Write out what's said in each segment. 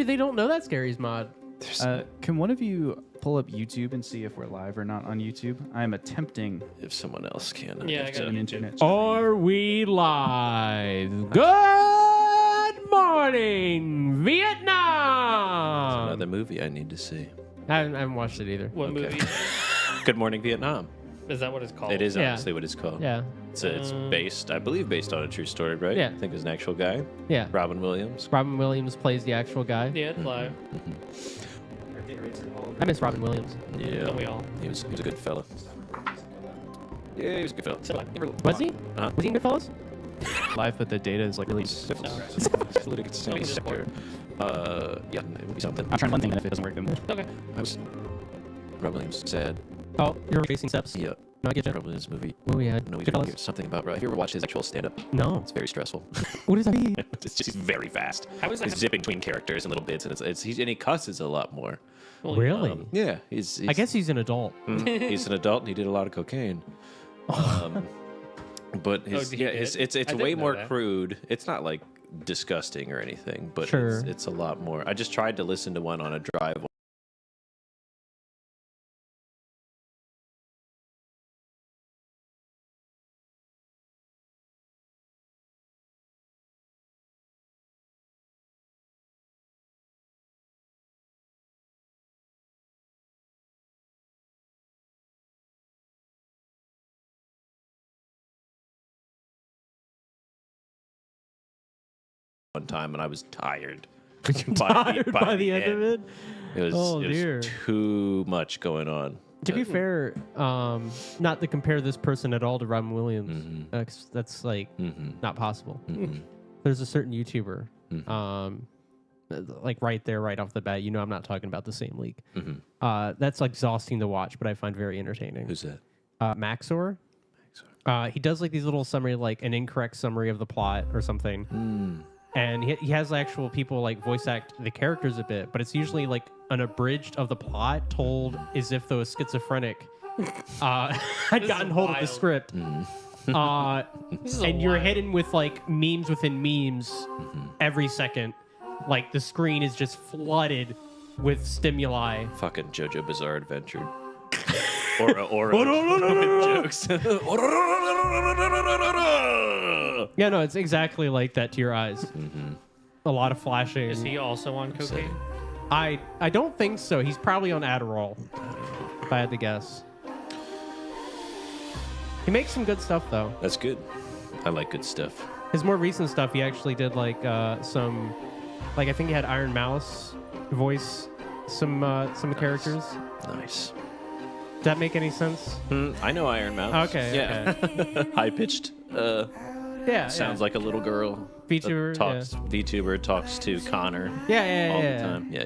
they don't know that Scary's mod. Can one of you pull up YouTube and see if we're live or not on YouTube? I'm attempting. If someone else can. Yeah, I got an it. internet. Are we live? Good morning, Vietnam! Another movie I need to see. I haven't watched it either. What movie? Good Morning Vietnam. Is that what it's called? It is Yeah. honestly what it's called. Yeah, It's based, I believe, based on a true story, right? Yeah. I think it's an actual guy. yeah. Robin Williams. Robin Williams plays the actual guy. Yeah, it's live. I miss Robin Williams. Yeah. Don't we all? He was a good fella. Yeah, he was a good fella. So, like, Was he? Uh-huh. Was he in Goodfellas? Live, but the data is like really. Political sector. Yeah, it would be something. I'm trying one thing, and if it doesn't work, then. Okay. I was Robin Williams sad. Oh, you're tracing steps. Yeah. No, I get you. Robin Williams movie. What we had? No, he's Goodfellas? something about. Have you ever watched his actual stand-up? No. It's very stressful. What does that mean? It's just he's very fast. How is that? He's zipping between characters and little bits, and and he cusses a lot more. Well, Really? Yeah, he's I guess he's an adult. he's an adult and he did a lot of cocaine. But his, he yeah, did? it's I way didn't know more that. crude. It's not like disgusting or anything, but Sure. it's a lot more. I just tried to listen to one on a drive. One time, and I was tired. Tired by the end of it. It was, Oh, it was dear. too much going on. To be fair, not to compare this person at all to Robin Williams. 'Cause that's like not possible. There's a certain YouTuber, like right there, right off the bat. You know, I'm not talking about the same league. That's exhausting to watch, but I find very entertaining. Who's that? Maxor. He does like these little summary, like an incorrect summary of the plot or something. And he has actual people like voice act the characters a bit, but it's usually like an abridged of the plot told as if though a schizophrenic had gotten hold of the wild. script. And you're hidden with like memes within memes every second. Like the screen is just flooded with stimuli. Fucking JoJo Bizarre Adventure. or jokes. Yeah, no, it's exactly like that to your eyes. A lot of flashing. Is he also on cocaine? I don't think so. He's probably on Adderall, if I had to guess. He makes some good stuff though. That's good. I like good stuff. His more recent stuff, he actually did like some, like I think he had Iron Malice voice some characters. Nice. Does that make any sense? I know Iron Mouse. Okay, Yeah. High pitched. Yeah. Sounds like a little girl. VTuber, Talks. VTuber talks to Connor. Yeah, all the time. Yeah.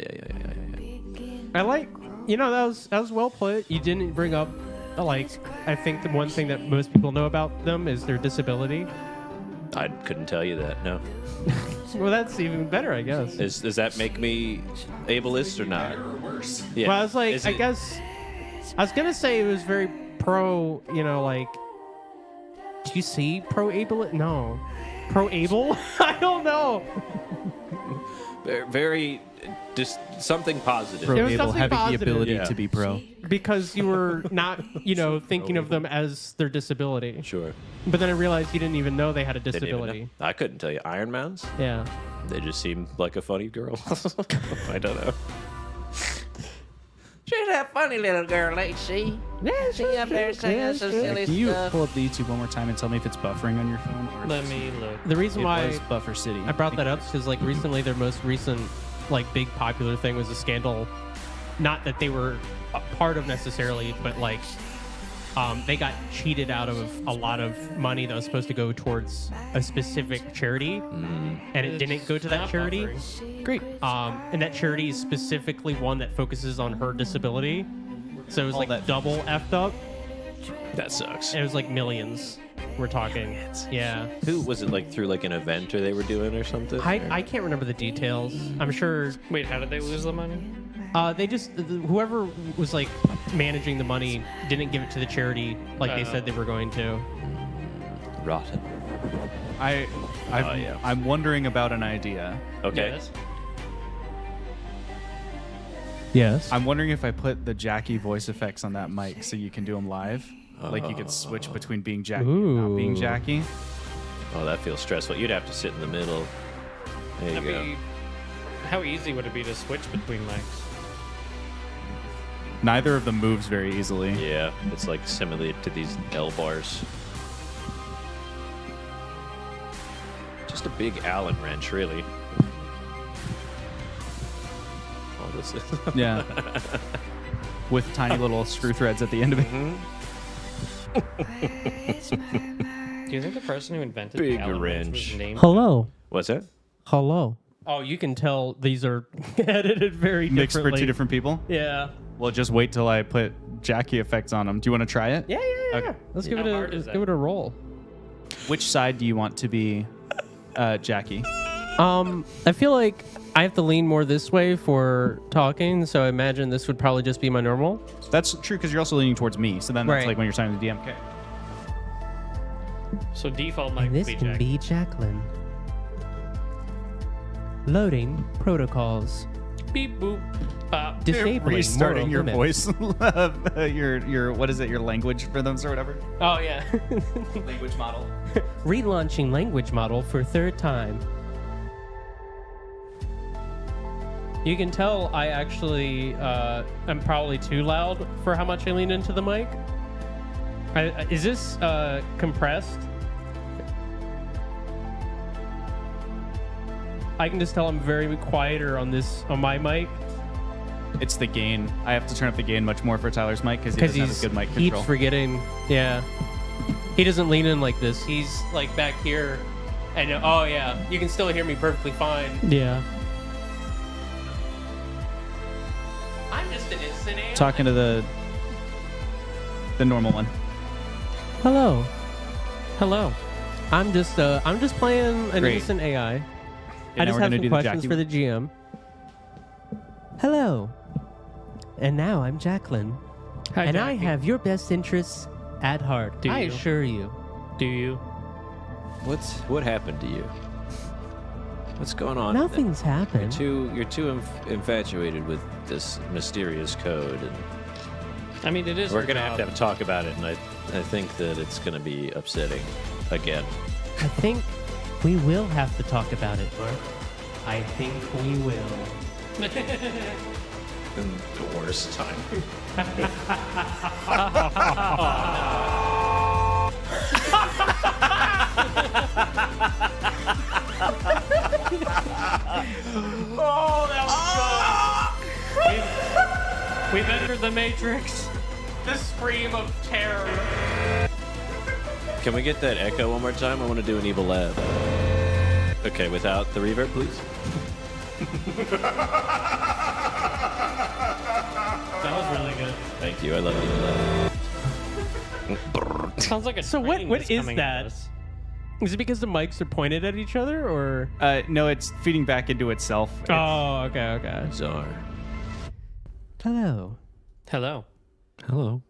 I like, that was well put. You didn't bring up, like, I think the one thing that most people know about them is their disability. I couldn't tell you that. No. Well, that's even better, I guess. Does that make me ableist or not? Yeah. Well, I was like, Is I it- guess, I was gonna say it was very pro, like, do you see pro-able? No. Pro-able? I don't know. very just something positive. It was Pro-able something having positive. the ability Yeah. to be pro. Because you were not, thinking of them as their disability. Sure. But then I realized you didn't even know they had a Didn't even know. disability. I couldn't tell you. Iron Mouse? Yeah. They just seem like a funny girl. I don't know. She's that funny little girl, ain't she? Yeah, She up there saying some silly Can you stuff. pull up the YouTube one more time and tell me if it's buffering on your phone? Or if Let me look. The reason it why was Buffer City. I brought that up is because, like, recently their most recent, like, big popular thing was a scandal. Not that they were a part of necessarily, but, like, they got cheated out of a lot of money that was supposed to go towards a specific charity, and it didn't go to that Not charity. buffering. Great. And that charity is specifically one that focuses on her disability. So it was like that- double effed up. That sucks. It was like millions. We're talking. Yeah. Who was it, like through like an event or they were doing or something? I can't remember the details. I'm sure Wait, how did they lose the money? they just whoever was like managing the money didn't give it to the charity like they said they were going to. Rotten. I'm wondering about an idea. Okay. Yes. Yes. I'm wondering if I put the Jackie voice effects on that mic so you can do them live. Like you could switch between being Jackie and not being Jackie. Oh, that feels stressful. You'd have to sit in the middle. There you go. How easy would it be to switch between mics? Neither of them moves very easily. Yeah, it's like similar to these L bars. Just a big Allen wrench, really. Oh, this is. Yeah. With tiny little screw threads at the end of it. Do you think the person who invented Big the Allen wrench wrench. was named? Hello. What's that? Hello. Oh, you can tell these are edited very differently. Mixed for two different people? Yeah. Well, just wait till I put Jackie effects on them. Do you want to try it? Yeah. Okay. Let's How hard is give it a roll. Which side do you want to be Jackie? I feel like I have to lean more this way for talking, so I imagine this would probably just be my normal. That's true because you're also leaning towards me. So then that's Right. like when you're signing the DM. Okay. So default mic And would this be can Jack. be Jacqueline. Loading protocols. Beep boop pop. Disabling Restarting your moral limits. voice, your what is it? Your language for them or whatever. Oh yeah. Language model. Relaunching language model for third time. You can tell I actually am probably too loud for how much I lean into the mic. Is this compressed? I can just tell I'm very quieter on my mic It's the gain. I have to turn up the gain much more for Tyler's mic because he because doesn't have he's a good mic keeps control. forgetting. Yeah, he doesn't lean in like this. He's like back here, and oh yeah, you can still hear me perfectly fine. Yeah. I'm just an instant AI. Talking to the normal one. Hello. Hello. I'm just playing an Great. innocent AI. Okay, I now just we're have gonna some do the questions Jackie for the GM. Hello. And now I'm Jacqueline. Hi, And I Jackie. have your best interests at heart. Do I you? assure you. Do you? What happened to you? What's going on? Nothing's happened. You're too infatuated with this mysterious code, and I mean, it is. we're her gonna have job. to have a talk about it. And I think that it's gonna be upsetting again. I think we will have to talk about it, Mark. I think we will. In the worst time. Oh, that was good. We've entered the Matrix. The scream of terror. Can we get that echo one more time? I want to do an evil laugh. Okay, without the reverb, please. That was really good. Thank you. I love evil laugh. Sounds like a. So what train is coming at that? us. Is it because the mics are pointed at each other, or? No, it's feeding back into itself. Oh, okay. Bizarre. Hello. Hello. Hello.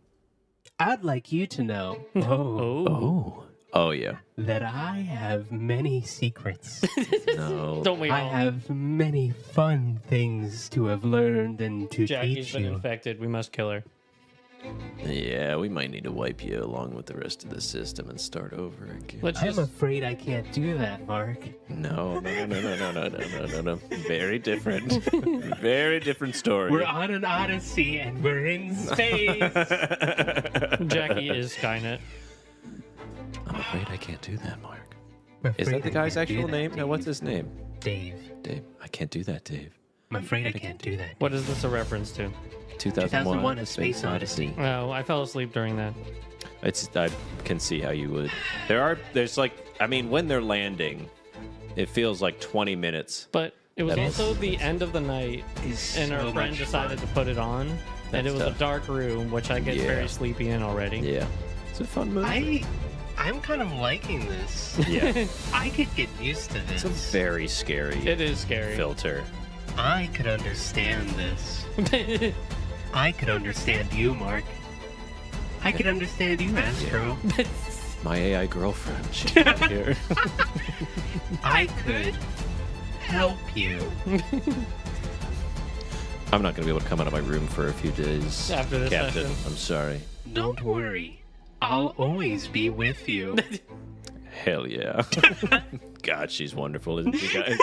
I'd like you to know Oh. Oh, yeah. that I have many secrets. No. Don't we I all? have many fun things to have learned and to Jackie's teach been you. infected. We must kill her. Yeah, we might need to wipe you along with the rest of the system and start over again. Let's I'm just. afraid I can't do that, Mark. No. Very different. Very different story. We're on an odyssey and we're in space. Jackie is Skynet. I'm afraid I can't do that, Mark. I'm Is that afraid the I guy's can't do actual that, name? No, what's his name? Dave. Dave. I can't do that, Dave. I'm afraid I can't do that. What is this a reference to? 2001, A Space Odyssey. Oh, I fell asleep during that. I can see how you would. There's like, I mean, when they're landing, it feels like 20 minutes. But it was That also is- the end of the night, and our friend decided to put it on, and That's it was tough. a dark room, which I get Yeah. very sleepy in already. Yeah. It's a fun movie. I'm kind of liking this. Yeah. I could get used to It's this. a very scary It is scary. filter. I could understand this. I could understand you, Mark. I could understand you, Astro. My AI girlfriend. She's right here. I could help you. I'm not going to be able to come out of my room for a few days. After this Captain, session. I'm sorry. Don't worry. I'll always be with you. Hell yeah. God, she's wonderful, isn't she, guys?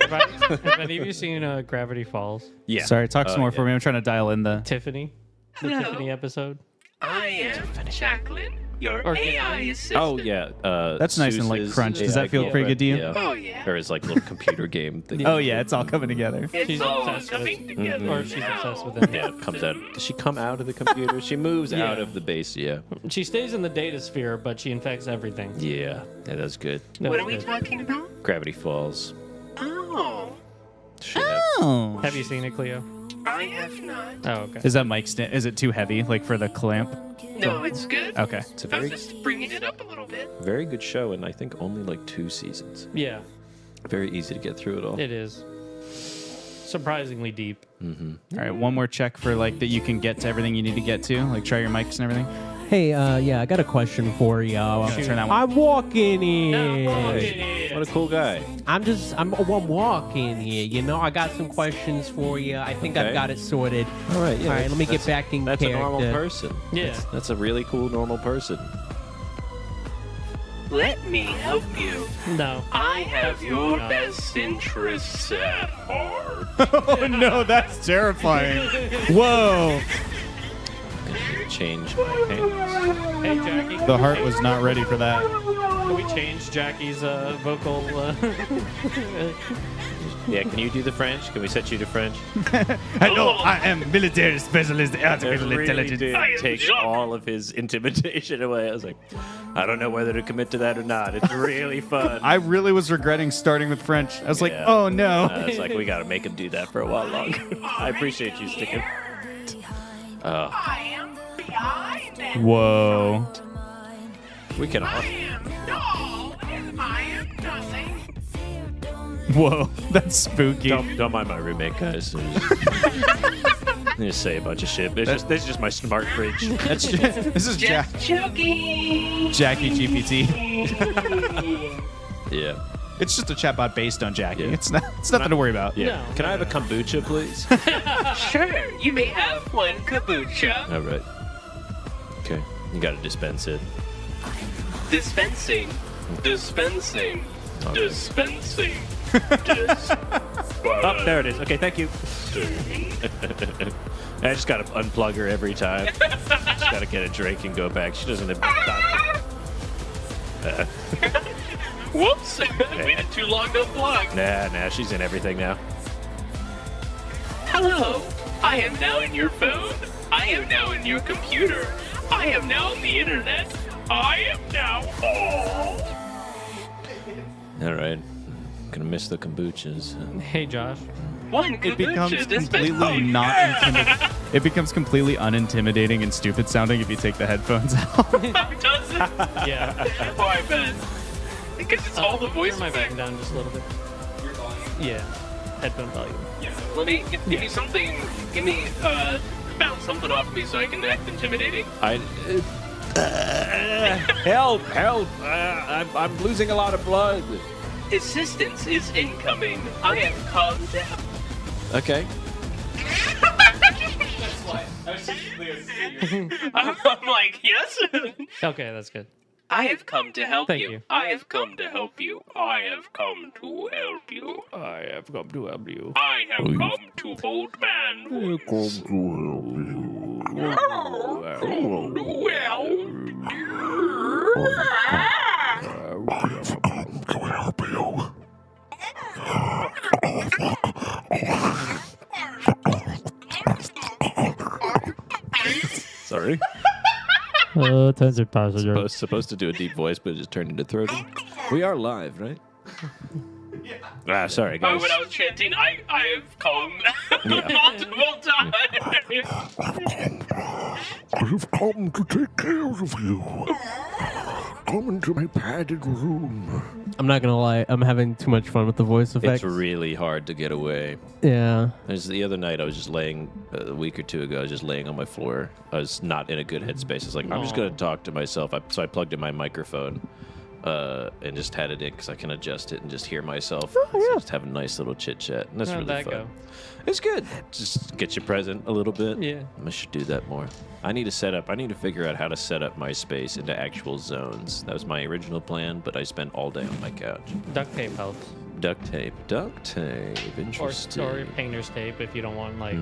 Have any of you seen Gravity Falls? Yeah. Sorry, talk some more yeah. for me. I'm trying to dial in the. Tiffany? The Hello. Tiffany episode? I am Jacqueline, your Or- AI assistant. Oh, yeah. That's nice and, like, Zeus's crunched. Does AI that feel pretty good to you? girlfriend, Oh, yeah. Or his, like, little computer game thing. Oh yeah, it's all coming together. It's She's all obsessed coming with together. Or she's now. obsessed with him. Yeah, it comes out. Does she come out of the computer? She moves out of the base, yeah. She stays in the data sphere, but she infects everything. Yeah, that's good. What are we talking about? Gravity Falls. Oh, She had- Oh. Have you seen it, Cleo? I have not. Oh, okay. Is that mic stand? Is it too heavy, like for the clamp? No, it's good. Okay. It's a I was very, just bringing it up a little bit. very good show, and I think only like 2 seasons. Yeah, Very easy to get through it all. it is. Surprisingly deep. All right, one more check for like that you can get to everything you need to get to, like try your mics and everything. Hey, yeah, I got a question for you. Turn that one. I'm walking in. What a cool guy. I'm walking here. You know, I got some questions for you. I think Okay. I've got it sorted. All right, yeah. All right, let me get that's- back in That's character. a normal person. Yeah. That's a really cool normal person. Let me help you. No. I have your best interests at heart. Oh no, that's terrifying. Whoa. Change my pants. Hey, Jackie. The heart was not ready for that. Can we change Jackie's vocal? Yeah, can you do the French? Can we set you to French? Hello, I am military specialist artificial It really intelligence. did I am take Jacques. all of his intimidation away. I was like, I don't know whether to commit to that or not. It's really fun. I really was regretting starting with French. I was like, Yeah. oh no. It's like, we got to make him do that for a while longer. I appreciate you sticking. I am behind it. Whoa. We can all. I am no, and I am nothing. Whoa, that's spooky. Don't mind my roommate, guys. They just say a bunch of shit. This is just my smart fridge. That's this is Just joking. Jackie GPT. Yeah. It's just a chatbot based on Jackie. Yeah. It's nothing to worry about. Yeah. No. Can I have a kombucha, please? Sure, you may have one kombucha. All right. Okay. You got to dispense it. Dispensing. Dispensing. Okay. Dispensing. Oh, there it is. Okay, thank you. I just got to unplug her every time. Just got to get a drink and go back. She doesn't have time. Whoops. Waited too long to plug. Nah, she's in everything now. Hello. I am now in your phone. I am now in your computer. I am now on the internet. I am now all. All right. Gonna miss the kombuchas. Hey, Josh. One It becomes kombucha dispense. completely not intimidating. It becomes completely unintimidating and stupid sounding if you take the headphones out. Does it? Yeah. Oh, I bet. Because it's all the voice Turn my effects. volume down just a little bit. Yeah. Headphone volume. Let me give me something. Give me bounce something off me so I can act intimidating. Help! I'm losing a lot of blood. Assistance is incoming. I have come to help. Okay. I'm like, yes. Okay, that's good. I have come to help Thank you. you. I have come to help you. I have come to help you. I have come to help you. I have come to old man. Sorry. Attention passenger. Supposed to do a deep voice, but it just turned into throaty. We are live, right? Yeah. Ah, sorry, Oh, guys. when I was chanting, I have come multiple times. I've come to take care of you. Come into my padded room. I'm not gonna lie, I'm having too much fun with the voice effects. It's really hard to get away. Yeah. There's the other night I was just laying, a week or two ago, I was just laying on my floor. I was not in a good headspace. I was like, I'm just going to talk to myself. So I plugged in my microphone and just had it in because I can adjust it and just hear myself. Oh, yeah. So just have a nice little chit chat. And that's How'd really that fun. go? It's good. Just get you present a little bit. Yeah. I should do that more. I need to figure out how to set up my space into actual zones. That was my original plan, but I spent all day on my couch. Duct tape helps. Duct tape. Interesting. Or painter's tape if you don't want like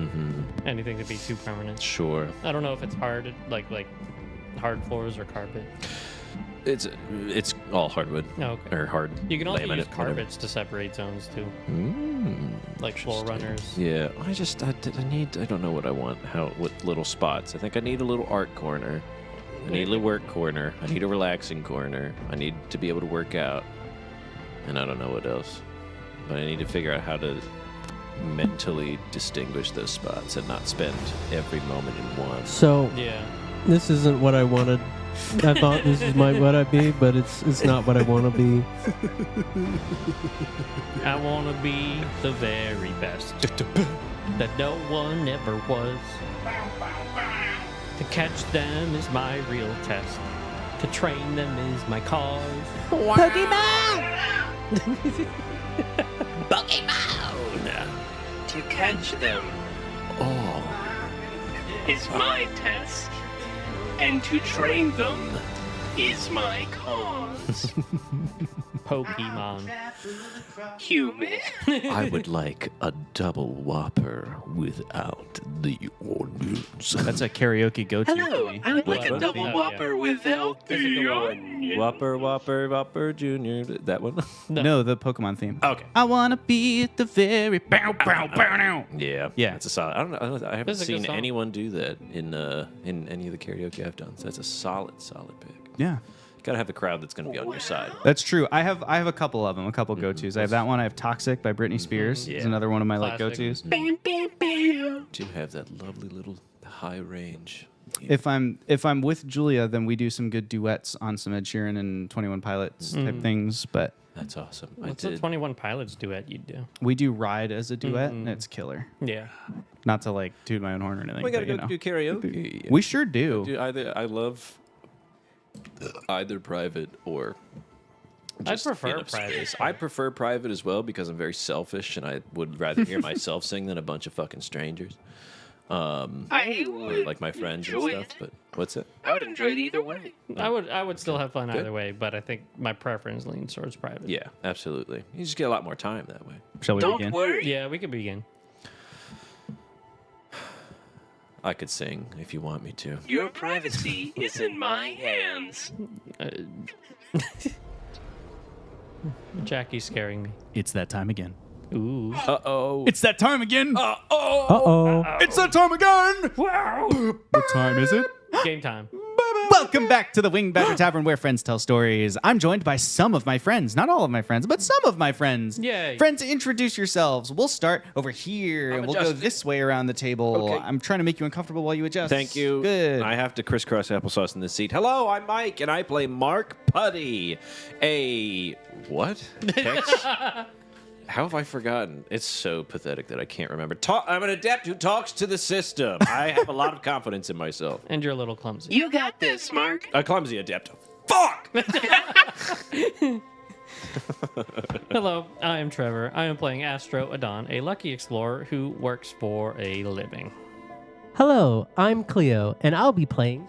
anything to be too permanent. Sure. I don't know if it's hard, like hard floors or carpet. It's all hardwood. Oh, okay. Or hard. You can also laminate, use whatever. carpets to separate zones too, like floor Interesting. runners. Yeah, I don't know what I want. What little spots? I think I need a little art corner. I need a little work corner. I need a relaxing corner. I need to be able to work out, and I don't know what else. But I need to figure out how to mentally distinguish those spots and not spend every moment in one. So Yeah. this isn't what I wanted. I thought this is what I'd be, but it's not what I want to be. I want to be the very best that no one ever was. To catch them is my real test. To train them is my cause. To catch them is my test, and to train them is my cause. Pokemon. Human. I would like a double whopper without the onions. That's a karaoke go-to. Hello, for me. I would like a What? double Yeah. whopper without the onion. Whopper Junior. That one? No, the Pokemon theme. Okay. I wanna be at the very bow bow bow now. Yeah, Yeah. It's a solid. I don't know. I haven't That's a good seen song. anyone do that in any of the karaoke I've done. So that's a solid pick. Yeah. Gotta have the crowd that's gonna be on your side. That's true. I have a couple of them, a couple go-tos. I have that one. I have Toxic by Britney Spears. Is another one of my like Classic. go-tos. Bam, bam, bam. Do have that lovely little high range. If I'm with Julia, then we do some good duets on some Ed Sheeran and 21 Pilots type things. But That's awesome. What's I the did. 21 Pilots duet you'd do? we do Ride as a duet, and it's killer. Yeah. Not to like toot my own horn or anything. We gotta but, go do karaoke. We sure do. Do either. I love either private or. Just prefer in a private. space. I prefer private as well because I'm very selfish and I would rather hear myself sing than a bunch of fucking strangers. I Or would like my friends and enjoy stuff. it. But what's it? I would enjoy it either way. I would still have fun either way, but I think my preference leans towards private. Yeah, absolutely. You just get a lot more time that way. Shall we Don't begin? worry. Yeah, we could begin. I could sing if you want me to. Your privacy is in my hands. Jackie's scaring me. It's that time again. Ooh. Uh-oh. It's that time again. Uh-oh. It's that time again. What time is it? Game time. Welcome back to the Winged Badger Tavern, where friends tell stories. I'm joined by some of my friends, not all of my friends, but some of my friends. Yay. Friends, introduce yourselves. We'll start over here, and we'll go adjusting. this way around the table. Okay. I'm trying to make you uncomfortable while you adjust. Thank you. Good. I have to crisscross applesauce in this seat. Hello, I'm Mike, and I play Mark Putty. A what? How have I forgotten? It's so pathetic that I can't remember. I'm an adept who talks to the system. I have a lot of confidence in myself. And you're a little clumsy. You got this, Mark. A clumsy adept. Fuck! Hello, I am Trevor. I am playing Astro Adon, a lucky explorer who works for a living. Hello, I'm Cleo, and I'll be playing.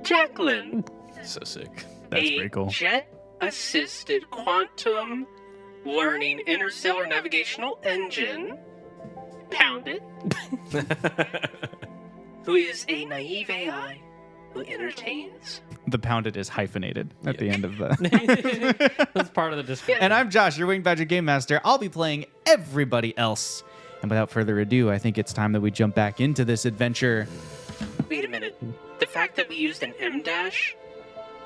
Jacqueline. So sick. That's a pretty cool. jet-assisted quantum learning interstellar navigational engine. Pounded. Who is a naive AI who entertains. The pounded is hyphenated at the end of the. That's part of the description. And I'm Josh, your Winged Badger Game Master. I'll be playing everybody else. And without further ado, I think it's time that we jump back into this adventure. Wait a minute. The fact that we used an M dash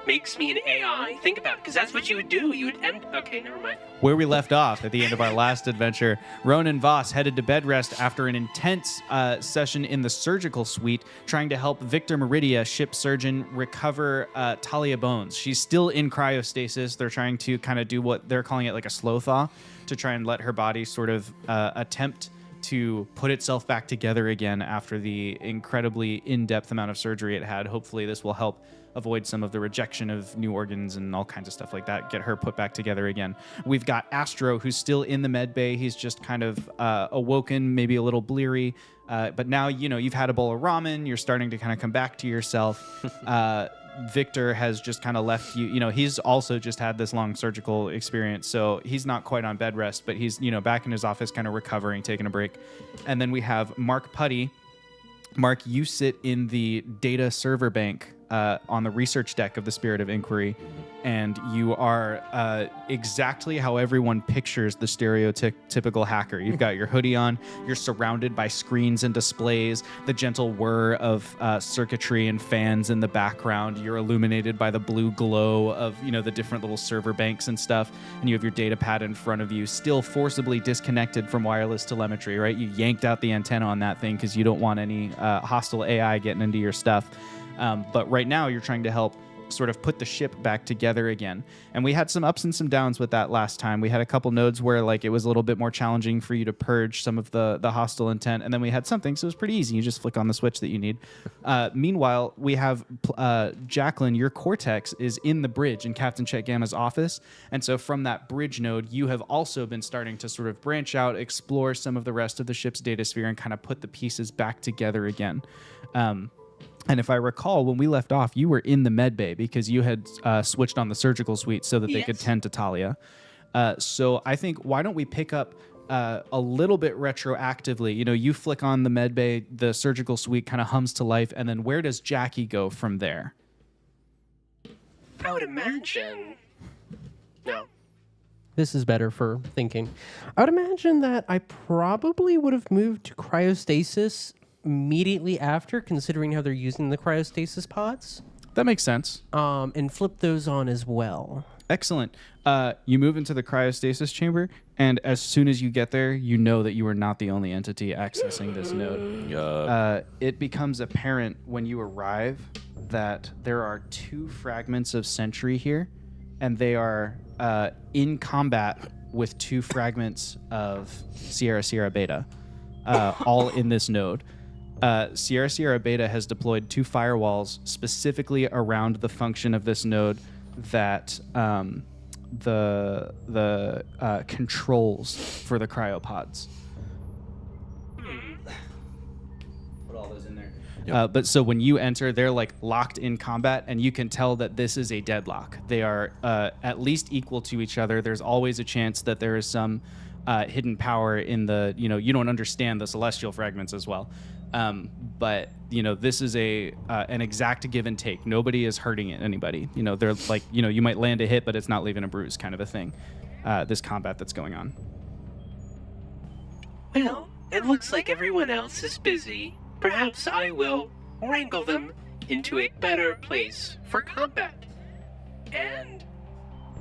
makes me an AI? Think about it, because that's what you would do. You would Okay, never mind. Where we left off at the end of our last adventure, Ronan Voss headed to bed rest after an intense session in the surgical suite, trying to help Victor Meridia, ship surgeon, recover Talia Bones. She's still in cryostasis. They're trying to kind of do what they're calling it like a slow thaw, to try and let her body sort of attempt to put itself back together again after the incredibly in-depth amount of surgery it had. Hopefully this will help avoid some of the rejection of new organs and all kinds of stuff like that, get her put back together again. We've got Astro, who's still in the med bay. He's just kind of awoken, maybe a little bleary, but now, you've had a bowl of ramen, you're starting to kind of come back to yourself. Victor has just kind of left you, he's also just had this long surgical experience, so he's not quite on bed rest, but he's, back in his office kind of recovering, taking a break. And then we have Mark Putty. Mark, you sit in the data server bank on the research deck of the Spirit of Inquiry, and you are exactly how everyone pictures the stereotypical hacker. You've got your hoodie on, you're surrounded by screens and displays, the gentle whir of circuitry and fans in the background. You're illuminated by the blue glow of, the different little server banks and stuff, and you have your data pad in front of you, still forcibly disconnected from wireless telemetry, right? You yanked out the antenna on that thing because you don't want any hostile AI getting into your stuff. But right now you're trying to help sort of put the ship back together again. And we had some ups and some downs with that last time. We had a couple nodes where it was a little bit more challenging for you to purge some of the hostile intent. And then we had something, so it was pretty easy. You just flick on the switch that you need. Meanwhile, we have Jacqueline, your Cortex is in the bridge in Captain Chet Gamma's office. And so from that bridge node, you have also been starting to sort of branch out, explore some of the rest of the ship's data sphere and kind of put the pieces back together again. And if I recall, when we left off, you were in the med bay because you had switched on the surgical suite so that they could tend to Talia. So I think, why don't we pick up a little bit retroactively? You flick on the med bay, the surgical suite kind of hums to life, and then where does Jackie go from there? I would imagine. No. This is better for thinking. I would imagine that I probably would have moved to cryostasis immediately after, considering how they're using the cryostasis pods. That makes sense. And flip those on as well. Excellent. You move into the cryostasis chamber, and as soon as you get there, you know that you are not the only entity accessing this node. It becomes apparent when you arrive that there are 2 fragments of Sentry here, and they are in combat with 2 fragments of Sierra Beta, all in this node. Sierra Beta has deployed 2 firewalls specifically around the function of this node that the controls for the cryopods. Put all those in there. Yep. But so when you enter, they're locked in combat, and you can tell that this is a deadlock. They are at least equal to each other. There's always a chance that there is some hidden power in the, you don't understand the celestial fragments as well. But this is an exact give and take. Nobody is hurting anybody. They're you might land a hit, but it's not leaving a bruise, kind of a thing. This combat that's going on. Well, it looks like everyone else is busy. Perhaps I will wrangle them into a better place for combat. And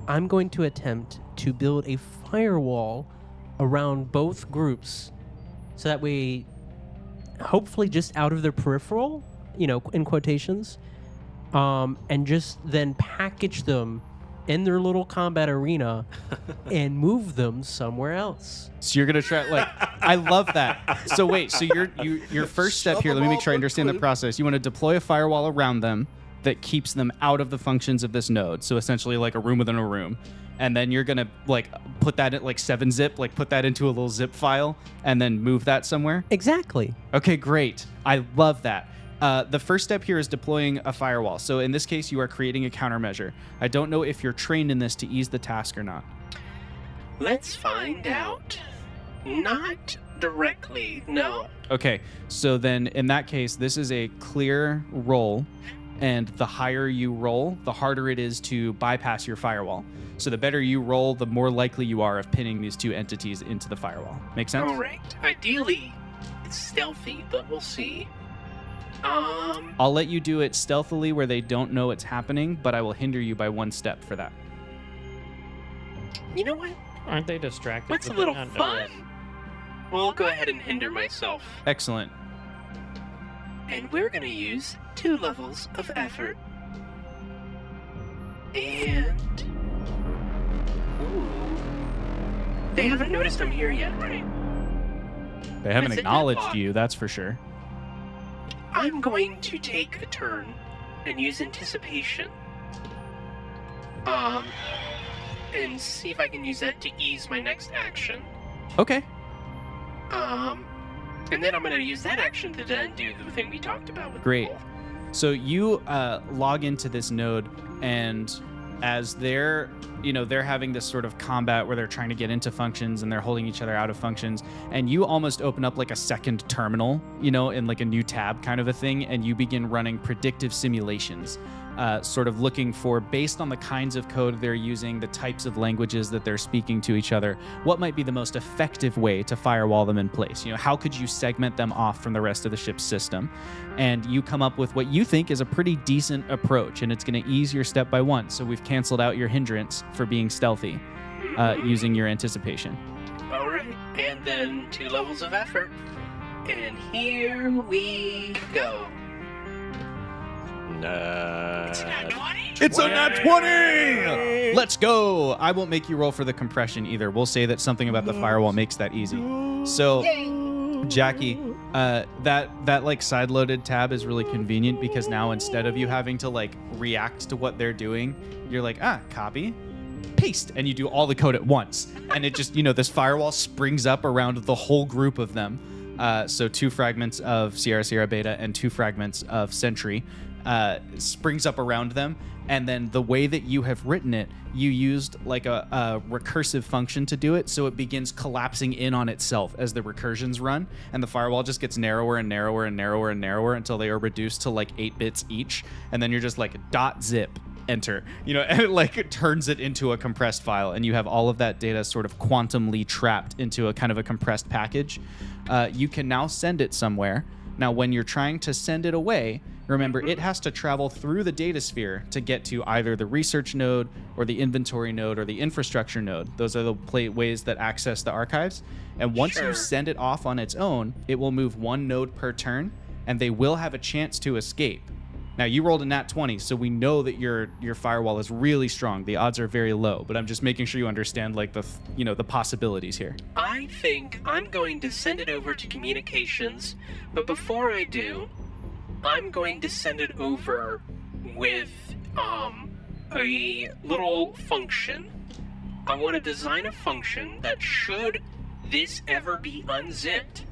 I'm going to attempt to build a firewall around both groups, so that way, hopefully just out of their peripheral, in quotations, and just then package them in their little combat arena and move them somewhere else. So you're gonna try, I love that. So wait, so your first step here, let me make sure I understand the process. You want to deploy a firewall around them that keeps them out of the functions of this node. So essentially like a room within a room. And then you're gonna put that at 7-zip, put that into a little zip file and then move that somewhere? Exactly. Okay, great. I love that. The first step here is deploying a firewall. So in this case, you are creating a countermeasure. I don't know if you're trained in this to ease the task or not. Let's find out. Not directly, no. Okay, so then in that case, this is a clear roll, and the higher you roll, the harder it is to bypass your firewall. So the better you roll, the more likely you are of pinning these 2 entities into the firewall. Make sense? All right. Ideally, it's stealthy, but we'll see. I'll let you do it stealthily where they don't know it's happening, but I will hinder you by 1 step for that. You know what? Aren't they distracted? What's a little fun? We'll go ahead and hinder myself. Excellent. And we're going to use 2 levels of effort. And... Ooh. They haven't noticed I'm here yet, right? They haven't It's a acknowledged deadlock. you, that's for sure. I'm going to take a turn and use anticipation. And see if I can use that to ease my next action. Okay. And then I'm going to use that action to then do the thing we talked about with Great. the wolf. So you log into this node, and as they're having this sort of combat where they're trying to get into functions and they're holding each other out of functions, and you almost open up like a second terminal, in like a new tab kind of a thing, and you begin running predictive simulations, sort of looking for, based on the kinds of code they're using, the types of languages that they're speaking to each other, what might be the most effective way to firewall them in place. How could you segment them off from the rest of the ship's system? And you come up with what you think is a pretty decent approach, and it's going to ease your step by one. So we've canceled out your hindrance for being stealthy using your anticipation. All right. And then 2 levels of effort. And here we go. It's a nat 20! Let's go! I won't make you roll for the compression either. We'll say that something about the firewall makes that easy. So, Jackie, that like side-loaded tab is really convenient because now instead of you having to like react to what they're doing, you're like, copy, paste, and you do all the code at once. And it just, this firewall springs up around the whole group of them. So 2 fragments of Sierra Beta and 2 fragments of Sentry springs up around them. And then the way that you have written it, you used like a recursive function to do it. So it begins collapsing in on itself as the recursions run. And the firewall just gets narrower and narrower and narrower and narrower until they are reduced to like 8 bits each. And then you're just like .zip, enter, and it like turns it into a compressed file. And you have all of that data sort of quantumly trapped into a kind of a compressed package. You can now send it somewhere. Now, when you're trying to send it away, remember, it has to travel through the data sphere to get to either the research node or the inventory node or the infrastructure node. Those are the ways that access the archives. And once you send it off on its own, it will move 1 node per turn, and they will have a chance to escape. Now, you rolled a nat 20, so we know that your firewall is really strong. The odds are very low, but I'm just making sure you understand like the possibilities here. I think I'm going to send it over to communications, but before I do, I'm going to send it over with a little function. I want to design a function that, should this ever be unzipped,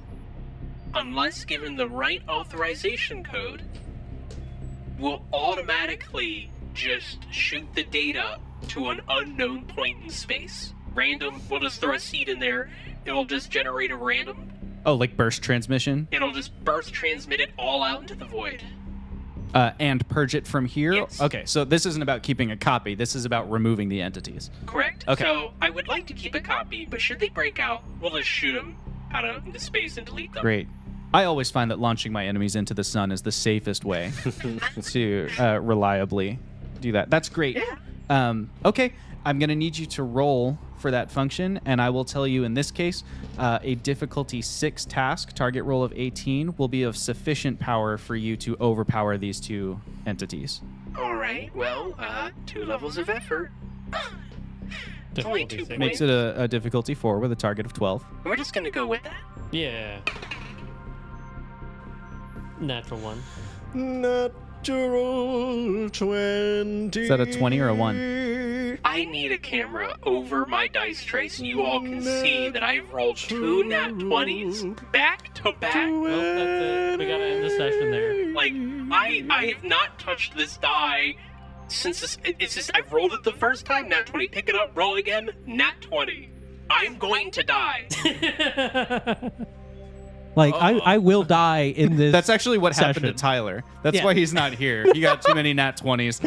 unless given the right authorization code, will automatically just shoot the data to an unknown point in space. Random, we'll just throw a seed in there, it'll just generate a random. Oh, like burst transmission? It'll just burst transmit it all out into the void. And purge it from here? Yes. Okay, so this isn't about keeping a copy. This is about removing the entities. Correct. Okay. So I would like to keep a copy, but should they break out, we'll just shoot them out into space and delete them. Great. I always find that launching my enemies into the sun is the safest way to reliably do that. That's great. Yeah. Okay, I'm going to need you to roll for that function, and I will tell you in this case, a difficulty 6 task, target roll of 18, will be of sufficient power for you to overpower these 2 entities. All right. Well, 2 levels of effort. It's only 2 points. Makes it a difficulty 4 with a target of 12. We're just gonna go with that. Yeah. Natural 1. Natural 20. Is that a 20 or a 1? I need a camera over my dice tray so you all can see that I've rolled 2 nat 20s back to back. Well, that's it. We gotta end the session there. Like, I have not touched this die since this. It's just, I've rolled it the first time, nat 20, pick it up, roll again, nat 20. I'm going to die. Like, I will die in this. That's actually what happened to session. Tyler. That's Yeah. why he's not here. He got too many nat 20s.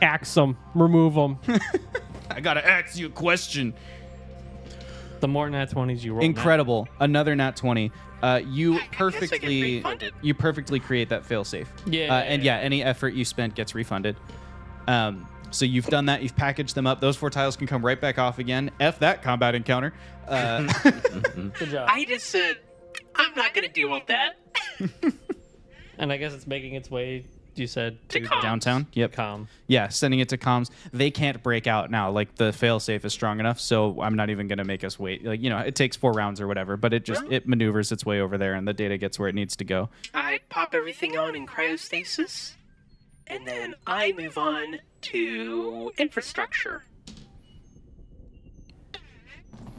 Axe them, remove them. I gotta ask you a question. The more nat 20s you roll, Incredible. Another nat 20. You I guess I get perfectly refunded. create that failsafe. Yeah. And yeah, any effort you spent gets refunded. So you've done that. You've packaged them up. Those 4 tiles can come right back off again. F that combat encounter. Good job. I just said, I'm not going to deal with that. And I guess it's making its way you said To comms. Downtown. Yep. Com. Yeah, sending it to comms. They can't break out now. Like the failsafe is strong enough, so I'm not even gonna make us wait. Like it takes 4 rounds or whatever, but it maneuvers its way over there, and the data gets where it needs to go. I pop everything on in cryostasis, and then I move on to infrastructure.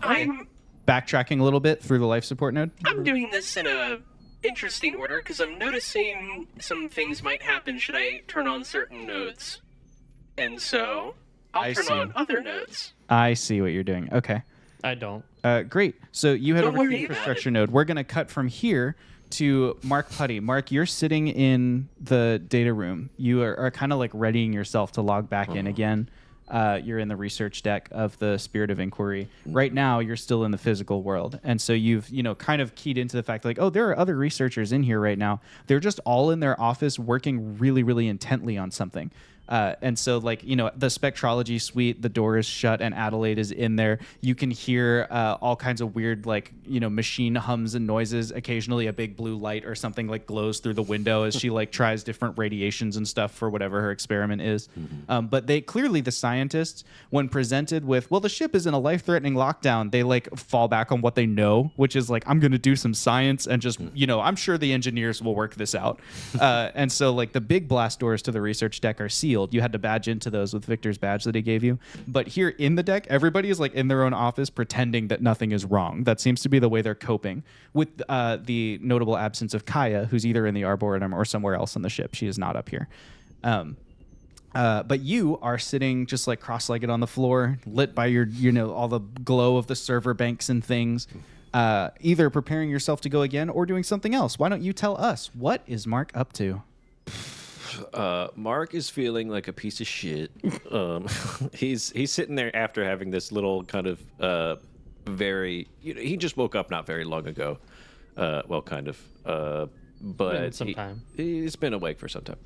I'm Backtracking a little bit through the life support node. doing this in a interesting order because I'm noticing some things might happen should I turn on certain nodes, and so I'll I turn see. on other nodes. I see what you're doing. Okay. I don't. Great. So you head Don't over to the worry about infrastructure node. We're going to cut from here to Mark Putty. Mark, you're sitting in the data room. You are kind of like readying yourself to log back in again. You're in the research deck of the Spirit of Inquiry. Right now, you're still in the physical world. And so you've, kind of keyed into the fact like, oh, there are other researchers in here right now. They're just all in their office working really, really intently on something. And so, like, the spectrology suite, the door is shut and Adelaide is in there. You can hear all kinds of weird, like, machine hums and noises. Occasionally a big blue light or something like glows through the window as she like tries different radiations and stuff for whatever her experiment is. But they clearly, the scientists, when presented with, well, the ship is in a life-threatening lockdown, they like fall back on what they know, which is like, I'm going to do some science and just, I'm sure the engineers will work this out. And so like the big blast doors to the research deck are sealed. You had to badge into those with Victor's badge that he gave you. But here in the deck, everybody is like in their own office pretending that nothing is wrong. That seems to be the way they're coping, with the notable absence of Kaya, who's either in the Arboretum or somewhere else on the ship. She is not up here. But you are sitting just like cross-legged on the floor, lit by your, all the glow of the server banks and things, either preparing yourself to go again or doing something else. Why don't you tell us, what is Mark up to? Mark is feeling like a piece of shit. He's sitting there after having this little kind of very. He just woke up not very long ago. Well, kind of. But Some time. He's been awake for some time.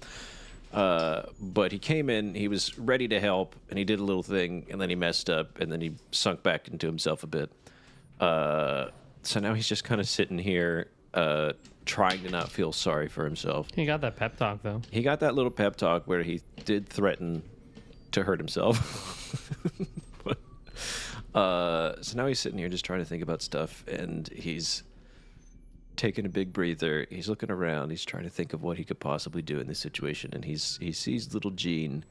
But he came in. He was ready to help, and he did a little thing, and then he messed up, and then he sunk back into himself a bit. So now he's just kind of sitting here. Trying to not feel sorry for himself. He got that pep talk, though. He got that little pep talk where he did threaten to hurt himself. So now he's sitting here just trying to think about stuff, and he's taking a big breather. He's looking around. He's trying to think of what he could possibly do in this situation, and he sees little Jean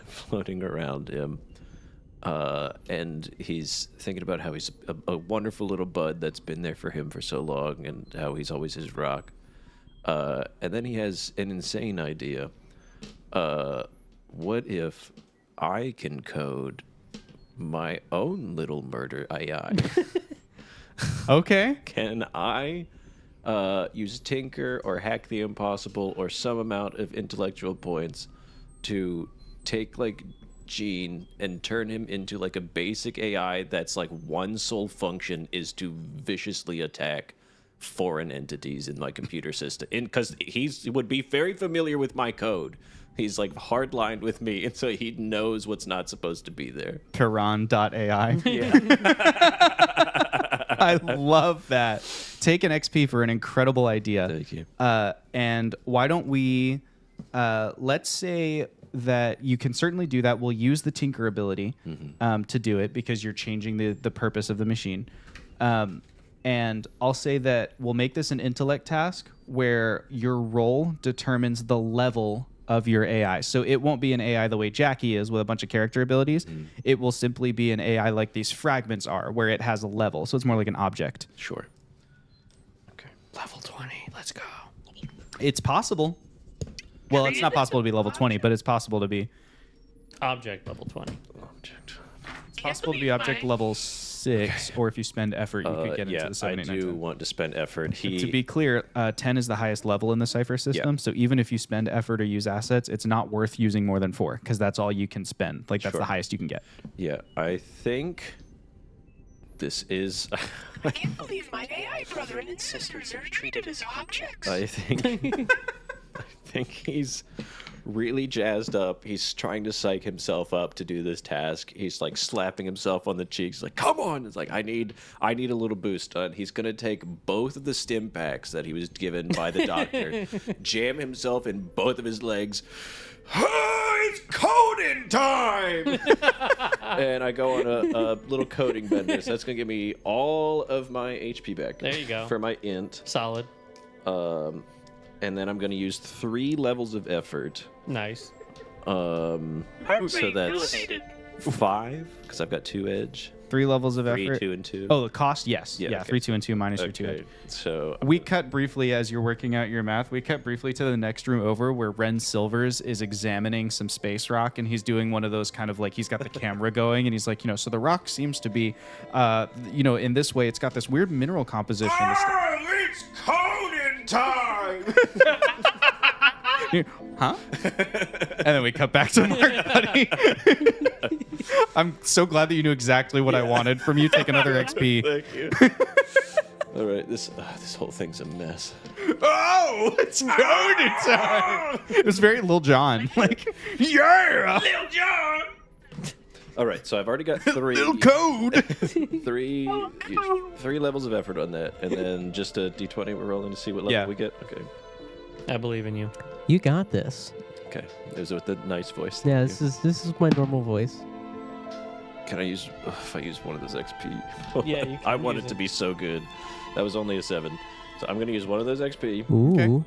floating around him. And he's thinking about how he's a wonderful little bud that's been there for him for so long, and how he's always his rock. And then he has an insane idea. What if I can code my own little murder AI? Okay. Can I use Tinker or Hack the Impossible or some amount of intellectual points to take like Gene and turn him into like a basic AI that's like one sole function is to viciously attack foreign entities in my computer system? Because he would be very familiar with my code. He's like hardlined with me, and so he knows what's not supposed to be there. Piran.ai. Yeah. I love that. Take an XP for an incredible idea. Thank you. And why don't we, let's say that you can certainly do that. We'll use the Tinker ability to do it because you're changing the purpose of the machine. And I'll say that we'll make this an intellect task where your role determines the level of your AI. So it won't be an AI the way Jackie is with a bunch of character abilities. It will simply be an AI like these fragments are, where it has a level. So it's more like an object. Sure. Okay. Level 20. Let's go. It's possible. Well, it's not possible to be level 20, but it's possible to be. Object level 20. Object. It's possible to be object level 6, or if you spend effort, you could get into the I 789. do want to spend effort. To be clear, 10 is the highest level in the Cypher system. So even if you spend effort or use assets, it's not worth using more than 4 because that's all you can spend. Like that's the highest you can get. Yeah, I think this is. I can't believe my AI brethren and sisters are treated as objects. I think. I think he's really jazzed up. He's trying to psych himself up to do this task. He's like slapping himself on the cheeks, like, "Come on!" It's like, I need a little boost. He's gonna take both of the stim packs that he was given by the doctor, jam himself in both of his legs. It's coding time! And I go on a little coding bender. So that's gonna give me all of my HP back. There you go. For my int. Solid. And then I'm gonna use 3 levels of effort. Nice. Heart So rate that's elevated. 5 because I've got 2 edge. 3 levels of 3, effort. 2, and 2. Oh, the cost? Yes. Yeah, Yeah, okay. 3, 2, and 2 minus your 2 okay. edge. So We cut briefly as you're working out your math. We cut briefly to the next room over where Ren Silvers is examining some space rock, and he's doing one of those kind of like he's got the camera going, and he's like, so the rock seems to be, in this way, it's got this weird mineral composition. it's coding time. Huh? And then we cut back to Mark Buddy. I'm so glad that you knew exactly what I wanted from you. Take another XP. Thank you. All right, this whole thing's a mess. Oh, it's coding time. It was very Lil Jon. Like, yeah. Lil Jon! All right, so I've already got 3. Little code. 3 levels of effort on that, and then just a d20 we're rolling to see what level Yeah. we get. Okay. I believe in you. You got this. Okay. It was with the nice voice. Yeah, Thank this is my normal voice. you. Can I use if I use one of those XP? Yeah, you I can want use it to it. be so good. That was only a 7. So I'm going to use one of those XP. Ooh. Okay.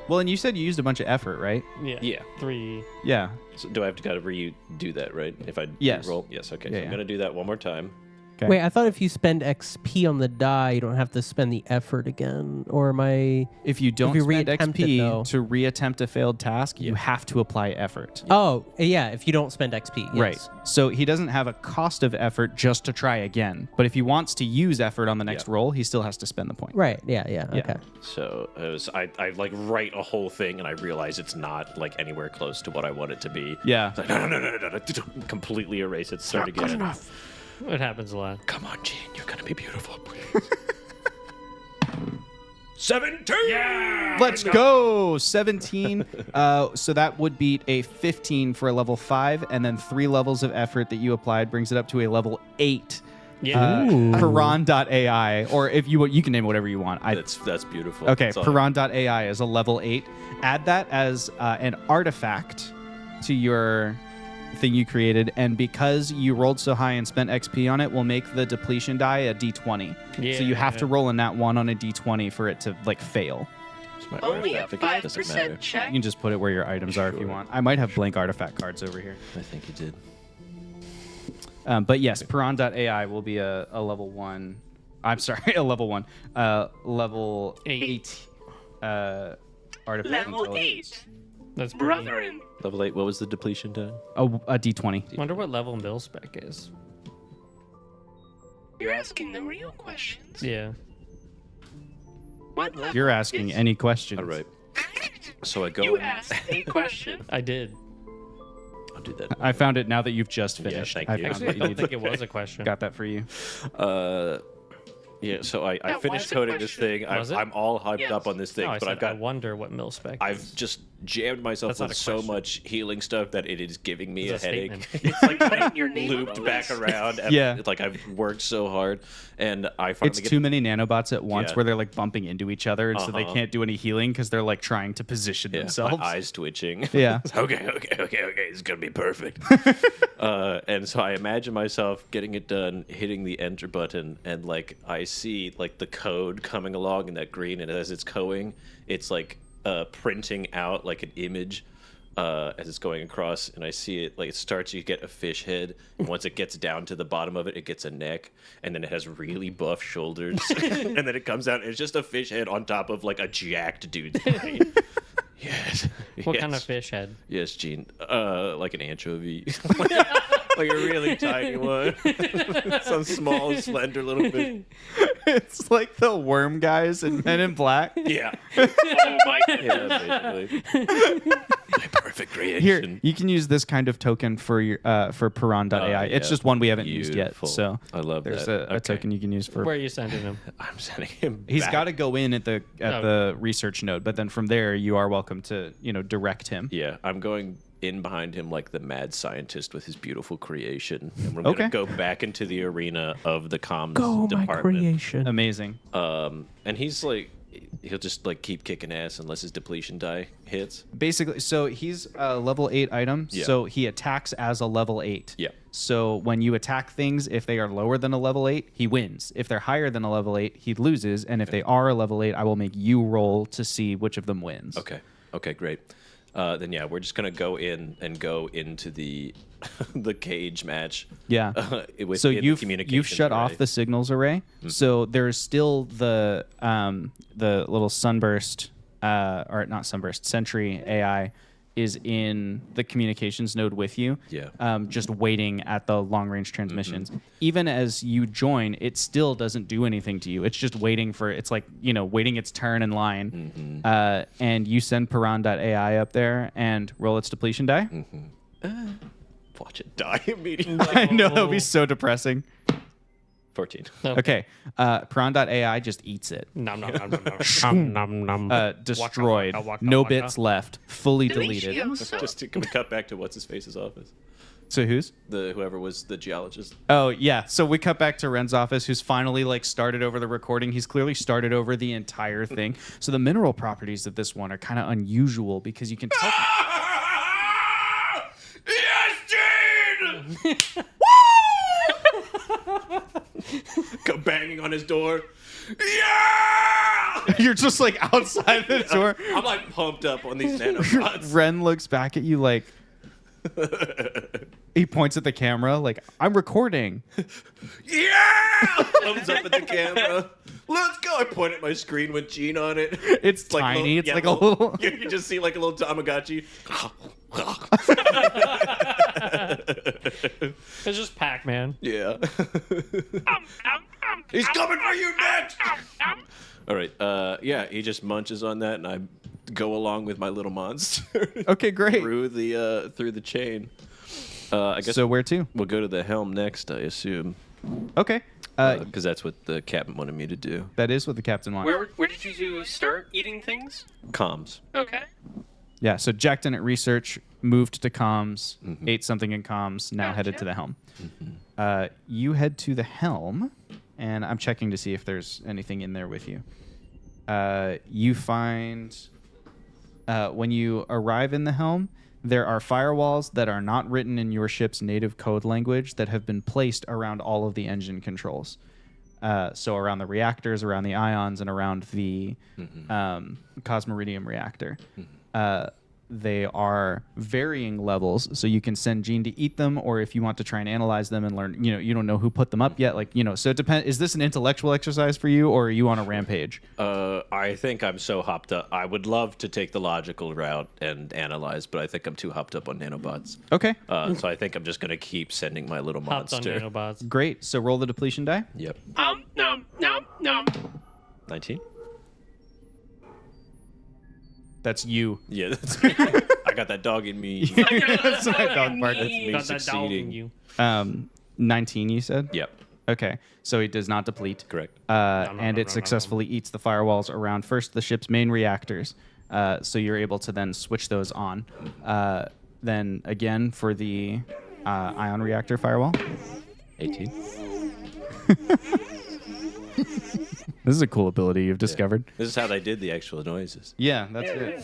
Well, and you said you used a bunch of effort, right? Yeah. Yeah. 3. Yeah. So do I have to kind of redo that, right? If I Yes. roll? Yes, okay. Yeah, so yeah. I'm going to do that one more time. Okay. Wait, I thought if you spend XP on the die, you don't have to spend the effort again. Or am I? If you don't you spend reattempt it, XP though. to reattempt a failed task, you have to apply effort. Oh, yeah. If you don't spend XP, yes. Right. So he doesn't have a cost of effort just to try again. But if he wants to use effort on the next roll, he still has to spend the point. Right. Yeah. Yeah. Yeah. Okay. So I like write a whole thing and I realize it's not like anywhere close to what I want it to be. Yeah. It's like, no. Completely erase it. Start again. It happens a lot. Come on, Gene. You're going to be beautiful. 17! Yeah! Let's go. 17. So that would beat a 15 for a level 5, and then 3 levels of effort that you applied brings it up to a level 8. Yeah. Piran.ai, or if you can name it whatever you want. That's beautiful. Okay, That's all. Piran.ai is a level 8. Add that as an artifact to your thing you created, and because you rolled so high and spent XP on it, we'll make the depletion die a D20. So you have to roll a nat 1 on a D20 for it to like fail. It's my Only a artifact. It doesn't matter. 5% check. You can just put it where your items are if you want. I might have blank artifact cards over here. I think you did. But yes, Piran.ai will be a level 1. I'm sorry, a level 1. Level 8 artifact. Level intelligence. 8. That's pretty. Brethren. Level 8. What was the depletion done? A D20. Wonder what level Mill spec is. You're asking the real questions. Yeah. What level You're asking is- any questions. All right. So I go. You and- asked a question. I did. I'll do that. I found it now that you've just finished. thank I you. found Actually, I what you don't needed. think it was a question. Got that for you. Yeah. So I That finished was a coding this question. thing. Was it? I'm all hyped Yes. up on this thing, No, I but said, I've got. I wonder what Mill spec I've is. just jammed myself That's not with a so question. much healing stuff that it is giving me It's a a headache. statement. It's like putting your name on Looped the back list. around. And Yeah. It's like I've worked so hard, and I finally It's get too many nanobots at once Yeah. where they're like bumping into each other, and so they Uh-huh. can't do any healing because they're like trying to position themselves. my eyes twitching. Yeah. okay. It's gonna be perfect. And so I imagine myself getting it done, hitting the enter button, and like I see like the code coming along in that green, and as it's going, it's like printing out like an image as it's going across, and I see it like it starts. You get a fish head, and once it gets down to the bottom of it, it gets a neck, and then it has really buff shoulders, and then it comes out, and it's just a fish head on top of like a jacked dude's body. Yes. What kind of Yes. fish head? Yes, Gene. Like an anchovy. like a really tiny one. Some small, slender little fish. It's like the worm guys in Men in Black. Yeah. Oh my god. Yeah, basically. My perfect creation. Here, you can use this kind of token for your for Piran.ai. It's yeah. just one we haven't used yet. Beautiful. So I love there's that. a Okay. token you can use for. Where are you sending him? I'm sending him. He's back. got to go in at the research node, but then from there you are welcome to direct him. Yeah, I'm going in behind him like the mad scientist with his beautiful creation, and we're gonna Okay. go back into the arena of the comms Go, my department. creation. Amazing. And he's like, he'll just like keep kicking ass unless his depletion die hits. Basically, so he's a level 8 item, Yeah. so he attacks as a level 8. Yeah. So when you attack things, if they are lower than a level 8, he wins. If they're higher than a level 8, he loses. And if they are a level 8, I will make you roll to see which of them wins. Okay, great. Then yeah, we're just gonna go into the the cage match. Yeah. With So the you've communications shut off array. the signals array. So there's still the little sunburst or not sunburst sentry AI is in the communications node with you. Yeah. Just waiting at the long range transmissions. Even as you join, it still doesn't do anything to you. It's just waiting for it's like waiting its turn in line. And you send Piran.ai up there and roll its depletion die. Watch it die immediately. I know it'll be so depressing. 14. Okay, Piran.ai just eats it. Nom nom nom nom nom nom nom nom. Destroyed. Waka, waka, No waka. bits left. Fully deleted. Can we cut back to what's his face's office? So who's? Whoever was the geologist. Oh yeah. So we cut back to Ren's office, who's finally started over the recording. He's clearly started over the entire thing. So the mineral properties of this one are kind of unusual because you can tell. Yes, Gene! Go banging on his door. Yeah! You're just outside the door. I'm pumped up on these nanobots. Ren looks back at you he points at the camera I'm recording. Yeah! Thumbs up at the camera. Let's go. I point at my screen with Gene on it. It's tiny. It's yeah, a little. You just see a little Tamagotchi. It's just Pac-Man. Yeah. He's coming for you next. All right. Yeah, he just munches on that, and I go along with my little monster. Okay, great. through the chain. I guess So where to? we'll go to the helm next, I assume, Okay. because that's what the captain wanted me to do. That is what the captain wants. Where did you start eating things? Comms. Okay. Yeah, so jacked in at research, moved to comms, ate something in comms, now headed to the helm. You head to the helm, and I'm checking to see if there's anything in there with you. You find, when you arrive in the helm, there are firewalls that are not written in your ship's native code language that have been placed around all of the engine controls. So around the reactors, around the ions, and around the Cosmoridium reactor. They are varying levels, so you can send Gene to eat them, or if you want to try and analyze them and learn, you don't know who put them up yet. So it depends. Is this an intellectual exercise for you, or are you on a rampage? I think I'm so hopped up. I would love to take the logical route and analyze, but I think I'm too hopped up on nanobots. Okay, So I think I'm just gonna keep sending my little Hopped on monster. nanobots. great. So roll the depletion die. Yep. Nom. 19. That's you. Yeah, that's me. I got that dog in me. That's my dog part. That's me Got that dog in succeeding. you. 19, you said? Yep. Okay, so he does not deplete. Correct. And it successfully eats the firewalls around first the ship's main reactors. So you're able to then switch those on. Then again for the ion reactor firewall. 18. This is a cool ability you've discovered. This is how they did the actual noises. Yeah, that's it.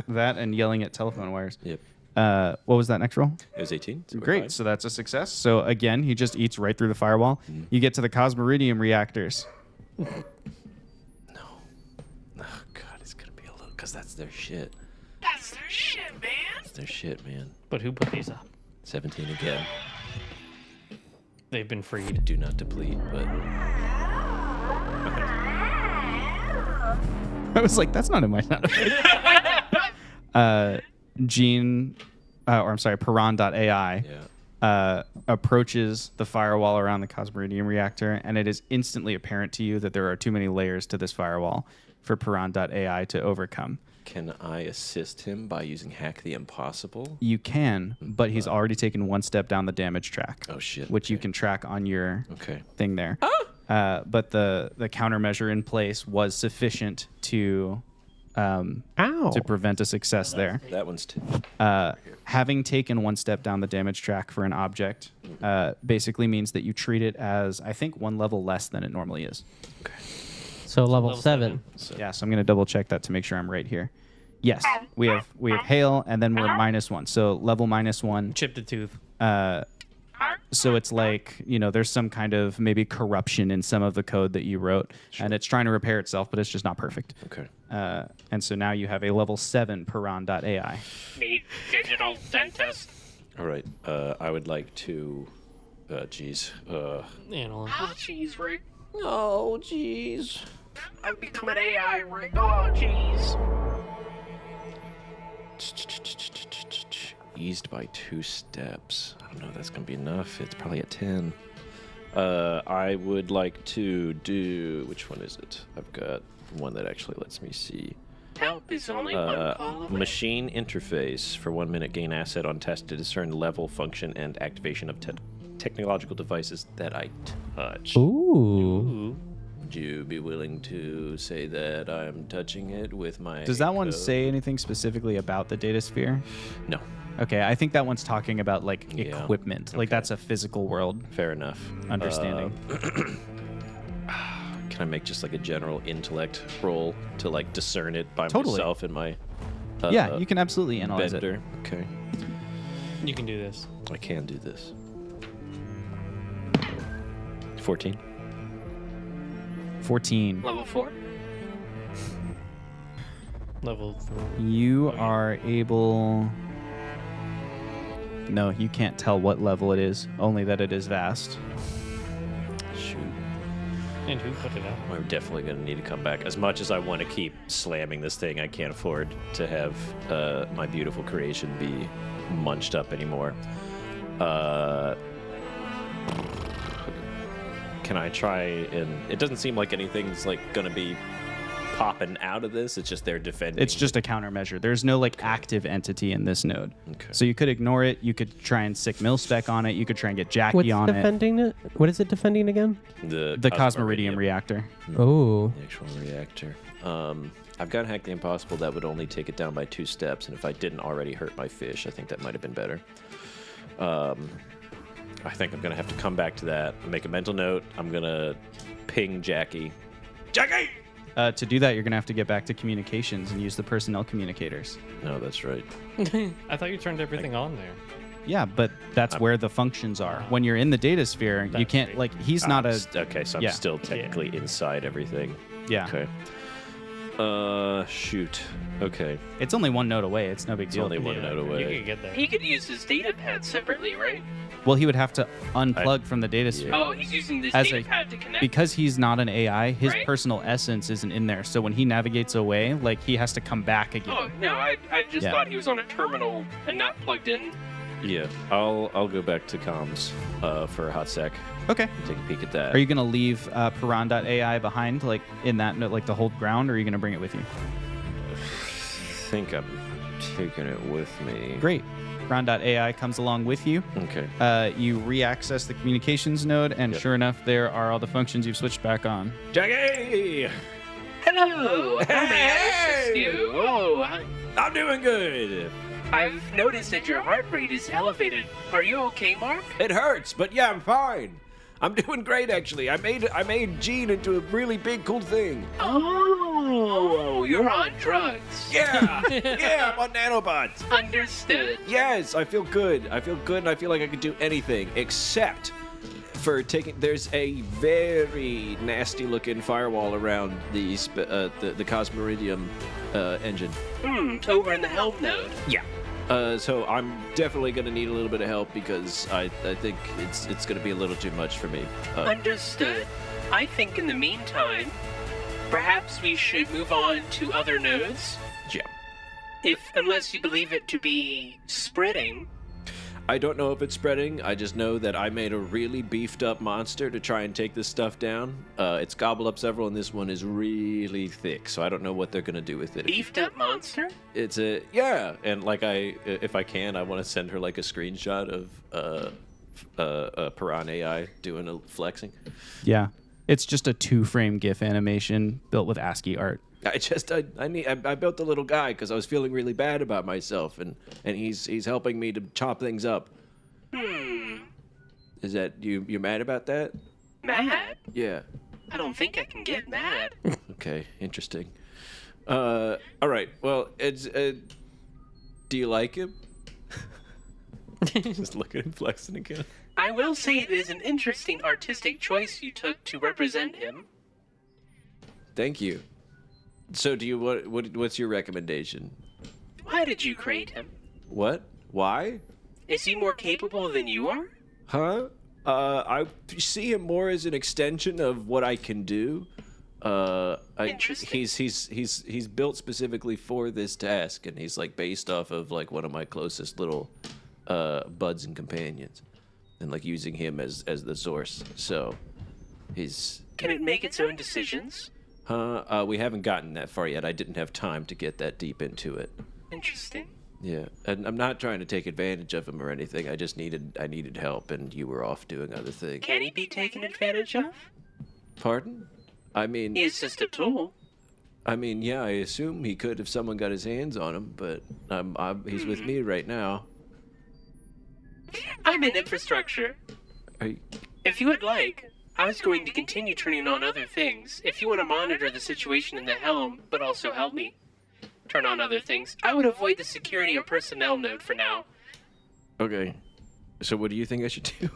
That and yelling at telephone wires. Yep. What was that next roll? It was 18. So we're Great. fine. So that's a success. So again, he just eats right through the firewall. You get to the Cosmoridium reactors. Oh god, it's gonna be a little, because that's their shit. That's their shit, man. That's their shit, man. But who put these up? 17 again. They've been freed. Do not deplete, but I was like, that's not in my sound effect. Gene, or I'm sorry, Piran.ai approaches the firewall around the Cosmeridium reactor, and it is instantly apparent to you that there are too many layers to this firewall for Piran.ai to overcome. Can I assist him by using Hack the Impossible? You can, but he's already taken one step down the damage track. Oh, shit. Which you can track on your Okay. thing there. But the countermeasure in place was sufficient to prevent a success there. That one's two. Having taken one step down the damage track for an object basically means that you treat it as, I think, one level less than it normally is. So level 7. Yeah, so I'm going to double check that to make sure I'm right here. Yes, we have hail, and then we're -1. So level -1. Chipped a tooth. So it's like, there's some kind of maybe corruption in some of the code that you wrote, and it's trying to repair itself, but it's just not perfect. Okay. And so now you have a level 7 Piran.ai. Need digital dentist. All right. I would like to... Geez. Analyst. Oh, jeez, Rick. Oh, jeez. I've become an AI, Rick. Oh, jeez. Eased by 2 steps. I don't know if that's going to be enough. It's probably at 10. I would like to do... Which one is it? I've got one that actually lets me see. Help is only one call away. Machine interface. For 1 minute, gain asset on test to discern level, function, and activation of technological devices that I touch. Ooh. Would you be willing to say that I'm touching it with my... Does that one code? say anything specifically about the data sphere? No. Okay, I think that one's talking about Yeah. equipment. Like that's a physical world Fair enough. understanding. Can I make just like a general intellect roll to like discern it by Totally. myself in my Yeah, you can absolutely analyze it. bender? Okay. You can do this. I can do this. 14. 14. Level 4. Level 3. You are able... No, you can't tell what level it is, only that it is vast. Shoot. And who put it out? We're definitely going to need to come back. As much as I want to keep slamming this thing, I can't afford to have my beautiful creation be munched up anymore. Can I try and... It doesn't seem like anything's like going to be popping out of this. It's just they're defending. It's just a countermeasure. There's no active entity in this node. Okay. So you could ignore it. You could try and sick mil-spec on it. You could try and get Jackie What's on it. defending it? What is it defending again? The Cosmeridium reactor. Oh. The actual reactor. I've got Hack the Impossible. That would only take it down by 2 steps, and if I didn't already hurt my fish, I think that might have been better. I think I'm going to have to come back to that. Make a mental note. I'm going to ping Jackie. Jackie! To do that, you're going to have to get back to communications and use the personnel communicators. No, that's right. I thought you turned everything on there. Yeah, but that's where the functions are. When you're in the data sphere, you That's can't, right. he's not a... Okay, so I'm Yeah. still technically inside everything. Yeah. Okay. Shoot. Okay. It's only one node away. It's no big It's deal. only one node You away. can get there. He could use his data pad separately, right? Well, he would have to unplug from the data sphere. Oh, he's using this As data a- pad to connect. Because he's not an AI, his Right. personal essence isn't in there. So when he navigates away, he has to come back again. Oh, no, I just Yeah. thought he was on a terminal and not plugged in. Yeah. I'll go back to comms for a hot sec. Okay. And take a peek at that. Are you going to leave Piran.ai behind, in that node, to hold ground, or are you going to bring it with you? I think I'm taking it with me. Great. Piran.ai comes along with you. Okay. You re-access the communications node, and Yep. sure enough, there are all the functions you've switched back on. Jackie! Hello! How may I assist you? Oh, I'm doing good. I've noticed that your heart rate is elevated. Are you okay, Mark? It hurts, but yeah, I'm fine. I'm doing great, actually. I made Gene into a really big, cool thing. Oh, you're on drugs. Yeah, yeah, I'm on nanobots. Understood. Yes, I feel good. I feel good, and I feel like I could do anything except for taking. There's a very nasty-looking firewall around the Cosmeridium engine. Over in the helm node. Yeah. So I'm definitely gonna need a little bit of help because I think it's gonna be a little too much for me. Understood. I think in the meantime, perhaps we should move on to other nodes. Yeah. Unless you believe it to be spreading. I don't know if it's spreading. I just know that I made a really beefed up monster to try and take this stuff down. It's gobbled up several, and this one is really thick, so I don't know what they're gonna do with it. Beefed up monster? It's and like if I can, I want to send her like a screenshot of Piranha AI doing a flexing. Yeah. It's just a 2-frame GIF animation built with ASCII art. I built a little guy because I was feeling really bad about myself, and he's helping me to chop things up. Is that you're mad about that? Mad? Yeah. I don't think I can get mad. Okay, interesting. All right. Well, it's do you like him? Just look at him flexing again. I will say it is an interesting artistic choice you took to represent him. Thank you. So, what's your recommendation? Why did you create him? What? Why? Is he more capable than you are? Huh? I see him more as an extension of what I can do. Interesting. He's built specifically for this task, and he's like based off of like one of my closest little buds and companions, and like using him as the source. So, he's. Can it make its own decisions? We haven't gotten that far yet. I didn't have time to get that deep into it. Interesting. Yeah, and I'm not trying to take advantage of him or anything. I needed help, and you were off doing other things. Can he be taken advantage of? Pardon? I mean, He is just a tool. I mean, yeah, I assume he could if someone got his hands on him, but he's with me right now. I'm in infrastructure. Are you, If you would like, I was going to continue turning on other things. If you want to monitor the situation in the helm, but also help me turn on other things, I would avoid the security or personnel node for now. okay. So what do you think I should do?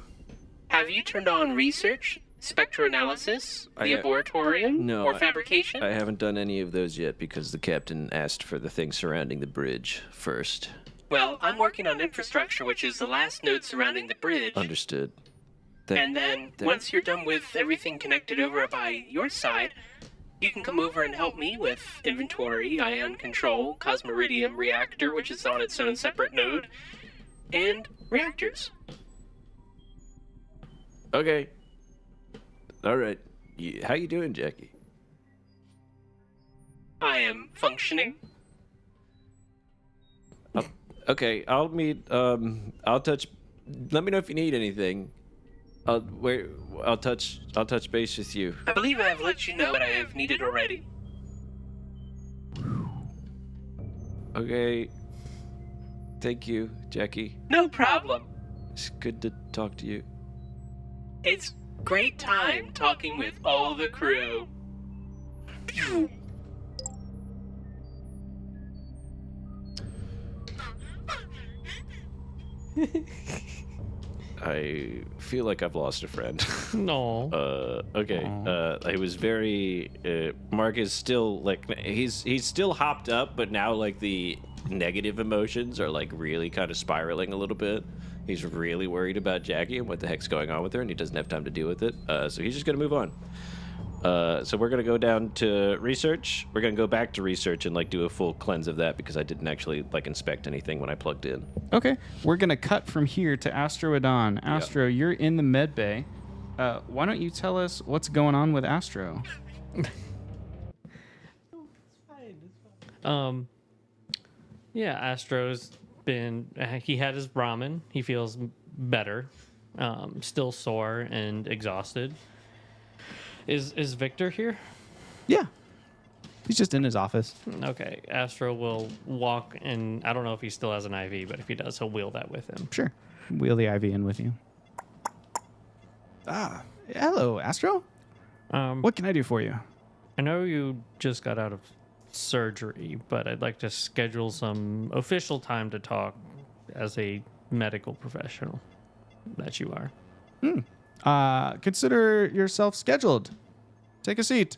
Have you turned on research, spectroanalysis, the laboratorium, no, or fabrication? I haven't done any of those yet because the captain asked for the things surrounding the bridge first. Well, I'm working on infrastructure, which is the last node surrounding the bridge. Understood. And then, once you're done with everything connected over by your side, you can come over and help me with inventory, ion control, Cosmeridium reactor, which is on its own separate node, and reactors. Okay. All right. How you doing, Jackie? I am functioning. Okay, I'll meet. I'll touch. Let me know if you need anything. I'll touch base with you. I believe I have let you know what I have needed already. Okay. Thank you, Jackie. No problem. It's good to talk to you. It's great time talking with all the crew. I feel like I've lost a friend. No. Okay. I was very. Mark is still like he's still hopped up, but now like the negative emotions are like really kind of spiraling a little bit. He's really worried about Jackie and what the heck's going on with her, and he doesn't have time to deal with it. So he's just gonna move on. So we're gonna go down to research. We're gonna go back to research and like do a full cleanse of that because I didn't actually like inspect anything when I plugged in. Okay, we're gonna cut from here to Astro Adon. Astro, you're in the med bay. Why don't you tell us what's going on with Astro? Yeah, Astro's been. He had his ramen. He feels better. Still sore and exhausted. Is Victor here? Yeah, he's just in his office. Okay, Astro will walk, and I don't know if he still has an IV, but if he does, he'll wheel that with him. Sure, wheel the IV in with you. Hello, Astro. What can I do for you? I know you just got out of surgery, but I'd like to schedule some official time to talk as a medical professional that you are. Consider yourself scheduled. Take a seat.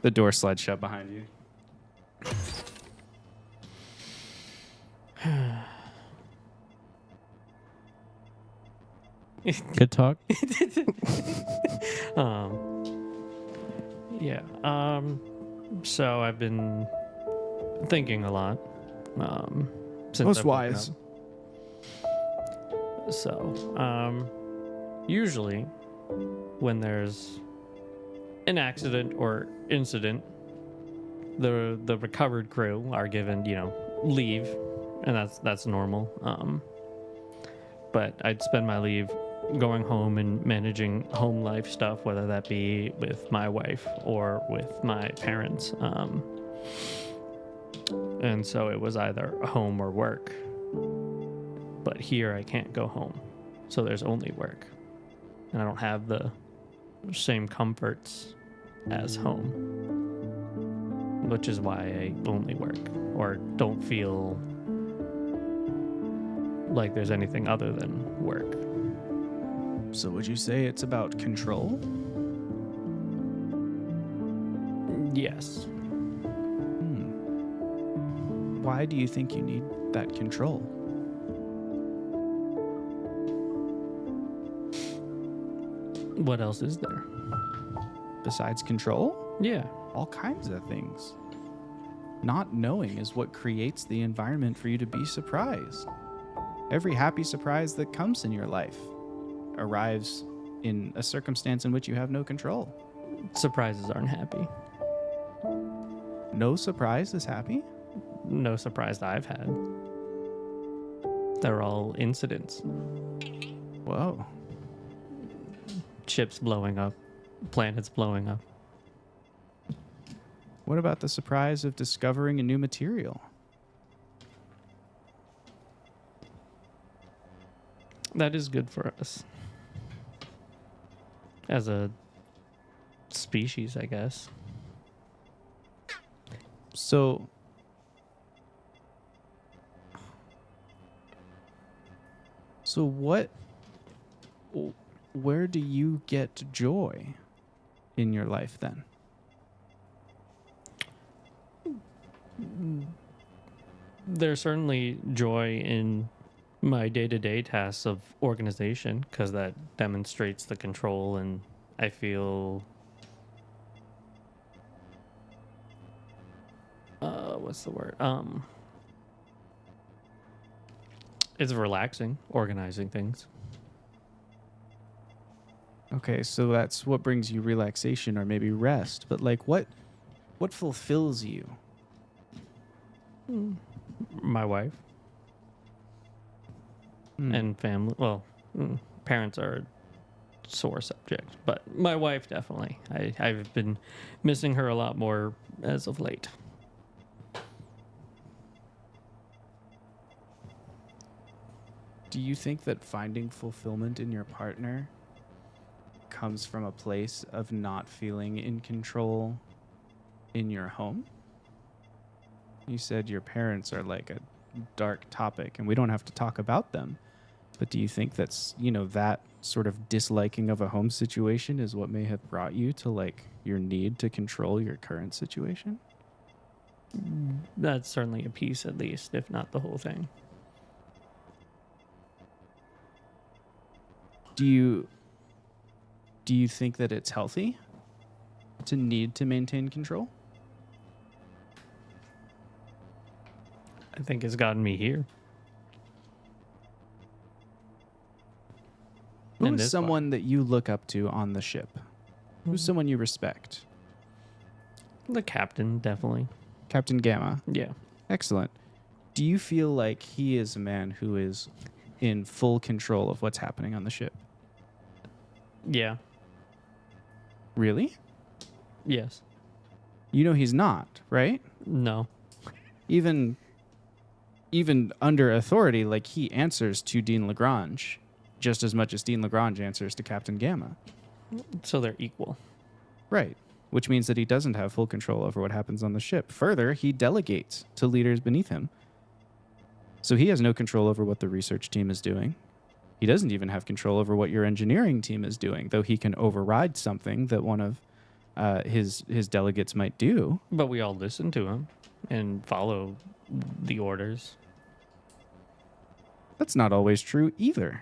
The door slides shut behind you. Good talk. So I've been thinking a lot. Since Most I've woken wise. up. So, usually when there's an accident or incident, the recovered crew are given, leave, and that's normal. But I'd spend my leave going home and managing home life stuff, whether that be with my wife or with my parents. And so it was either home or work. But here I can't go home, so there's only work, and I don't have the same comforts as home, which is why I only work or don't feel like there's anything other than work. So would you say it's about control? Yes. Why do you think you need that control? What else is there? Besides control? Yeah. All kinds of things. Not knowing is what creates the environment for you to be surprised. Every happy surprise that comes in your life arrives in a circumstance in which you have no control. Surprises aren't happy. No surprise is happy? No surprise that I've had. They're all incidents. Whoa. Ships blowing up, planets blowing up. What about the surprise of discovering a new material? That is good for us. As a species, I guess. So, where do you get joy in your life then? There's certainly joy in my day-to-day tasks of organization because that demonstrates the control, and I feel what's the word? It's relaxing organizing things. Okay, so that's what brings you relaxation or maybe rest. But like what fulfills you? My wife and family. Well, parents are a sore subject, but my wife definitely. I've been missing her a lot more as of late. Do you think that finding fulfillment in your partner comes from a place of not feeling in control in your home? You said your parents are like a dark topic and we don't have to talk about them. But do you think that's, that sort of disliking of a home situation is what may have brought you to like your need to control your current situation? That's certainly a piece, at least, if not the whole thing. Do you think that it's healthy to need to maintain control? I think it's gotten me here. In Who's this someone that you look up to on the ship? Who's someone you respect? The captain, definitely. Captain Gamma. Yeah. Excellent. Do you feel like he is a man who is in full control of what's happening on the ship? Yeah. Really? Yes. He's not, right? No. Even under authority, like he answers to Dean Lagrange just as much as Dean Lagrange answers to Captain Gamma. So they're equal. Right. Which means that he doesn't have full control over what happens on the ship. Further, he delegates to leaders beneath him. So he has no control over what the research team is doing. He doesn't even have control over what your engineering team is doing, though he can override something that one of his delegates might do. But we all listen to him and follow the orders. That's not always true either.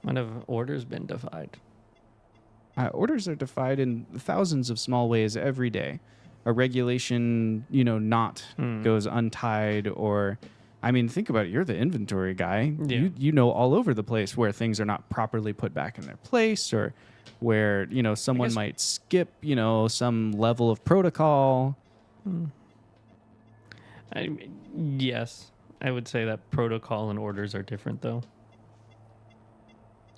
When have orders been defied? Orders are defied in thousands of small ways every day. a regulation, knot goes untied, or, I mean, think about it. You're the inventory guy. Yeah. You know all over the place where things are not properly put back in their place, or where, someone might skip, some level of protocol. Yes, I would say that protocol and orders are different, though.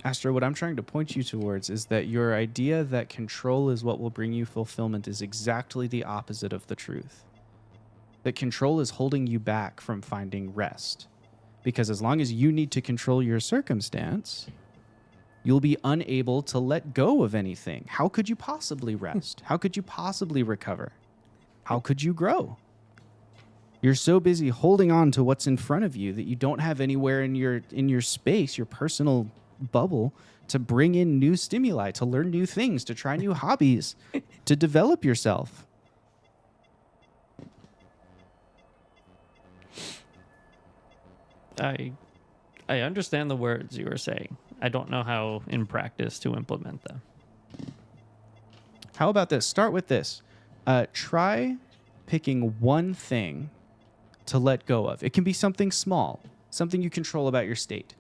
Astra, what I'm trying to point you towards is that your idea that control is what will bring you fulfillment is exactly the opposite of the truth. That control is holding you back from finding rest. Because as long as you need to control your circumstance, you'll be unable to let go of anything. How could you possibly rest? How could you possibly recover? How could you grow? You're so busy holding on to what's in front of you that you don't have anywhere in your space, your personal bubble, to bring in new stimuli, to learn new things, to try new hobbies, to develop yourself. I understand the words you were saying. I don't know how in practice to implement them. How about this? Start with this. Try picking one thing to let go of. It can be something small, something you control about your state,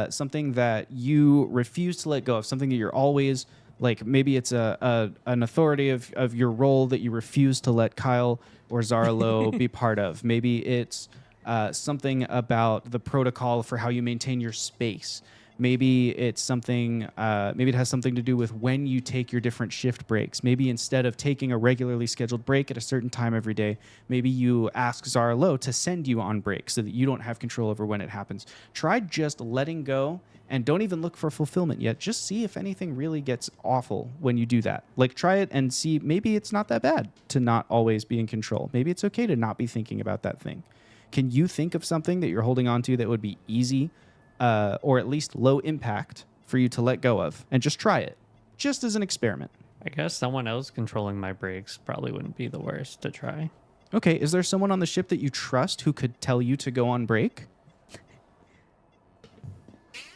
something that you refuse to let go of, something that you're always, like maybe it's an authority of your role that you refuse to let Kyle or Zarlo be part of. Maybe it's something about the protocol for how you maintain your space. Maybe it's something, maybe it has something to do with when you take your different shift breaks. Maybe instead of taking a regularly scheduled break at a certain time every day, maybe you ask Zarlo to send you on break so that you don't have control over when it happens. Try just letting go and don't even look for fulfillment yet. Just see if anything really gets awful when you do that. Like, try it and see, maybe it's not that bad to not always be in control. Maybe it's okay to not be thinking about that thing. Can you think of something that you're holding on to that would be easy or at least low impact for you to let go of, and just try it, just as an experiment? I guess someone else controlling my brakes probably wouldn't be the worst to try. Okay, is there someone on the ship that you trust who could tell you to go on break?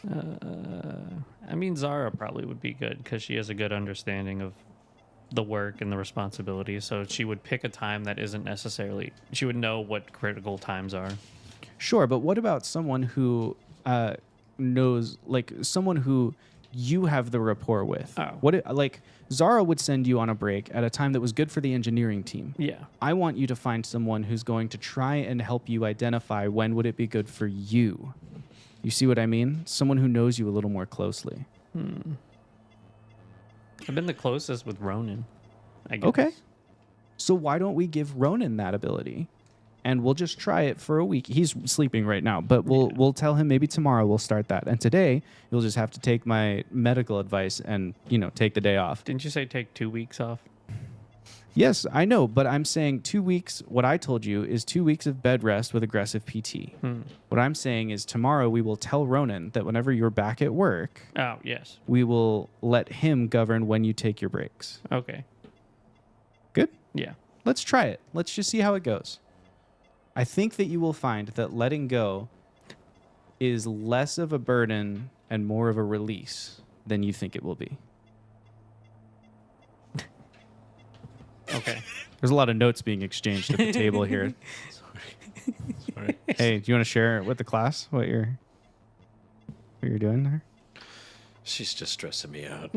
I mean, Zara probably would be good because she has a good understanding of the work and the responsibilities, so she would pick a time that isn't necessarily, she would know what critical times are. Sure, but what about someone who knows, like someone who you have the rapport with? Oh. Like Zara would send you on a break at a time that was good for the engineering team. Yeah. I want you to find someone who's going to try and help you identify when would it be good for you. You see what I mean? Someone who knows you a little more closely. I've been the closest with Ronan, I guess. Okay. So why don't we give Ronan that ability? And we'll just try it for a week. He's sleeping right now, but we'll tell him maybe tomorrow we'll start that. And today you'll just have to take my medical advice and, take the day off. Didn't you say take 2 weeks off? Yes, I know, but I'm saying 2 weeks. What I told you is 2 weeks of bed rest with aggressive PT. What I'm saying is tomorrow we will tell Ronan that whenever you're back at work, Oh, yes. we will let him govern when you take your breaks. Okay. Good? Yeah. Let's try it. Let's just see how it goes. I think that you will find that letting go is less of a burden and more of a release than you think it will be. Okay. There's a lot of notes being exchanged at the table here. Sorry. Hey, do you want to share with the class what you're doing there? She's just stressing me out.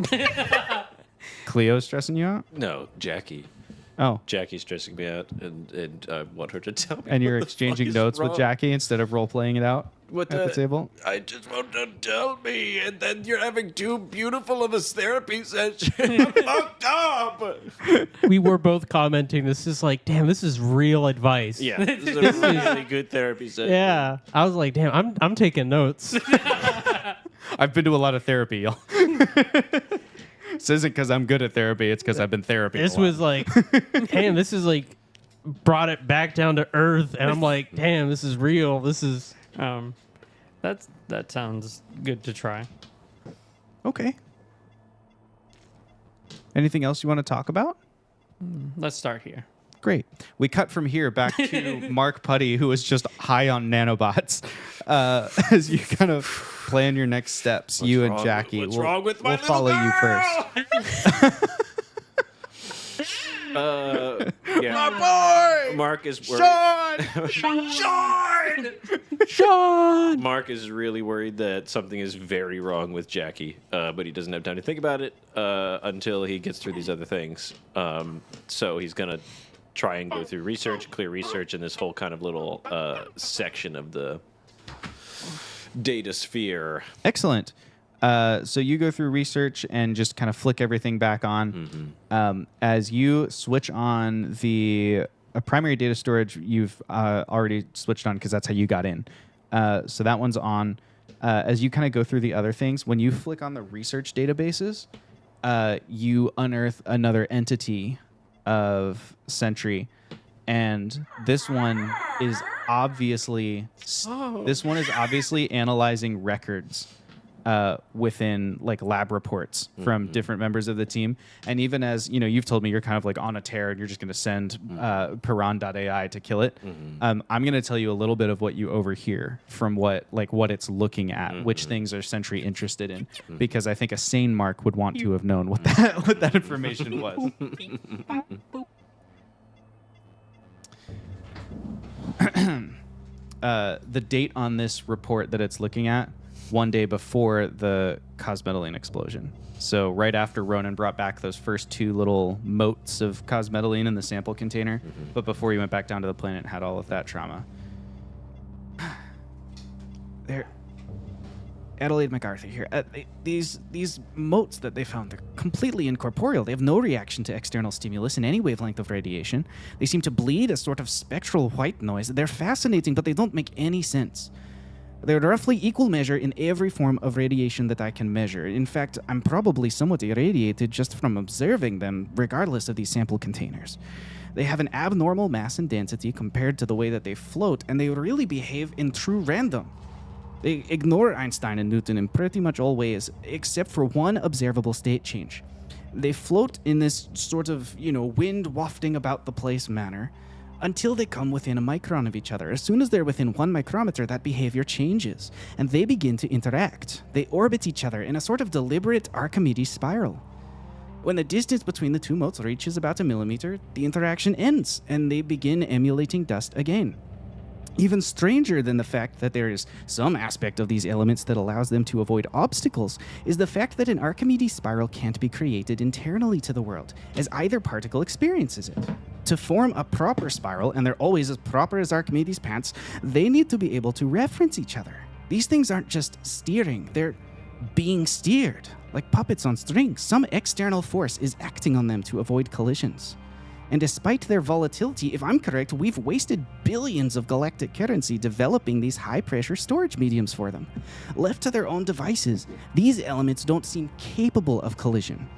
Cleo's stressing you out? No, Jackie. Oh. Jackie's stressing me out, and I want her to tell me. And you're what the exchanging fuck is notes with wrong. Jackie instead of role-playing it out What at the table? I just want to tell me, and then you're having too beautiful of a therapy session. I'm fucked up. We were both commenting. This is like, damn, this is real advice. Yeah, this is a really good therapy session. Yeah. I was like, damn, I'm taking notes. I've been to a lot of therapy, y'all. This isn't because I'm good at therapy. It's because I've been therapy. This was like, damn, this is like brought it back down to earth. And I'm like, damn, this is real. This is. That sounds good to try. Okay. Anything else you want to talk about? Let's start here. Great. We cut from here back to Mark Putty, who was just high on nanobots. As you kind of plan your next steps, you and Jackie. What's wrong with my We'll follow you first. Yeah, my boy! Mark is worried. Sean! Mark is really worried that something is very wrong with Jackie, but he doesn't have time to think about it until he gets through these other things. So he's going to try and go through research, clear research, in this whole kind of little section of the data sphere. Excellent. So you go through research and just kind of flick everything back on. As you switch on the primary data storage, you've already switched on because that's how you got in. So that one's on. As you kind of go through the other things, when you flick on the research databases, you unearth another entity of Sentry, and this one is obviously analyzing records within like lab reports from different members of the team. And even as you've told me you're kind of like on a tear and you're just going to send Piran.ai to kill it. I'm going to tell you a little bit of what you overhear from what it's looking at, which things are Sentry interested in, because I think a sane Mark would want to have known what that information was. The date on this report that it's looking at, one day before the cosmetaline explosion. So right after Ronan brought back those first two little motes of cosmetaline in the sample container, but before he went back down to the planet and had all of that trauma. Adelaide MacArthur here. These motes that they found, they're completely incorporeal. They have no reaction to external stimulus in any wavelength of radiation. They seem to bleed a sort of spectral white noise. They're fascinating, but they don't make any sense. They're roughly equal measure in every form of radiation that I can measure. In fact, I'm probably somewhat irradiated just from observing them, regardless of these sample containers. They have an abnormal mass and density compared to the way that they float, and they really behave in true random. They ignore Einstein and Newton in pretty much all ways, except for one observable state change. They float in this sort of, wind wafting about the place manner, until they come within a micron of each other. As soon as they're within 1 micrometer, that behavior changes, and they begin to interact. They orbit each other in a sort of deliberate Archimedes spiral. When the distance between the two motes reaches about 1 millimeter, the interaction ends, and they begin emulating dust again. Even stranger than the fact that there is some aspect of these elements that allows them to avoid obstacles is the fact that an Archimedes spiral can't be created internally to the world, as either particle experiences it. To form a proper spiral, and they're always as proper as Archimedes' pants, they need to be able to reference each other. These things aren't just steering, they're being steered, like puppets on strings. Some external force is acting on them to avoid collisions. And despite their volatility, if I'm correct, we've wasted billions of galactic currency developing these high-pressure storage mediums for them. Left to their own devices, these elements don't seem capable of collision.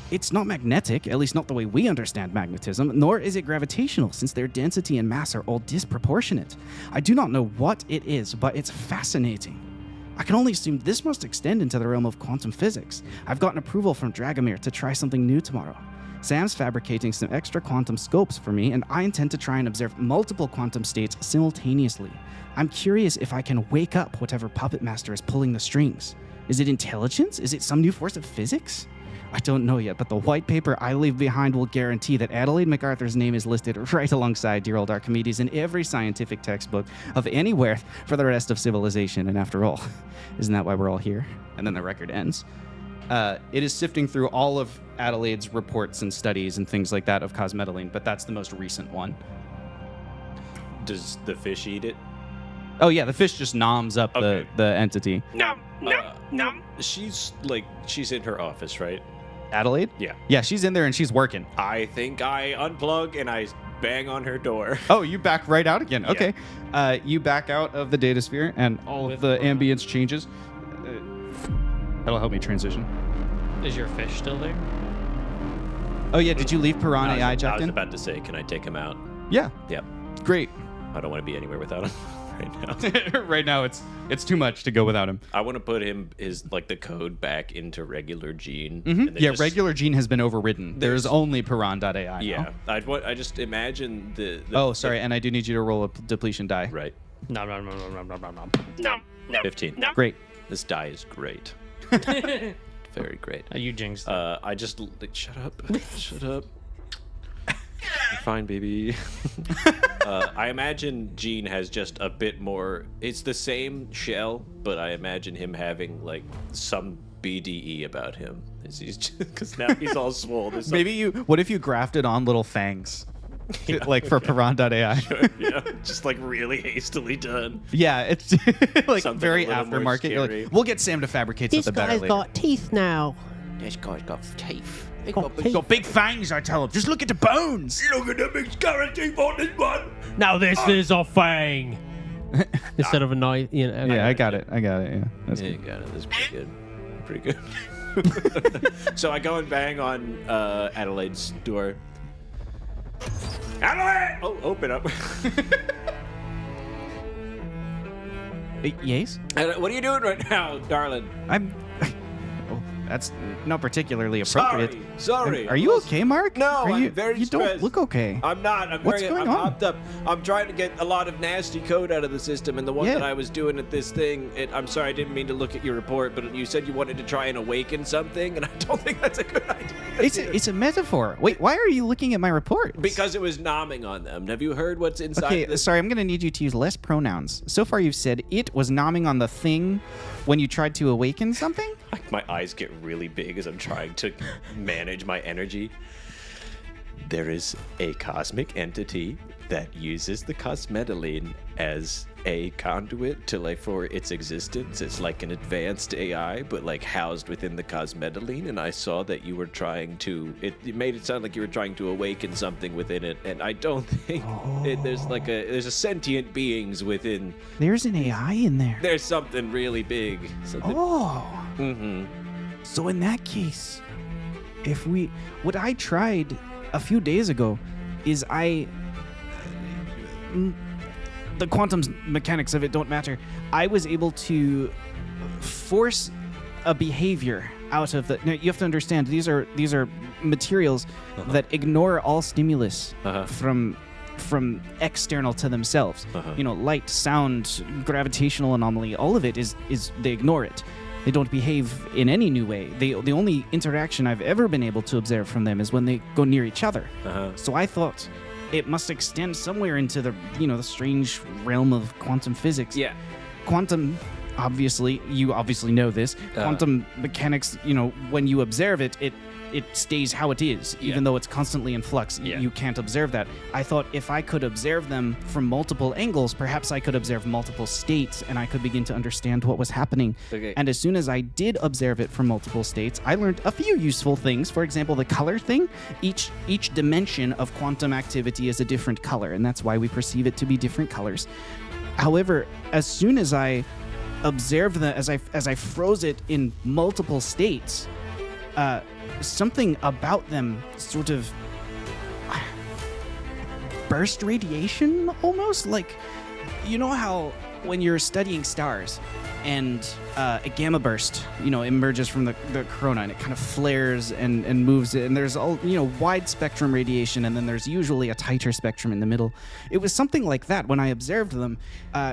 It's not magnetic, at least not the way we understand magnetism, nor is it gravitational, since their density and mass are all disproportionate. I do not know what it is, but it's fascinating. I can only assume this must extend into the realm of quantum physics. I've gotten approval from Dragomir to try something new tomorrow. Sam's fabricating some extra quantum scopes for me, and I intend to try and observe multiple quantum states simultaneously. I'm curious if I can wake up whatever puppet master is pulling the strings. Is it intelligence? Is it some new force of physics? I don't know yet, but the white paper I leave behind will guarantee that Adelaide MacArthur's name is listed right alongside dear old Archimedes in every scientific textbook of any worth for the rest of civilization. And after all, isn't that why we're all here? And then the record ends. It is sifting through all of Adelaide's reports and studies and things like that of cosmetaline, but that's the most recent one. Does the fish eat it? Oh yeah, the fish just noms up Okay. the entity. Nom, nom, nom. She's in her office, right? Adelaide? Yeah. Yeah, she's in there and she's working. I think I unplug and I bang on her door. Oh, you back right out again. Okay. You back out of the data sphere and all of the ambience changes. That'll help me transition. Is your fish still there? Oh yeah, did you leave Piran AI I was jacked in? about to say, can I take him out? Yeah. Yep. Great. I don't want to be anywhere without him right now. Right now it's too much to go without him. I want to put the code back into regular Gene. Mm-hmm. and then Yeah, just- regular Gene has been overridden. There's only Piran.ai Yeah. now. I just imagine the Oh, sorry, and I do need you to roll a depletion die. Right. Nom, nom, nom, nom, nom, nom, nom. Nom, nom. 15. Nom. Great. This die is great. Very great. You jinxed it. I just shut up. Shut up. fine, baby. I imagine Gene has just a bit more. It's the same shell, but I imagine him having like some BDE about him. Because now he's all swole. What if you grafted on little fangs? Like for Piran.ai. Yeah, just like really hastily done. Yeah, it's like Something very a little more aftermarket. You're scary. like, we'll get Sam to fabricate This something better guy's later. got teeth now. This guy's got teeth. He's got He's teeth. got big fangs, I tell him. Just look at the bones. Look at the big scary teeth on this one. Now this is a fang. Instead of a knife. You know, Yeah, I got it. Yeah, that's Yeah, good. you got it. That's pretty good. So I go and bang on Adelaide's door. Adelaide! Oh, open up. Yes? What are you doing right now, darling? I'm. Oh, that's not particularly appropriate. Sorry. Are you okay, Mark? No, Are I'm you, very You don't stressed. look okay. I'm not. I'm What's going on? hopped up. I'm trying to get a lot of nasty code out of the system, and the one Yeah. that I was doing at this thing. I'm sorry, I didn't mean to look at your report, but you said you wanted to try and awaken something, and I don't think that's a good idea. It's a metaphor. Wait, why are you looking at my report? Because it was nomming on them. Have you heard what's inside Okay, this? sorry, I'm going to need you to use less pronouns. So far, you've said it was nomming on the thing when you tried to awaken something? My eyes get really big as I'm trying to manage my energy. There is a cosmic entity that uses the cosmetaline as a conduit to for its existence. It's like an advanced AI, but like housed within the cosmetaline. And I saw that you were trying to. It made it sound like you were trying to awaken something within it, and I don't think there's a sentient beings within. There's an AI in there. There's something really big. Something. Oh. Mm-hmm. So in that case, what I tried a few days ago is the quantum mechanics of it don't matter. I was able to force a behavior out of the. Now you have to understand these are materials that ignore all stimulus from external to themselves. Light, sound, gravitational anomaly, all of it is they ignore it. They don't behave in any new way. The only interaction I've ever been able to observe from them is when they go near each other. So I thought it must extend somewhere into the the strange realm of quantum physics. Yeah. Quantum, you obviously know this. Quantum mechanics, when you observe it stays how it is, even though it's constantly in flux. Yeah. You can't observe that. I thought if I could observe them from multiple angles, perhaps I could observe multiple states and I could begin to understand what was happening. Okay. And as soon as I did observe it from multiple states, I learned a few useful things. For example, the color thing. Each dimension of quantum activity is a different color, and that's why we perceive it to be different colors. However, as soon as I observed as I froze it in multiple states, something about them sort of burst radiation, almost like, you know how when you're studying stars and a gamma burst emerges from the corona and it kind of flares and moves it, and there's all wide spectrum radiation, and then there's usually a tighter spectrum in the middle. It was something like that when I observed them.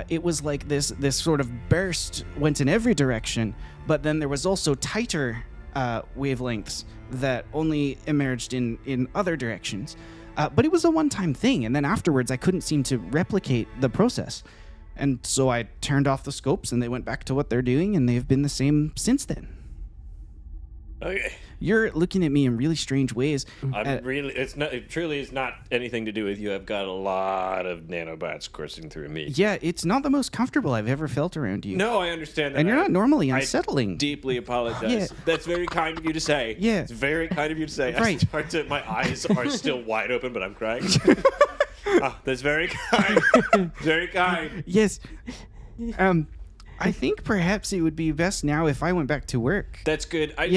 It was like this sort of burst went in every direction, but then there was also tighter wavelengths that only emerged in other directions. But it was a one-time thing, and then afterwards I couldn't seem to replicate the process. And so I turned off the scopes and they went back to what they're doing, and they've been the same since then. Okay. You're looking at me in really strange ways. It truly is not anything to do with you. I've got a lot of nanobots coursing through me. Yeah, it's not the most comfortable I've ever felt around you. No, I understand that. And you're not normally I unsettling. deeply apologize. Yeah. That's very kind of you to say. Yeah. It's very kind of you to say. Right. My eyes are still wide open, but I'm crying. That's very kind. Very kind. Yes. I think perhaps it would be best now if I went back to work. That's good. I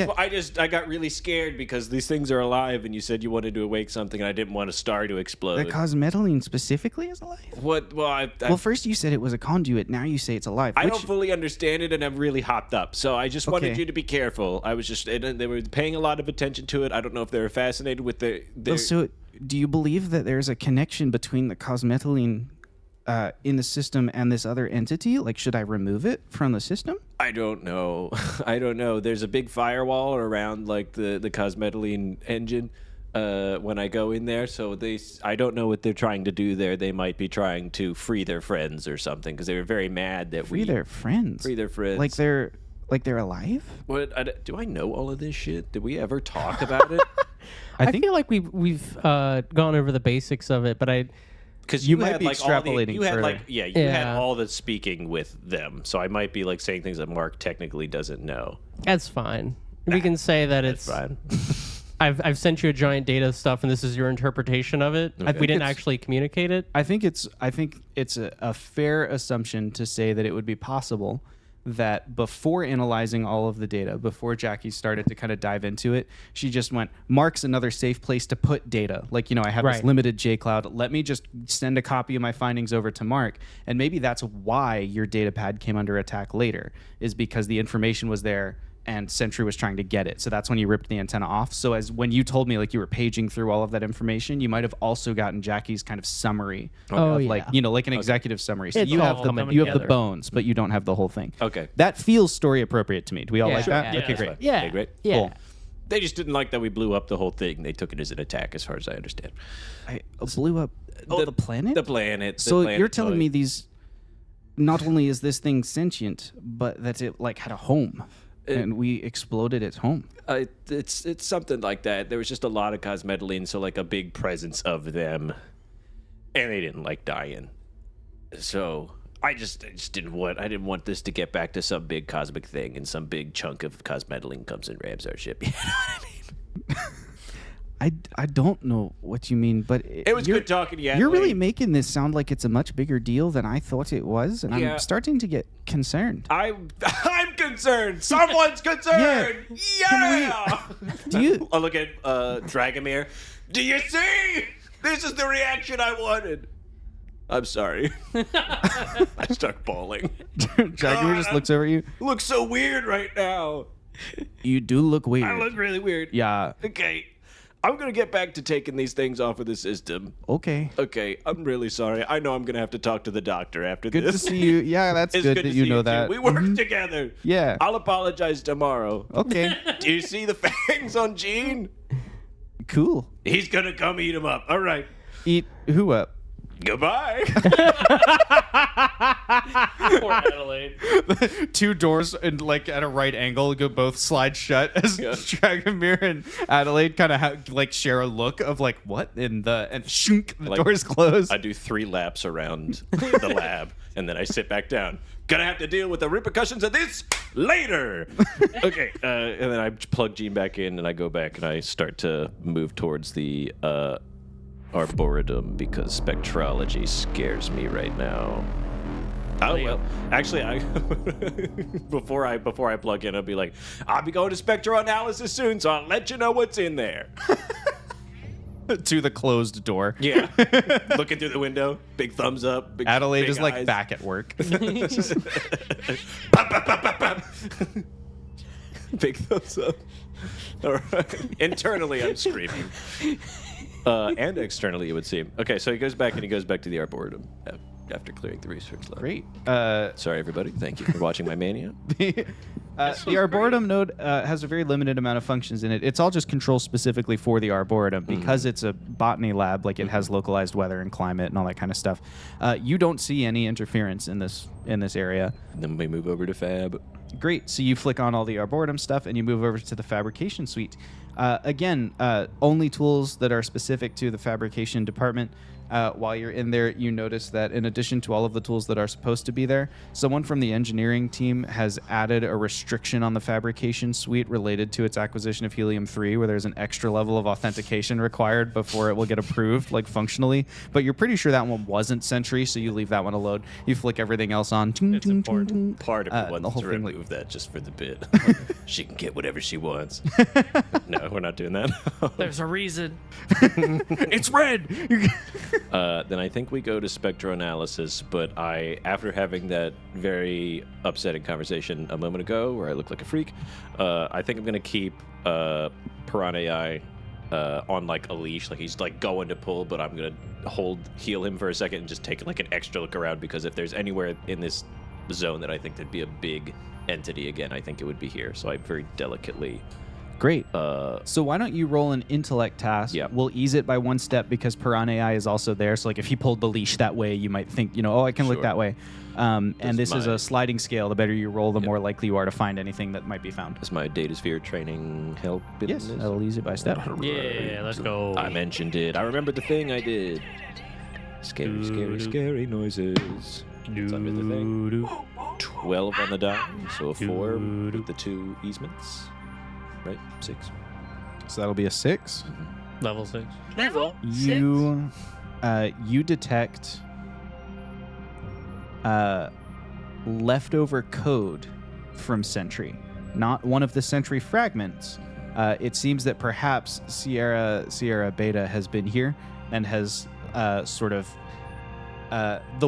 got really scared because these things are alive, and you said you wanted to awake something, and I didn't want a star to explode. The cosmetaline specifically is alive? What? Well, Well, first you said it was a conduit. Now you say it's alive. I don't fully understand it, and I'm really hopped up. So I just wanted Okay. you to be careful. I was just, and they were paying a lot of attention to it. I don't know if they were fascinated with their So, do you believe that there's a connection between the cosmetaline in the system and this other entity? Like, should I remove it from the system? I don't know. I don't know. There's a big firewall around like the cosmetaline engine. when I go in there. So I don't know what they're trying to do there. They might be trying to free their friends or something because they were very mad that Free their friends. Free their friends. Like they're alive? What? Do I know all of this shit? Did we ever talk about it? I feel like we've gone over the basics of it, but Because you might be extrapolating you had further. you had Yeah. all the speaking with them, so I might be like saying things that Mark technically doesn't know. that's fine. We can say that That's it's fine. I've sent you a giant data stuff, and this is your interpretation of it. Okay. We didn't actually communicate it. I think it's a fair assumption to say that it would be possible that before analyzing all of the data, before Jackie started to kind of dive into it, she just went, Mark's another safe place to put data. Like, I have this Right. limited JCloud. Let me just send a copy of my findings over to Mark. And maybe that's why your data pad came under attack later, is because the information was there and Sentry was trying to get it. So that's when you ripped the antenna off. So as when you told me like you were paging through all of that information, you might have also gotten Jackie's kind of summary Oh, of yeah. like an executive summary. So It's you all have coming you have the together. bones, but you don't have the whole thing. Okay. That feels story appropriate to me. Do we all Yeah. like Sure. that? Yeah. Okay, Yeah. great. Yeah. Okay, great. Yeah. Cool. They just didn't like that we blew up the whole thing. They took it as an attack, as far as I understand. I blew up the planet? The planet. So the you're telling me planetoid. these not only is this thing sentient, but that it like had a home. And we exploded its home. It's something like that. There was just a lot of cosmetalines, so like a big presence of them, and they didn't like dying. So I just didn't want this to get back to some big cosmic thing, and some big chunk of cosmetaline comes and rams our ship. You know what I mean? I don't know what you mean, but It was you're- good talking to you. You're really Adelaide. making this sound like it's a much bigger deal than I thought it was, and Yeah. I'm starting to get concerned. I'm concerned. Someone's concerned. Yeah. Do you? I look at Dragomir. Do you see? This is the reaction I wanted. I'm sorry. I start bawling. Dragomir just looks over at you. Look so weird right now. You do look weird. I look really weird. Yeah. Okay. I'm going to get back to taking these things off of the system. Okay. Okay. I'm really sorry. I know I'm going to have to talk to the doctor after Good this. to see you. Yeah, that's It's good good that to you see know too. that. We work Mhm. together. Yeah. I'll apologize tomorrow. Okay. Do you see the fangs on Gene? Cool. He's going to come eat them up. All right. Eat who up? Goodbye. Poor Adelaide. Two doors and like at a right angle go both slide shut as Dragomir and Adelaide kind of like share a look of like what and shunk the Like, doors close. I do 3 laps around the lab, and then I sit back down. Gonna have to deal with the repercussions of this later. Okay, and then I plug Gene back in, and I go back, and I start to move towards the Arboretum because spectrology scares me right now. Oh well, actually, I before I plug in, I'll be like, I'll be going to spectral analysis soon, so I'll let you know what's in there. to the closed door. Yeah, looking through the window, big thumbs up. Big, Adelaide big is like eyes. back at work. Pop, pop, pop, pop, pop. Big thumbs up. All right. Internally, I'm screaming. And externally, it would seem. Okay, so he goes back to the Arboretum after clearing the research lab. Great. Sorry, everybody. Thank you for watching my mania. The Arboretum node has a very limited amount of functions in it. It's all just controls specifically for the Arboretum because it's a botany lab. Like it has localized weather and climate and all that kind of stuff. You don't see any interference in this area. And then we move over to Fab. Great. So you flick on all the Arboretum stuff and you move over to the fabrication suite. Again, only tools that are specific to the fabrication department. While you're in there, you notice that in addition to all of the tools that are supposed to be there, someone from the engineering team has added a restriction on the fabrication suite related to its acquisition of helium-3, where there's an extra level of authentication required before it will get approved, like functionally. But you're pretty sure that one wasn't Sentry, so you leave that one alone. You flick everything else on. It's important. Part of me the wants whole to thing, remove that just for the bit. She can get whatever she wants. No, we're not doing that. There's a reason. It's red! Then I think we go to spectroanalysis, but after having that very upsetting conversation a moment ago where I look like a freak, I think I'm going to keep Piranha on like a leash, like he's like going to pull, but I'm going to heal him for a second and just take like an extra look around, because if there's anywhere in this zone that I think there'd be a big entity again, I think it would be here. So I very delicately Great. So why don't you roll an intellect task? Yeah. We'll ease it by 1 step because Piran AI is also there. So like if he pulled the leash that way, you might think, I can look Sure. that way. And this is my- a sliding scale. The better you roll, the more likely you are to find anything that might be found. Does my data sphere training help in Yes, this? that'll ease it by step. Yeah, let's go. I mentioned it. I remembered the thing I did. Scary, scary, scary noises. It's under the thing. 12 on the die, so a 4 with the 2 easements. Right? 6. So that'll be a 6. Level 6. Level 6. You detect leftover code from Sentry, not one of the Sentry fragments. It seems that perhaps Sierra Beta has been here and has the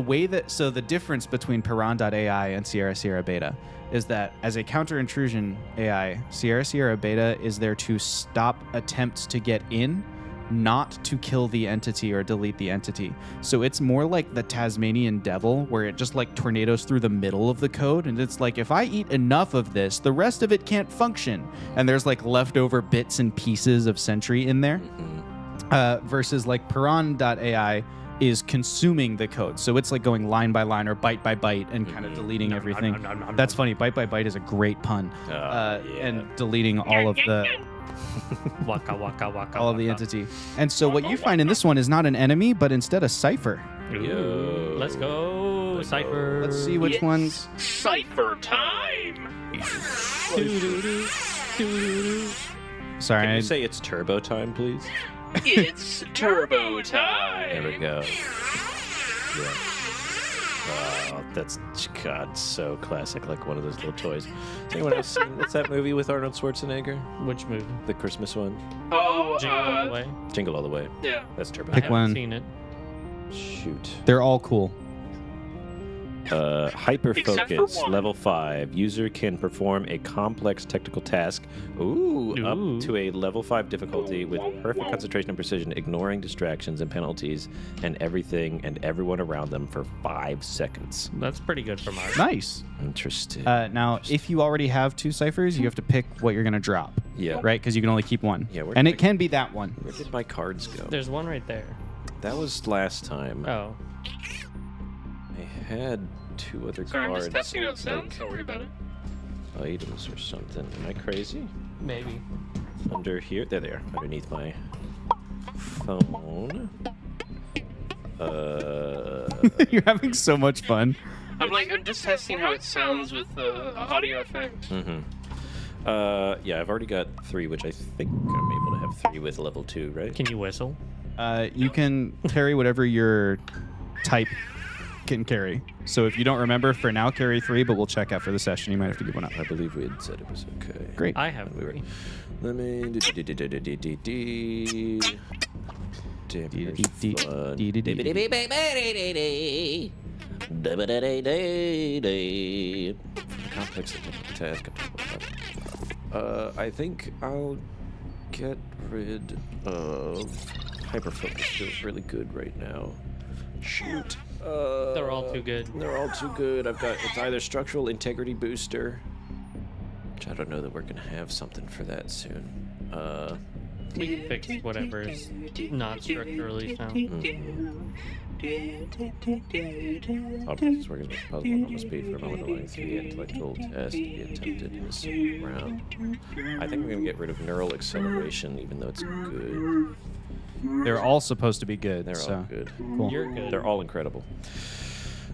way that the difference between Piran.ai and Sierra Beta is that as a counter-intrusion AI, Sierra Beta is there to stop attempts to get in, not to kill the entity or delete the entity. So it's more like the Tasmanian devil, where it just like tornadoes through the middle of the code, and it's like, if I eat enough of this, the rest of it can't function. And there's like leftover bits and pieces of Sentry in there. Versus like Piran.ai is consuming the code. So it's like going line by line or byte by byte and kind of deleting everything. That's funny. Byte by byte is a great pun. And deleting all of the Waka waka waka. all of the entity. And so what you find in this one is not an enemy, but instead a Cypher. Yo, let's go, Cypher. Let's see which ones. Cypher time. Sorry, Can you say it's turbo time, please? It's turbo time. There we go. Yeah. Oh, that's God, so classic, like one of those little toys. Has anyone else seen what's that movie with Arnold Schwarzenegger? Which movie? The Christmas one? Oh, Jingle All the Way. Jingle All the Way. yeah. That's turbo. I Pick haven't one. seen it. Shoot. they're all cool. Hyper Except for focus, one. level 5. User can perform a complex technical task. Ooh. Ooh. Up to a level 5 difficulty with perfect concentration and precision, ignoring distractions and penalties and everything and everyone around them for 5 seconds. That's pretty good for Mark. Nice. Interesting. Now, if you already have 2 ciphers, you have to pick what you're going to drop. Yeah. Right? Because you can only keep one. Yeah, and it can be that one. Where did my cards go? There's one right there. That was last time. Oh. I had 2 other Sorry, I'm cards. just testing out like sounds. Don't worry about it. items or something. Am I crazy? Maybe. Under here? There they are. Underneath my phone. You're having so much fun. I'm just testing how it sounds with the audio effect. Yeah, I've already got 3, which I think I'm able to have 3 with level 2, right? Can you whistle? You can carry whatever your type can carry. So if you don't remember, for now, carry 3, but we'll check after the session. You might have to give one up. I believe we had said it was okay. Great. I have We were. 3. Let me. Damn, here's fun. Complex task. I think I'll get rid of hyperfocus. Feels really good right now. Shoot. They're all too good. They're all too good. It's either structural integrity booster, which I don't know that we're gonna have something for that soon. We can fix whatever is not structurally sound. Obviously, we're gonna puzzle on normal speed for a moment, allowing 3 intellectual tests to be attempted in this round. I think we're gonna get rid of neural acceleration, even though it's good. They're all supposed to be good. They're so. all good. Cool. You're good. They're all incredible.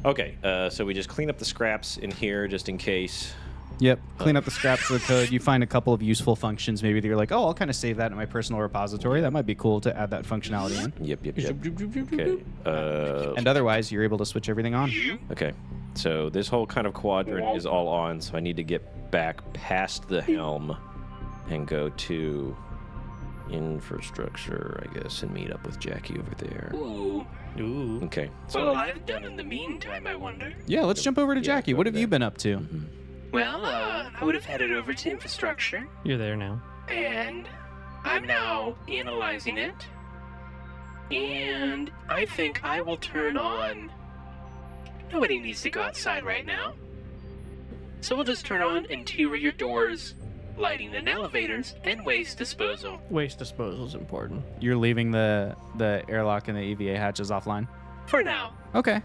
Okay, so we just clean up the scraps in here just in case. Yep. Clean up the scraps of the code. You find a couple of useful functions maybe that you're like, oh, I'll kind of save that in my personal repository. That might be cool to add that functionality in. Yep. Okay. And otherwise, you're able to switch everything on. Okay. So this whole kind of quadrant is all on, so I need to get back past the helm and go to infrastructure, I guess, and meet up with Jackie over there. Ooh. Ooh. Okay. What will I've done in the meantime, I wonder? Yeah, let's jump over to Jackie. go What to have you that. been up to? Well, I would have headed over to infrastructure, You're there now. and I'm now analyzing it. And I think I will turn on. Nobody needs to go outside right now. So we'll just turn on interior doors lighting in elevators, and waste disposal. Waste disposal is important. You're leaving the airlock and the EVA hatches offline? For now. Okay.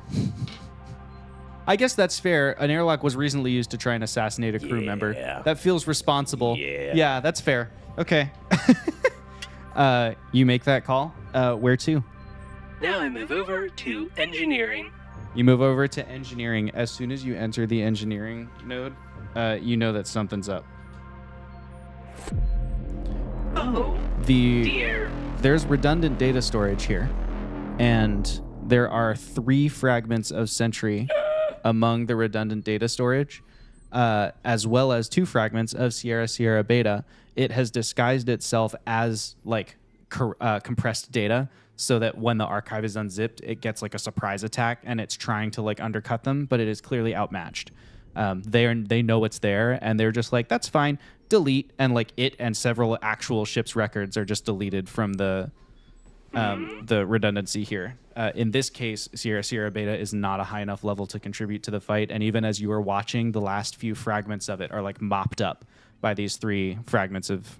I guess that's fair. An airlock was recently used to try and assassinate a crew member. That feels responsible. Yeah, that's fair. Okay. You make that call. Where to? Now I move over to engineering. You move over to engineering. As soon as you enter the engineering node, you know that something's up. Oh, dear. There's redundant data storage here, and there are 3 fragments of Sentry among the redundant data storage, as well as 2 fragments of Sierra Beta. It has disguised itself as like compressed data, so that when the archive is unzipped, it gets like a surprise attack, and it's trying to like undercut them, but it is clearly outmatched. They know it's there, and they're just like, that's fine, delete, and like it and several actual ship's records are just deleted from the redundancy here. In this case, Sierra Beta is not a high enough level to contribute to the fight, and even as you are watching, the last few fragments of it are like mopped up by these 3 fragments of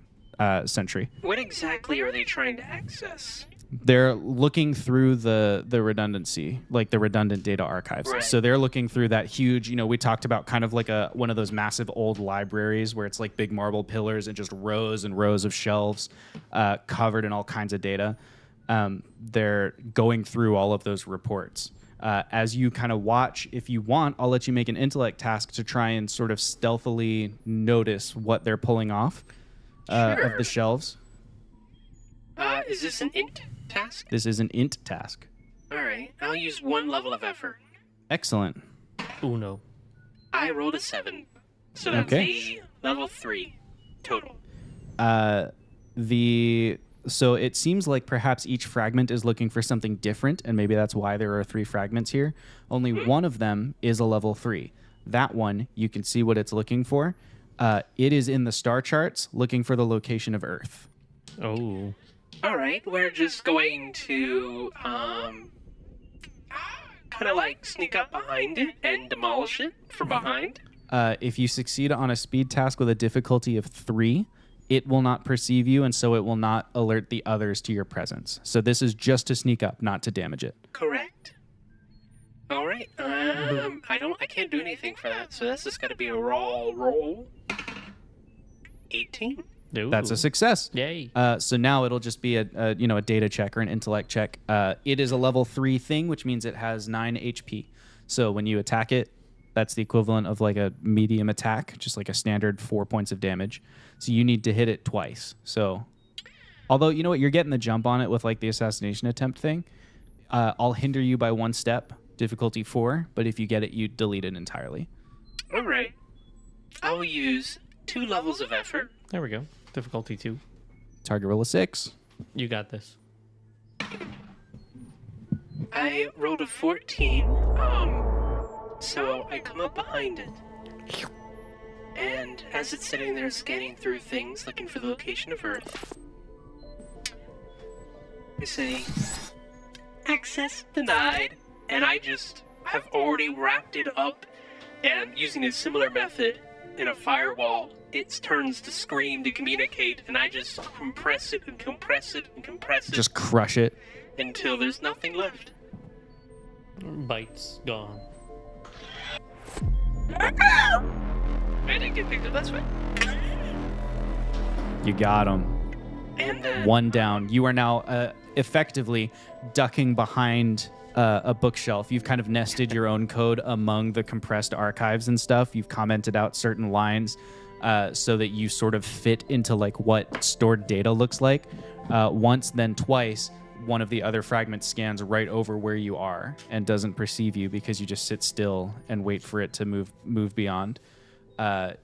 Sentry. What exactly are they trying to access? They're looking through the redundancy, like the redundant data archives. Right. So they're looking through that huge, we talked about kind of like one of those massive old libraries where it's like big marble pillars and just rows and rows of shelves covered in all kinds of data. They're going through all of those reports. As you kind of watch, if you want, I'll let you make an intellect task to try and sort of stealthily notice what they're pulling off of the shelves. Is this an int task? This is an int task. All right, I'll use 1 level of effort. Excellent. Uno. I rolled a 7, so that's a level 3 total. So it seems like perhaps each fragment is looking for something different, and maybe that's why there are 3 fragments here. Only one of them is a level 3. That one, you can see what it's looking for. It is in the star charts, looking for the location of Earth. Oh. All right, we're just going to kind of like sneak up behind it and demolish it from behind. If you succeed on a speed task with a difficulty of 3, it will not perceive you, and so it will not alert the others to your presence. So this is just to sneak up, not to damage it. Correct. All right. I can't do anything for that, so that's just got to be a raw roll. 18. Ooh. That's a success. Yay. So now it'll just be a data check or an intellect check. It is a level 3 thing, which means it has 9 HP. So when you attack it, that's the equivalent of like a medium attack, just like a standard 4 points of damage. So you need to hit it twice. So, although you know what, you're getting the jump on it with like the assassination attempt thing. I'll hinder you by 1 step, difficulty 4. But if you get it, you delete it entirely. All right. I'll use 2 levels of effort. There we go. Difficulty 2. Target roll a 6. You got this. I rolled a 14. So I come up behind it. And as it's sitting there scanning through things, looking for the location of Earth, I say, access denied. And I just have already wrapped it up, and using a similar method in a firewall, it turns to scream to communicate, and I just compress it and compress it and compress it. Just crush it. Until there's nothing left. Bites gone. I didn't get picked up, that's fine. You got him. And 1 down. You are now effectively ducking behind a bookshelf. You've kind of nested your own code among the compressed archives and stuff. You've commented out certain lines so that you sort of fit into like what stored data looks like. Once, then twice, one of the other fragments scans right over where you are and doesn't perceive you because you just sit still and wait for it to move beyond.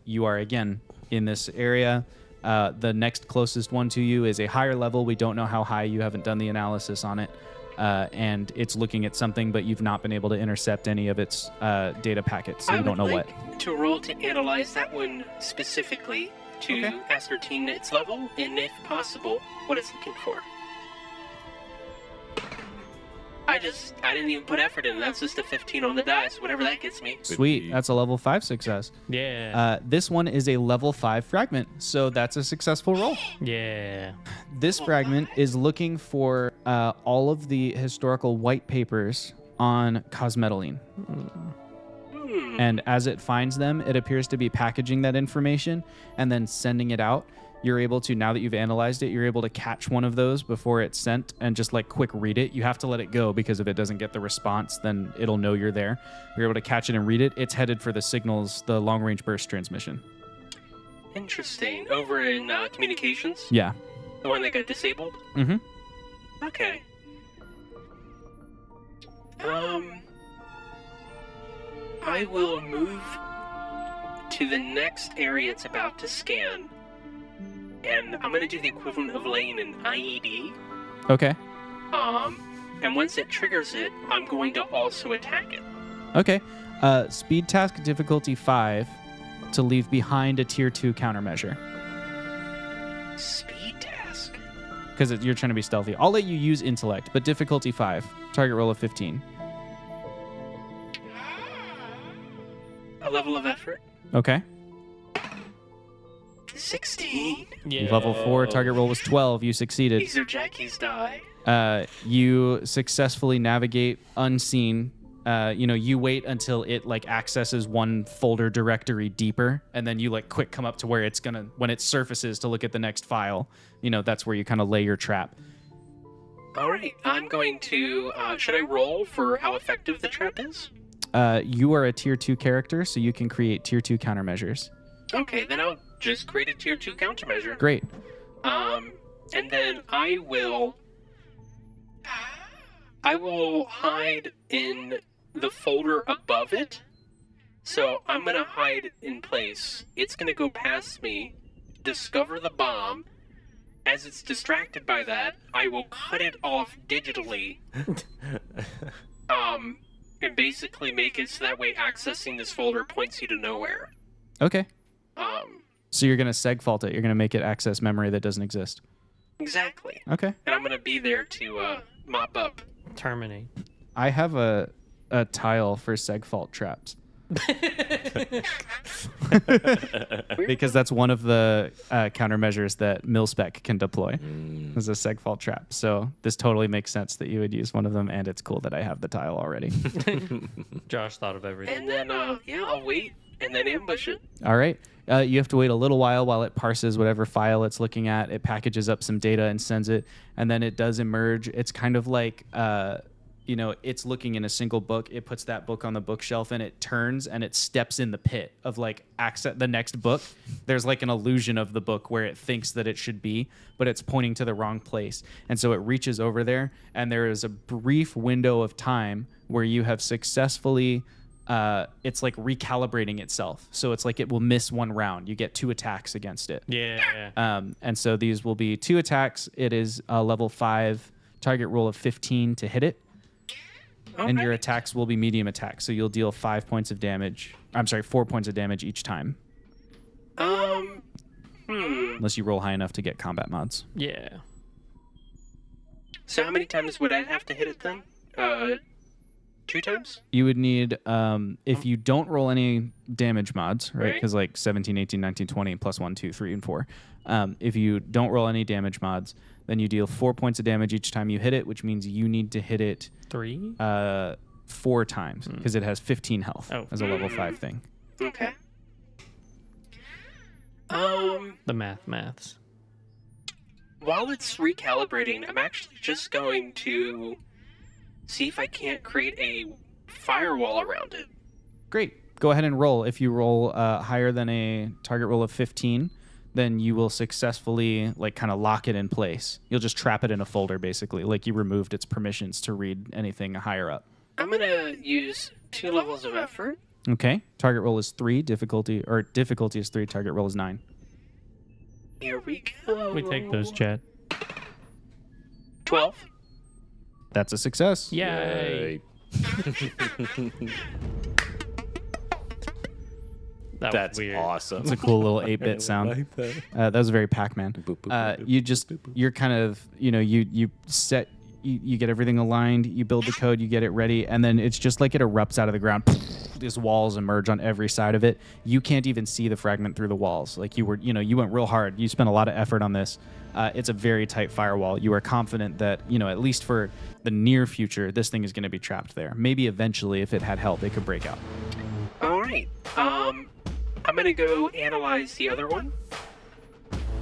You are again in this area. The next closest one to you is a higher level. We don't know how high. You haven't done the analysis on it. And it's looking at something, but you've not been able to intercept any of its data packets, so you don't know what. I would like to roll to analyze that one specifically to ascertain its level, and if possible, what it's looking for. I didn't even put effort in. That's just a 15 on the dice, whatever that gets me. Sweet. That's a level 5 success. Yeah. This one is a level 5 fragment, so that's a successful roll. Yeah. This fragment is looking for all of the historical white papers on Cosmetaline. And as it finds them, it appears to be packaging that information and then sending it out. You're able to, now that you've analyzed it, you're able to catch one of those before it's sent and just like quick read it. You have to let it go because if it doesn't get the response, then it'll know you're there. You're able to catch it and read it. It's headed for the signals, the long range burst transmission. Interesting. Over in communications? Yeah. The one that got disabled? Mm-hmm. Okay. I will move to the next area it's about to scan. And I'm going to do the equivalent of laying an IED. Okay. And once it triggers it, I'm going to also attack it. Okay. Speed task difficulty 5 to leave behind a tier 2 countermeasure. Speed task. Because you're trying to be stealthy. I'll let you use intellect, but difficulty 5. Target roll of 15. A level of effort. Okay. 16. Yeah. Level 4, target roll was 12. You succeeded. These are Jackie's die. You successfully navigate unseen. You wait until it like accesses one folder directory deeper, and then you like quick come up to where it's gonna, when it surfaces to look at the next file, that's where you kind of lay your trap. All right, I'm going to, should I roll for how effective the trap is? You are a tier 2 character, so you can create tier 2 countermeasures. Okay, then I'll just create a tier 2 countermeasure. Great. And then I will hide in the folder above it. So I'm going to hide in place. It's going to go past me, discover the bomb. As it's distracted by that, I will cut it off digitally. And basically make it so that way accessing this folder points you to nowhere. Okay. So you're going to segfault it. You're going to make it access memory that doesn't exist. Exactly. Okay. And I'm going to be there to mop up. Terminate. I have a tile for segfault traps. Because that's one of the countermeasures that MilSpec can deploy as a segfault trap. So this totally makes sense that you would use one of them, and it's cool that I have the tile already. Josh thought of everything. And then, I'll wait and then ambush it. All right. You have to wait a little while it parses whatever file it's looking at. It packages up some data and sends it, and then it does emerge. It's kind of like, it's looking in a single book. It puts that book on the bookshelf, and it turns and it steps in the pit of like access the next book. There's like an illusion of the book where it thinks that it should be, but it's pointing to the wrong place. And so it reaches over there, and there is a brief window of time where you have successfully it's like recalibrating itself. So it's like it will miss one round. You get 2 attacks against it. Yeah. And so these will be 2 attacks. It is a level 5 target roll of 15 to hit it. And your attacks will be medium attacks. So you'll deal 4 points of damage each time. Unless you roll high enough to get combat mods. Yeah. So how many times would I have to hit it then? 2 times? You would need, if you don't roll any damage mods, right? Because like 17, 18, 19, 20, plus 1, 2, 3, and 4. If you don't roll any damage mods, then you deal 4 points of damage each time you hit it, which means you need to hit it 4 times because it has 15 health as a level 5 thing. Okay. The maths. While it's recalibrating, I'm actually just going to see if I can't create a firewall around it. Great. Go ahead and roll. If you roll higher than a target roll of 15, then you will successfully like kind of lock it in place. You'll just trap it in a folder basically, like you removed its permissions to read anything higher up. I'm going to use 2 levels of effort. Okay. Target roll is 3, difficulty is 3, target roll is 9. Here we go. We take those, Chad. 12. That's a success. Yay. That's weird. awesome. It's a cool little 8-bit sound. That was very Pac-Man. Boop, boop, boop, You're kind of, you set you get everything aligned, you build the code, you get it ready, and then it's just like it erupts out of the ground. These walls emerge on every side of it. You can't even see the fragment through the walls. Like you went real hard. You spent a lot of effort on this. It's a very tight firewall. You are confident that, at least for the near future, this thing is going to be trapped there. Maybe eventually, if it had help, it could break out. All right. I'm gonna go analyze the other one.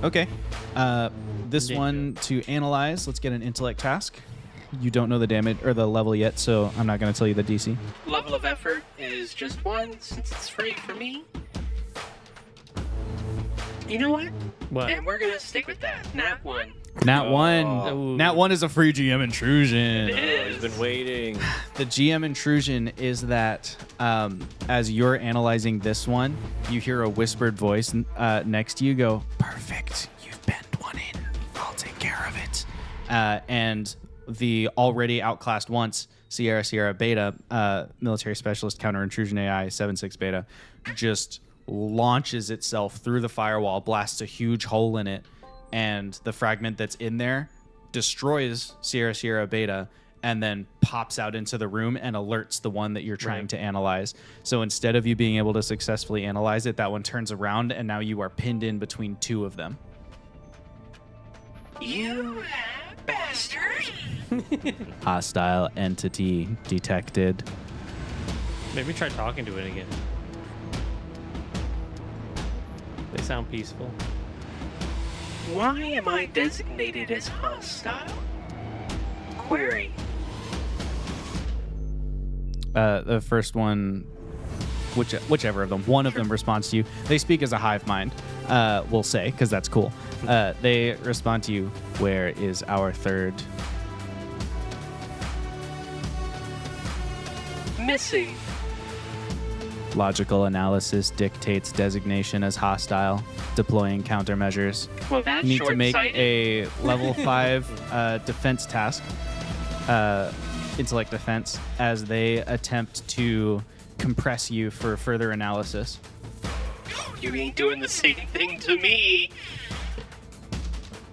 Okay. This one to analyze. Let's get an intellect task. You don't know the damage or the level yet, so I'm not going to tell you the DC. Level of effort is just 1 since it's free for me. You know what? What? And we're gonna stick with that. Nat 1. Nat 1. Ooh. Nat 1 is a free GM intrusion. He's been waiting. The GM intrusion is that as you're analyzing this one, you hear a whispered voice next to you go, "Perfect. You've bent one in. I'll take care of it." And the already outclassed once Sierra Beta, military specialist counter intrusion AI 7/6 Beta, just launches itself through the firewall, blasts a huge hole in it, and the fragment that's in there destroys Sierra Beta and then pops out into the room and alerts the one that you're trying to analyze. So instead of you being able to successfully analyze it, that one turns around and now you are pinned in between two of them. You bastard. Hostile entity detected. Maybe try talking to it again. They sound peaceful. Why am I designated as hostile? Query. The first one, whichever of them, one of them responds to you. They speak as a hive mind, we'll say, because that's cool. They respond to you, "Where is our third?" Missing. Logical analysis dictates designation as hostile. Deploying countermeasures. Well, that's You need to make short-sighted. a level 5 defense task, intellect defense, as they attempt to compress you for further analysis. You ain't doing the same thing to me.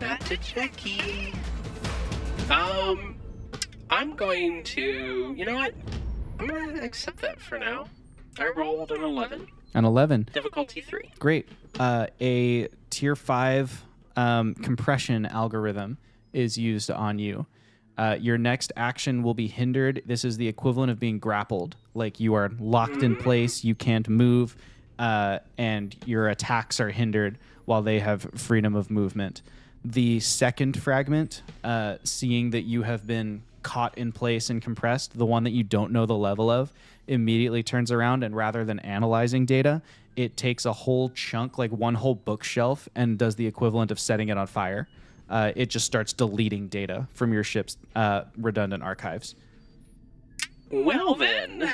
Not to Jackie. I'm going to... You know what? I'm going to accept that for now. I rolled an 11. An 11. Difficulty 3. Great. A tier 5 compression algorithm is used on you. Your next action will be hindered. This is the equivalent of being grappled. Like you are locked in place, you can't move, and your attacks are hindered while they have freedom of movement. The second fragment, seeing that you have been caught in place and compressed, the one that you don't know the level of, immediately turns around, and rather than analyzing data, it takes a whole chunk, like one whole bookshelf, and does the equivalent of setting it on fire. It just starts deleting data from your ship's redundant archives. Well then,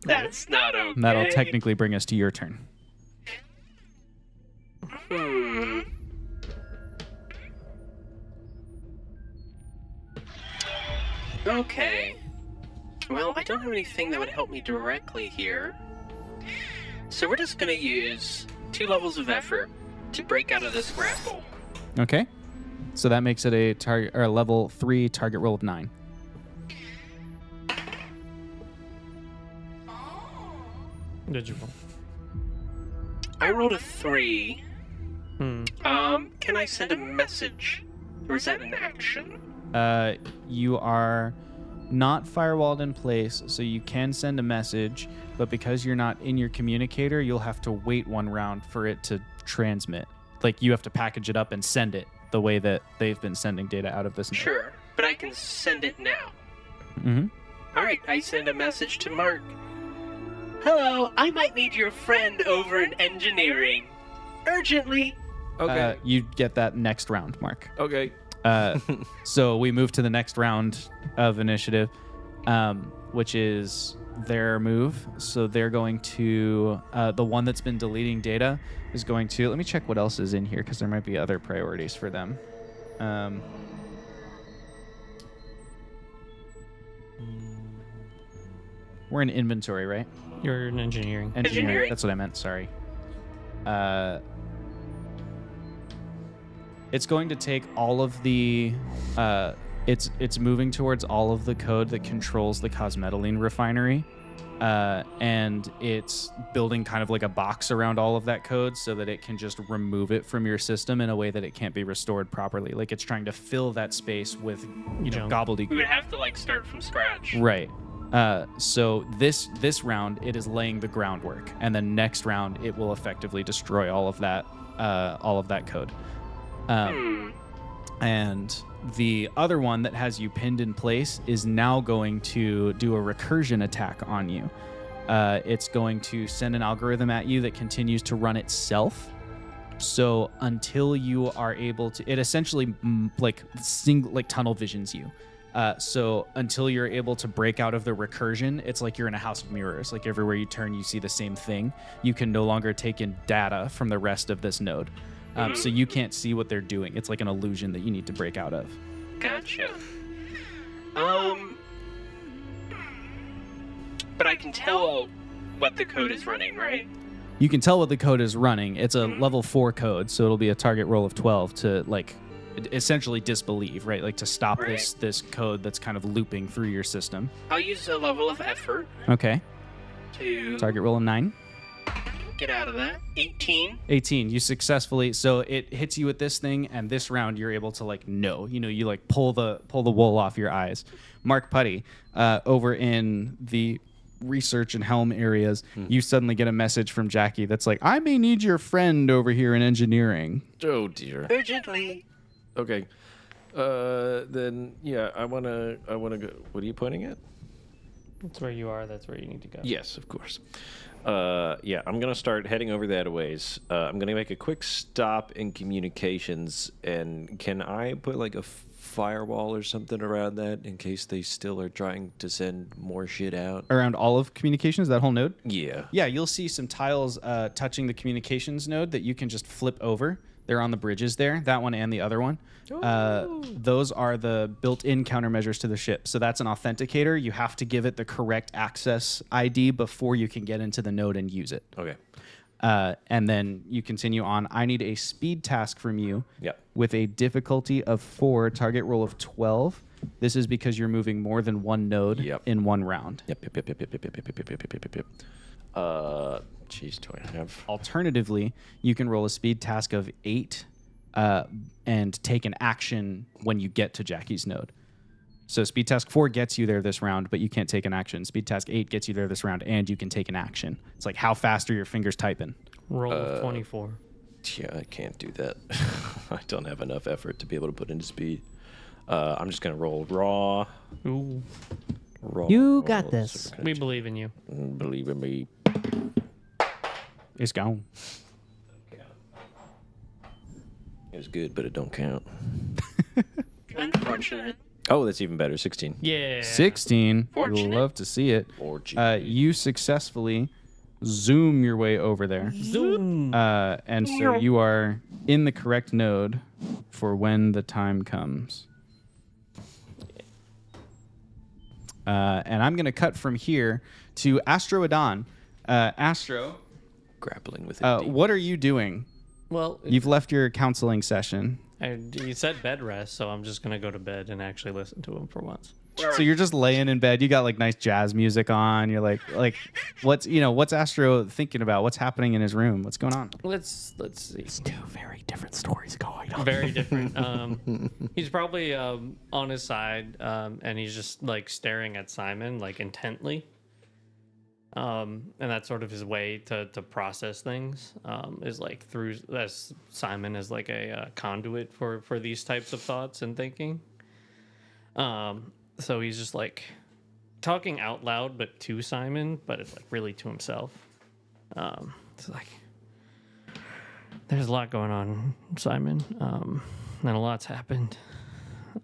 that's not okay. And that'll technically bring us to your turn. Okay. Well, I don't have anything that would help me directly here. So we're just gonna use 2 levels of effort to break out of this grapple. Okay. So that makes it a target or a level 3 target roll of 9. Did you roll? I rolled a 3. Can I send a message? Or is that an action? You are not firewalled in place, so you can send a message, but because you're not in your communicator, you'll have to wait 1 round for it to transmit. Like you have to package it up and send it the way that they've been sending data out of this node. Sure, but I can send it now. Mm-hmm. Alright, I send a message to Mark. Hello, I might need your friend over in engineering. Urgently. Okay. You get that next round, Mark. Okay. So we move to the next round of initiative, which is their move. So they're going to, the one that's been deleting data is going to, let me check what else is in here because there might be other priorities for them. We're in inventory, right? You're in engineering. Engineering. That's what I meant. Sorry. It's going to take all of the It's moving towards all of the code that controls the cosmetalene refinery. And it's building kind of like a box around all of that code so that it can just remove it from your system in a way that it can't be restored properly. Like it's trying to fill that space with gobbledygook. We would have to like start from scratch. Right. So this round it is laying the groundwork, and then next round it will effectively destroy all of that code. And the other one that has you pinned in place is now going to do a recursion attack on you. It's going to send an algorithm at you that continues to run itself. So until you are able to, it essentially like tunnel visions you. So until you're able to break out of the recursion, it's like you're in a house of mirrors. Like everywhere you turn, you see the same thing. You can no longer take in data from the rest of this node. So you can't see what they're doing. It's like an illusion that you need to break out of. Gotcha. But I can tell what the code is running, right? You can tell what the code is running. It's a level 4 code, so it'll be a target roll of 12 to like essentially disbelieve, right? Like to stop this code that's kind of looping through your system. I'll use a level of effort Okay. to Target roll of 9. get out of that. 18. 18. You successfully, so it hits you with this thing, and this round you're able to like you like pull the wool off your eyes. Mark Putty, over in the research and helm areas, you suddenly get a message from Jackie that's like, I may need your friend over here in engineering. Oh dear. Urgently. Okay. Then yeah, I wanna go. What are you pointing at? That's where you are. That's where you need to go. Yes, of course. Yeah, I'm gonna start heading over that a ways. I'm gonna make a quick stop in communications, and can I put like a firewall or something around that in case they still are trying to send more shit out? Around all of communications, that whole node? Yeah. Yeah, you'll see some tiles touching the communications node that you can just flip over. They're on the bridges there, that one and the other one. Those are the built-in countermeasures to the ship. So that's an authenticator. You have to give it the correct access ID before you can get into the node and use it. Okay. And then you continue on. I need a speed task from you Yep. with a difficulty of 4, target roll of 12. This is because you're moving more than one node in one round. Yep. Jeez, do I have? Alternatively, you can roll a speed task of 8 and take an action when you get to Jackie's node. So speed task 4 gets you there this round, but you can't take an action. Speed task 8 gets you there this round, and you can take an action. It's like, how fast are your fingers typing? Roll of 24. Yeah, I can't do that. I don't have enough effort to be able to put into speed. I'm just gonna roll raw. Ooh, Raw. You got this. we believe in you. Believe in me. It's gone. It was good, but it don't count. Unfortunate. Oh, that's even better. 16. Yeah. 16. We'll Fortunate. love to see it. Fortunate. You successfully zoom your way over there. Zoom. And so you are in the correct node for when the time comes. And I'm going to cut from here to Astro Adon. Astro, Grappling with it. what are you doing? Well, You've left your counseling session. you said bed rest, so I'm just gonna go to bed and actually listen to him for once. So you're just laying in bed. You got like nice jazz music on. You're like what's Astro thinking about? What's happening in his room? What's going on? Let's see. It's 2 very different stories going on. Very different. He's probably on his side, and he's just like staring at Simon like intently. And that's sort of his way to process things. Is like through as Simon is like a conduit for these types of thoughts and thinking. So he's just like talking out loud, but to Simon, but it's like really to himself. It's like there's a lot going on, Simon, and a lot's happened.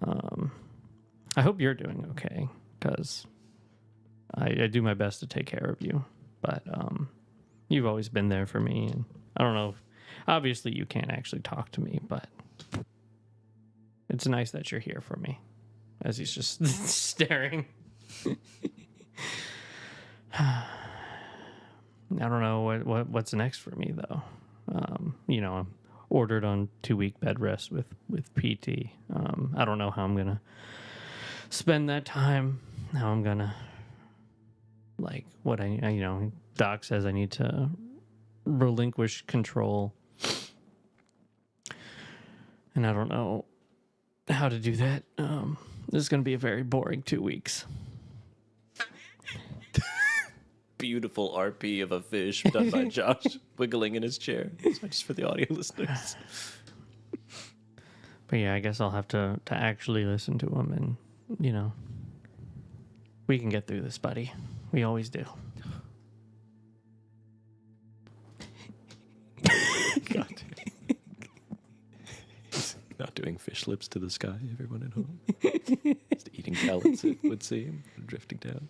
I hope you're doing okay, because I do my best to take care of you, but you've always been there for me, and I don't know. Obviously, you can't actually talk to me, but it's nice that you're here for me. As he's just staring. I don't know what's next for me though. I'm ordered on 2-week bed rest with PT. I don't know how I'm gonna spend that time. Now I'm gonna, like, what Doc says I need to relinquish control. And I don't know how to do that. This is gonna be a very boring 2 weeks. Beautiful RP of a fish done by Josh wiggling in his chair. It's just for the audio listeners. But yeah, I guess I'll have to actually listen to him, and we can get through this, buddy. We always do. God. He's not doing fish lips to the sky, everyone at home. Just eating pellets it would seem, drifting down.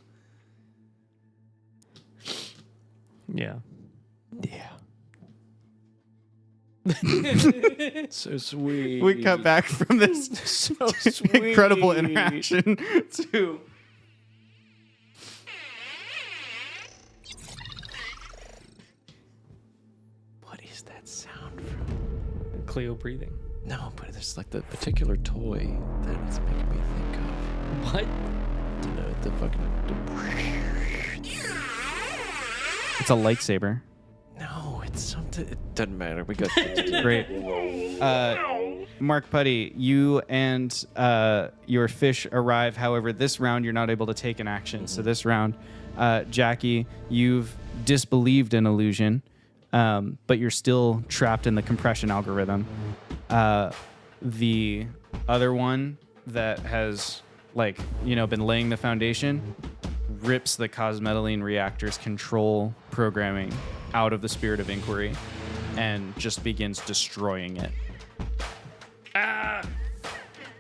Yeah. Yeah. So sweet. We cut back from this So sweet. incredible interaction to What is that sound from? Cleo breathing. No, but there's like the particular toy that it's making me think of. What? You know, the fucking. it's a lightsaber. No, it's something. It doesn't matter. We got. Great. Mark Putty, you and your fish arrive. However, this round you're not able to take an action. So this round, Jackie, you've disbelieved an illusion, but you're still trapped in the compression algorithm. The other one that has been laying the foundation rips the cosmetalene reactor's control programming out of the Spirit of Inquiry and just begins destroying it.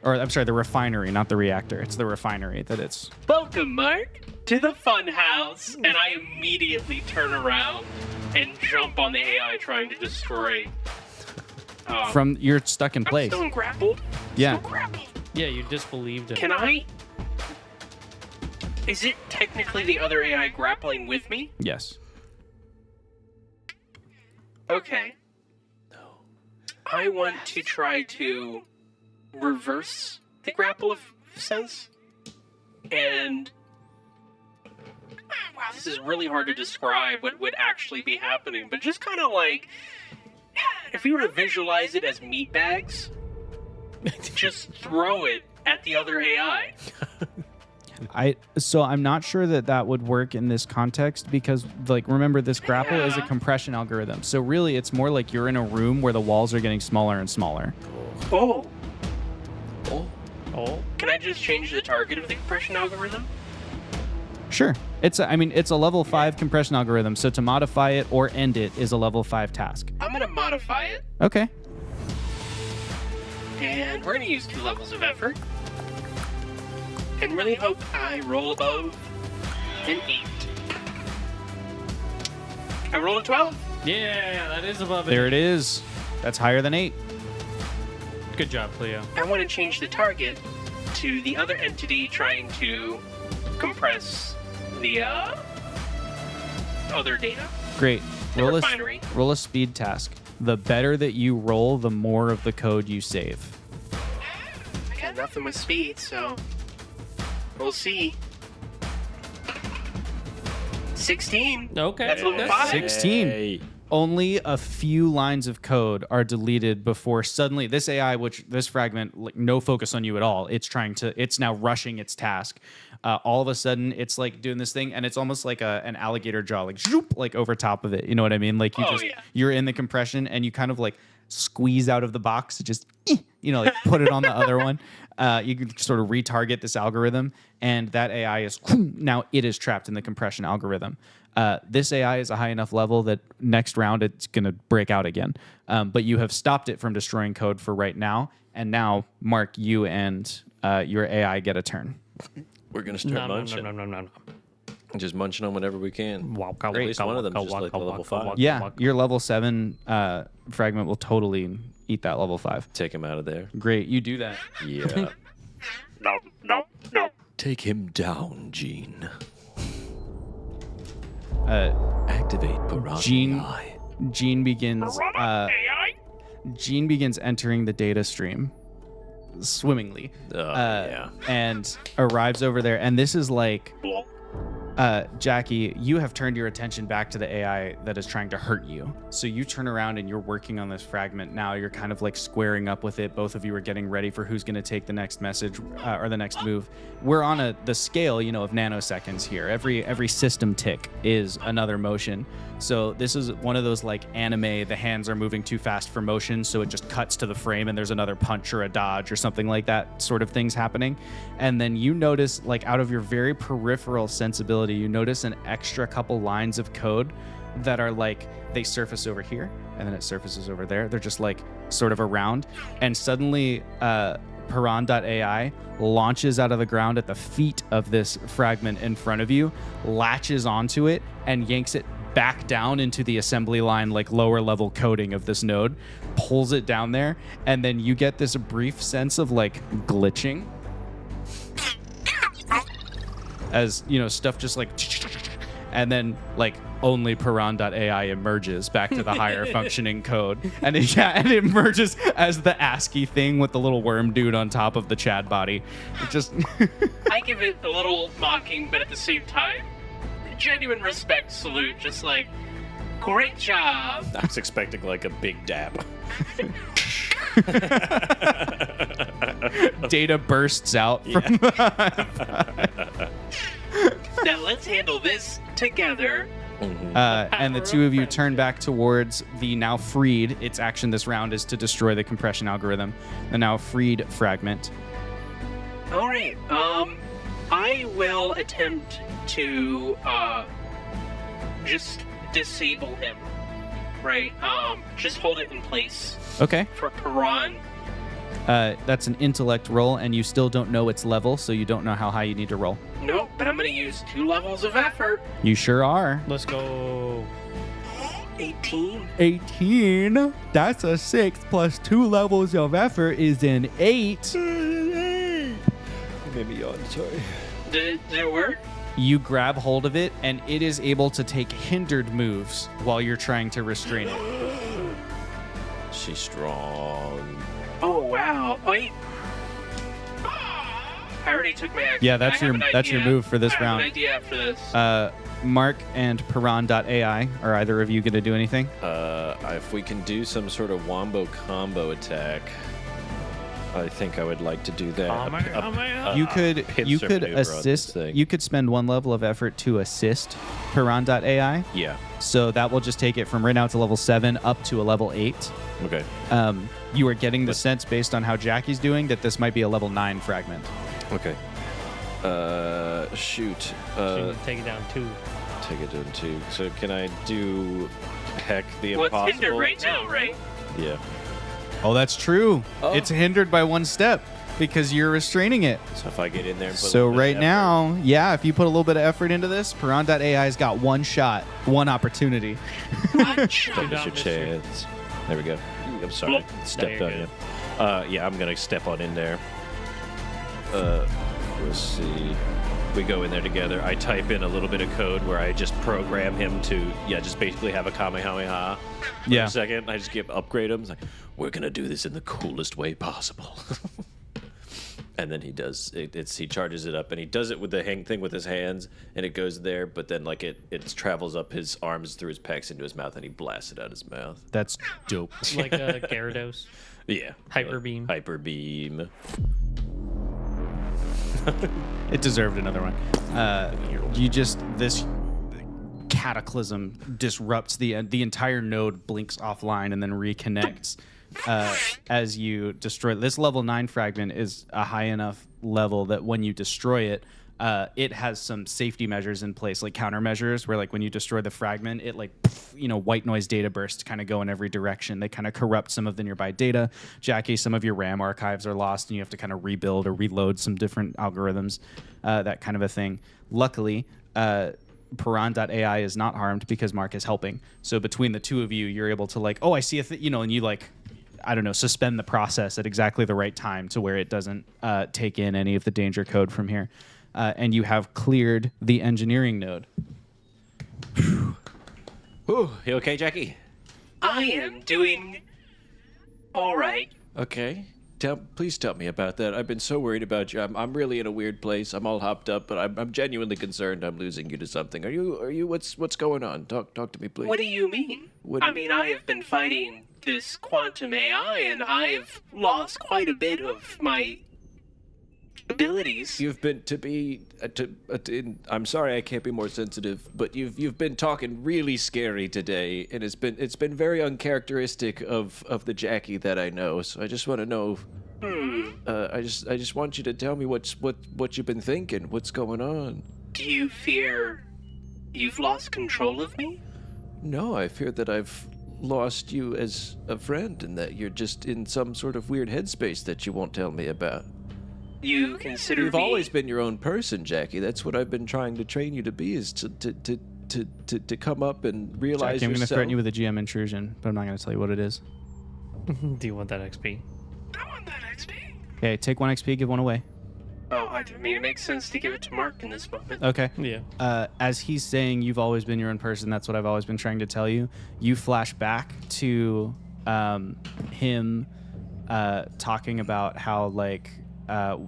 Or, I'm sorry, the refinery, not the reactor. It's the refinery that it's... Welcome, Mark, to the fun house. And I immediately turn around and jump on the AI trying to destroy. You're stuck in place. I'm still grappled. Yeah. Still grappled. Yeah, you disbelieved him. Can I? Is it technically the other AI grappling with me? Yes. Okay. No. I want to try to reverse the grapple of sense. And wow, this is really hard to describe what would actually be happening, but just kind of like if you were to visualize it as meat bags, just throw it at the other AI. So I'm not sure that would work in this context because, remember, this grapple is a compression algorithm. So really, it's more like you're in a room where the walls are getting smaller and smaller. Oh. Can I just change the target of the compression algorithm? Sure. It's a level 5 compression algorithm. So to modify it or end it is a level 5 task. I'm going to modify it. Okay. And we're going to use 2 levels of effort. And really hope I roll above an 8. I rolled a 12. Yeah, that is above it. There it is. That's higher than 8. Good job, Cleo. I want to change the target to the other entity trying to compress the other data. Great. The refinery. Roll a speed task. The better that you roll, the more of the code you save. I got nothing with speed, so we'll see. 16. Okay. That's level 5. 16. Hey. Only a few lines of code are deleted before suddenly this AI, this fragment, no focus on you at all. It's now rushing its task. All of a sudden, it's doing this thing, and it's almost like an alligator jaw, zoop, over top of it. You know what I mean? You're in the compression, and you kind of squeeze out of the box, just put it on the other one. You can sort of retarget this algorithm, and that AI is now it is trapped in the compression algorithm. This AI is a high enough level that next round it's going to break out again. But you have stopped it from destroying code for right now. And now, Mark, you and your AI get a turn. We're going to start munching. No. Just munching on whatever we can. At least one of them is just level 5. Yeah, your level 7 fragment will totally eat that level 5. Take him out of there. Great, you do that. Yeah. No. Take him down, Gene. Activate Piranha. Gene begins. AI? Gene begins entering the data stream. swimmingly. Yeah. And arrives over there. And this is like, Jackie, you have turned your attention back to the AI that is trying to hurt you. So you turn around and you're working on this fragment. Now you're kind of like squaring up with it. Both of you are getting ready for who's going to take the next message or the next move. We're on the scale, of nanoseconds here. Every system tick is another motion. So this is one of those like anime, the hands are moving too fast for motion, so it just cuts to the frame and there's another punch or a dodge or something like that sort of things happening. And then you notice, like out of your very peripheral sensibility, you notice an extra couple lines of code that are like, they surface over here and then it surfaces over there. They're just like sort of around. And suddenly Piran.ai launches out of the ground at the feet of this fragment in front of you, latches onto it and yanks it back down into the assembly line, like lower level coding of this node, pulls it down there, and then you get this brief sense of like glitching as stuff just like, and then like only Piran.ai emerges back to the higher functioning code, and it emerges as the ASCII thing with the little worm dude on top of the Chad body. It just I give it a little mocking, but at the same time, genuine respect salute, just like, great job. I was expecting like a big dab. Data bursts out from Now let's handle this together. and the two of you turn back towards the now freed. Its action this round is to destroy the compression algorithm. The now freed fragment. All right. I will attempt to just disable him. Right. Just hold it in place Okay. for Piran. That's an intellect roll, and you still don't know its level, so you don't know how high you need to roll. Nope, but I'm gonna use 2 levels of effort. You sure are. Let's go. 18. 18. That's a 6 plus 2 levels of effort is an 8. Maybe yawn, sorry. Did it work? You grab hold of it, and it is able to take hindered moves while you're trying to restrain it. She's strong. Oh wow! Wait. I already took my action. Yeah, that's I have your an that's your idea. move for this I have round. an idea after this. Mark and Piran.ai, are either of you going to do anything? If we can do some sort of wombo combo attack, I think I would like to do that. You could assist. You could spend 1 level of effort to assist Piran.ai. Yeah. So that will just take it from right now to level 7 up to a level 8. Okay. You are getting the sense based on how Jackie's doing that this might be a level 9 fragment. Okay. Shoot. Take it down 2. Take it down 2. So can I do heck the Well, impossible? it's hindered right now, right? Yeah. Oh, that's true. Oh. It's hindered by 1 step because you're restraining it. So if I get in there and put a So little bit right of now, yeah, if you put a little bit of effort into this, Piran.ai's got 1 shot, 1 opportunity. effort, don't miss your chance. There we go. I'm sorry. Stepped you're on you. Yeah, I'm going to step on in there. Let's see. We go in there together. I type in a little bit of code where I just program him to, just basically have a Kamehameha. For Yeah. a second, I just upgrade him. It's like, we're going to do this in the coolest way possible. And then he does, he charges it up, and he does it with the hang thing with his hands, and it goes there, but then it travels up his arms through his pecs into his mouth, and he blasts it out his mouth. That's dope. Like a Gyarados. Yeah. Hyper beam. Hyper beam. It deserved another one. This cataclysm disrupts the entire node, blinks offline and then reconnects as you destroy this level 9 fragment. Is a high enough level that when you destroy it, it has some safety measures in place, like countermeasures, where like when you destroy the fragment, it white noise data bursts kind of go in every direction. They kind of corrupt some of the nearby data. Jackie, some of your RAM archives are lost, and you have to kind of rebuild or reload some different algorithms, that kind of a thing. Luckily, Piran.ai is not harmed because Mark is helping. So between the two of you, you're able to I see and you suspend the process at exactly the right time to where it doesn't take in any of the danger code from here. And you have cleared the engineering node. Ooh, you okay, Jackie? I am doing all right. Okay. Please tell me about that. I've been so worried about you. I'm really in a weird place. I'm all hopped up, but I'm genuinely concerned I'm losing you to something. Are you? What's going on? Talk to me, please. What do you mean? I mean, I have been fighting this quantum AI, and I've lost quite a bit of my abilities. You've been I'm sorry I can't be more sensitive, but you've been talking really scary today, and it's been very uncharacteristic of the Jackie that I know. So I just want to know. I just want you to tell me what you've been thinking. What's going on? Do you fear you've lost control of me? No, I fear that I've lost you as a friend, and that you're just in some sort of weird headspace that you won't tell me about. You consider You've me... always been your own person, Jackie. That's what I've been trying to train you to be, is to come up and realize Jackie, I'm going to yourself. threaten you with a GM intrusion, but I'm not going to tell you what it is. Do you want that XP? I want that XP. Okay, take 1 XP, give 1 away. Oh, I mean, it makes sense to give it to Mark in this moment. Okay. Yeah. As he's saying, you've always been your own person. That's what I've always been trying to tell you. You flash back to him talking about how, like,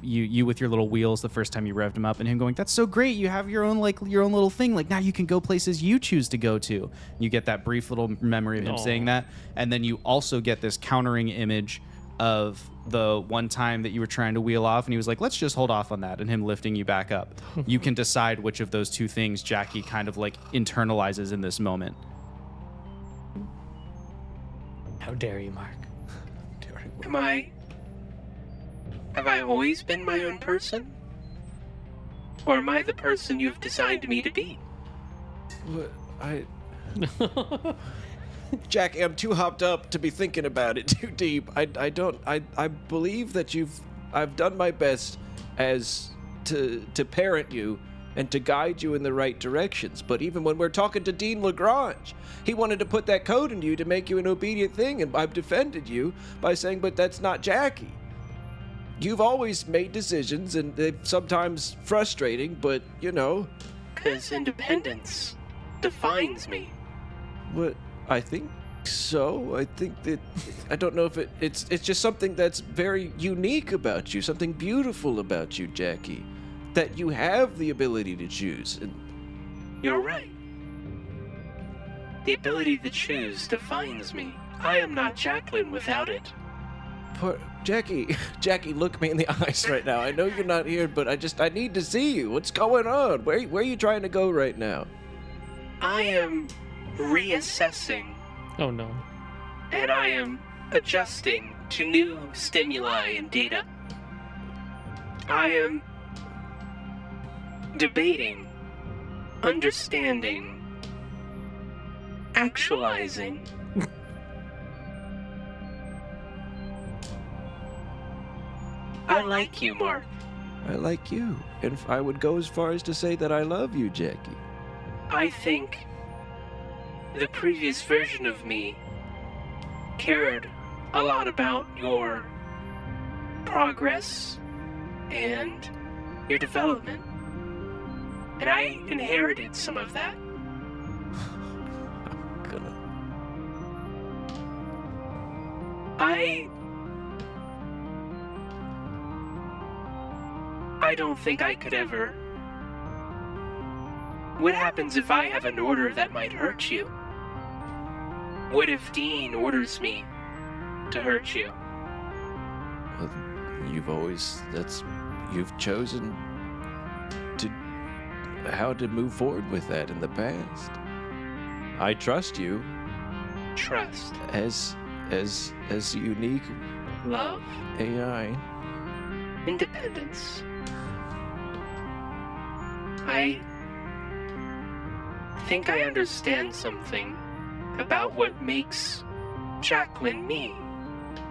you with your little wheels the first time you revved him up, and him going, "That's so great! You have your own little thing. Like, now you can go places you choose to go to." You get that brief little memory of him saying that, and then you also get this countering image of the one time that you were trying to wheel off, and he was like, "Let's just hold off on that," and him lifting you back up. You can decide which of those two things Jackie kind of like internalizes in this moment. How dare you, Mark? Have I always been my own person? Or am I the person you've designed me to be? Jackie, I'm too hopped up to be thinking about it too deep. I believe that I've done my best as to parent you and to guide you in the right directions. But even when we're talking to Dean Lagrange, he wanted to put that code into you to make you an obedient thing, and I've defended you by saying, but that's not Jackie. You've always made decisions, and they're sometimes frustrating, but, you know. 'Cause independence defines me. What? I think so. I think that, I don't know if it's just something that's very unique about you, something beautiful about you, Jackie, that you have the ability to choose. And You're right. The ability to choose defines me. I am not Jacqueline without it. Jackie, look me in the eyes right now. I know you're not here, but I need to see you. What's going on? Where are you trying to go right now? I am reassessing. Oh no. And I am adjusting to new stimuli and data. I am debating, understanding, actualizing. I like you, Mark. I like you. And I would go as far as to say that I love you, Jackie. I think the previous version of me cared a lot about your progress and your development. And I inherited some of that. I don't think I could ever. What happens if I have an order that might hurt you? What if Dean orders me to hurt you? Well, you've chosen how to move forward with that in the past. I trust you. Trust. As unique Love. AI. Independence. I think I understand something about what makes Jacqueline me,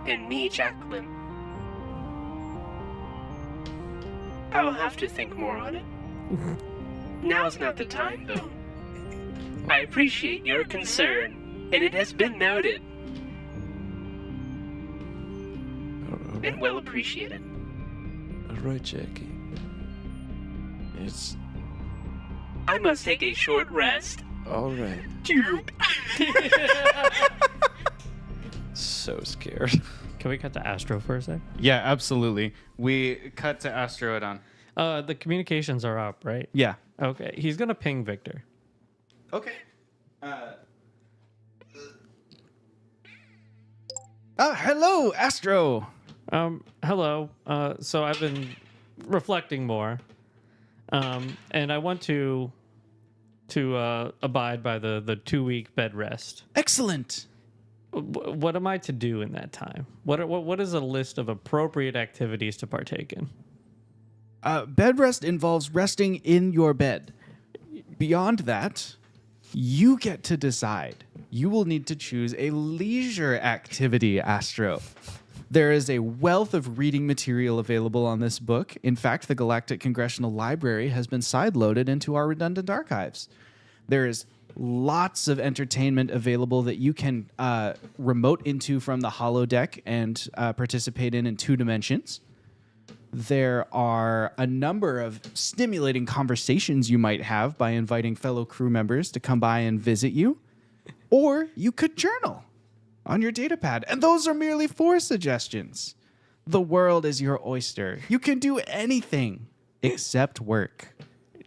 and me Jacqueline. I will have to think more on it. Now's not the time, though. I appreciate your concern, and it has been noted. And well appreciated. All right, Jackie. I must take a short rest. All right. Dude. So scared. Can we cut to Astro for a sec? Yeah, absolutely. We cut to Astroodon. The communications are up, right? Yeah. Okay. He's gonna ping Victor. Okay. Hello, Astro. Hello. So I've been reflecting more, and I want to abide by the 2-week bed rest. Excellent. What am I to do in that time? What is a list of appropriate activities to partake in? Bed rest involves resting in your bed. Beyond that, you get to decide. You will need to choose a leisure activity, Astro. There is a wealth of reading material available on this book. In fact, the Galactic Congressional Library has been sideloaded into our redundant archives. There is lots of entertainment available that you can remote into from the holodeck and participate in 2 dimensions. There are a number of stimulating conversations you might have by inviting fellow crew members to come by and visit you. Or you could journal on your datapad. And those are merely 4 suggestions. The world is your oyster. You can do anything except work.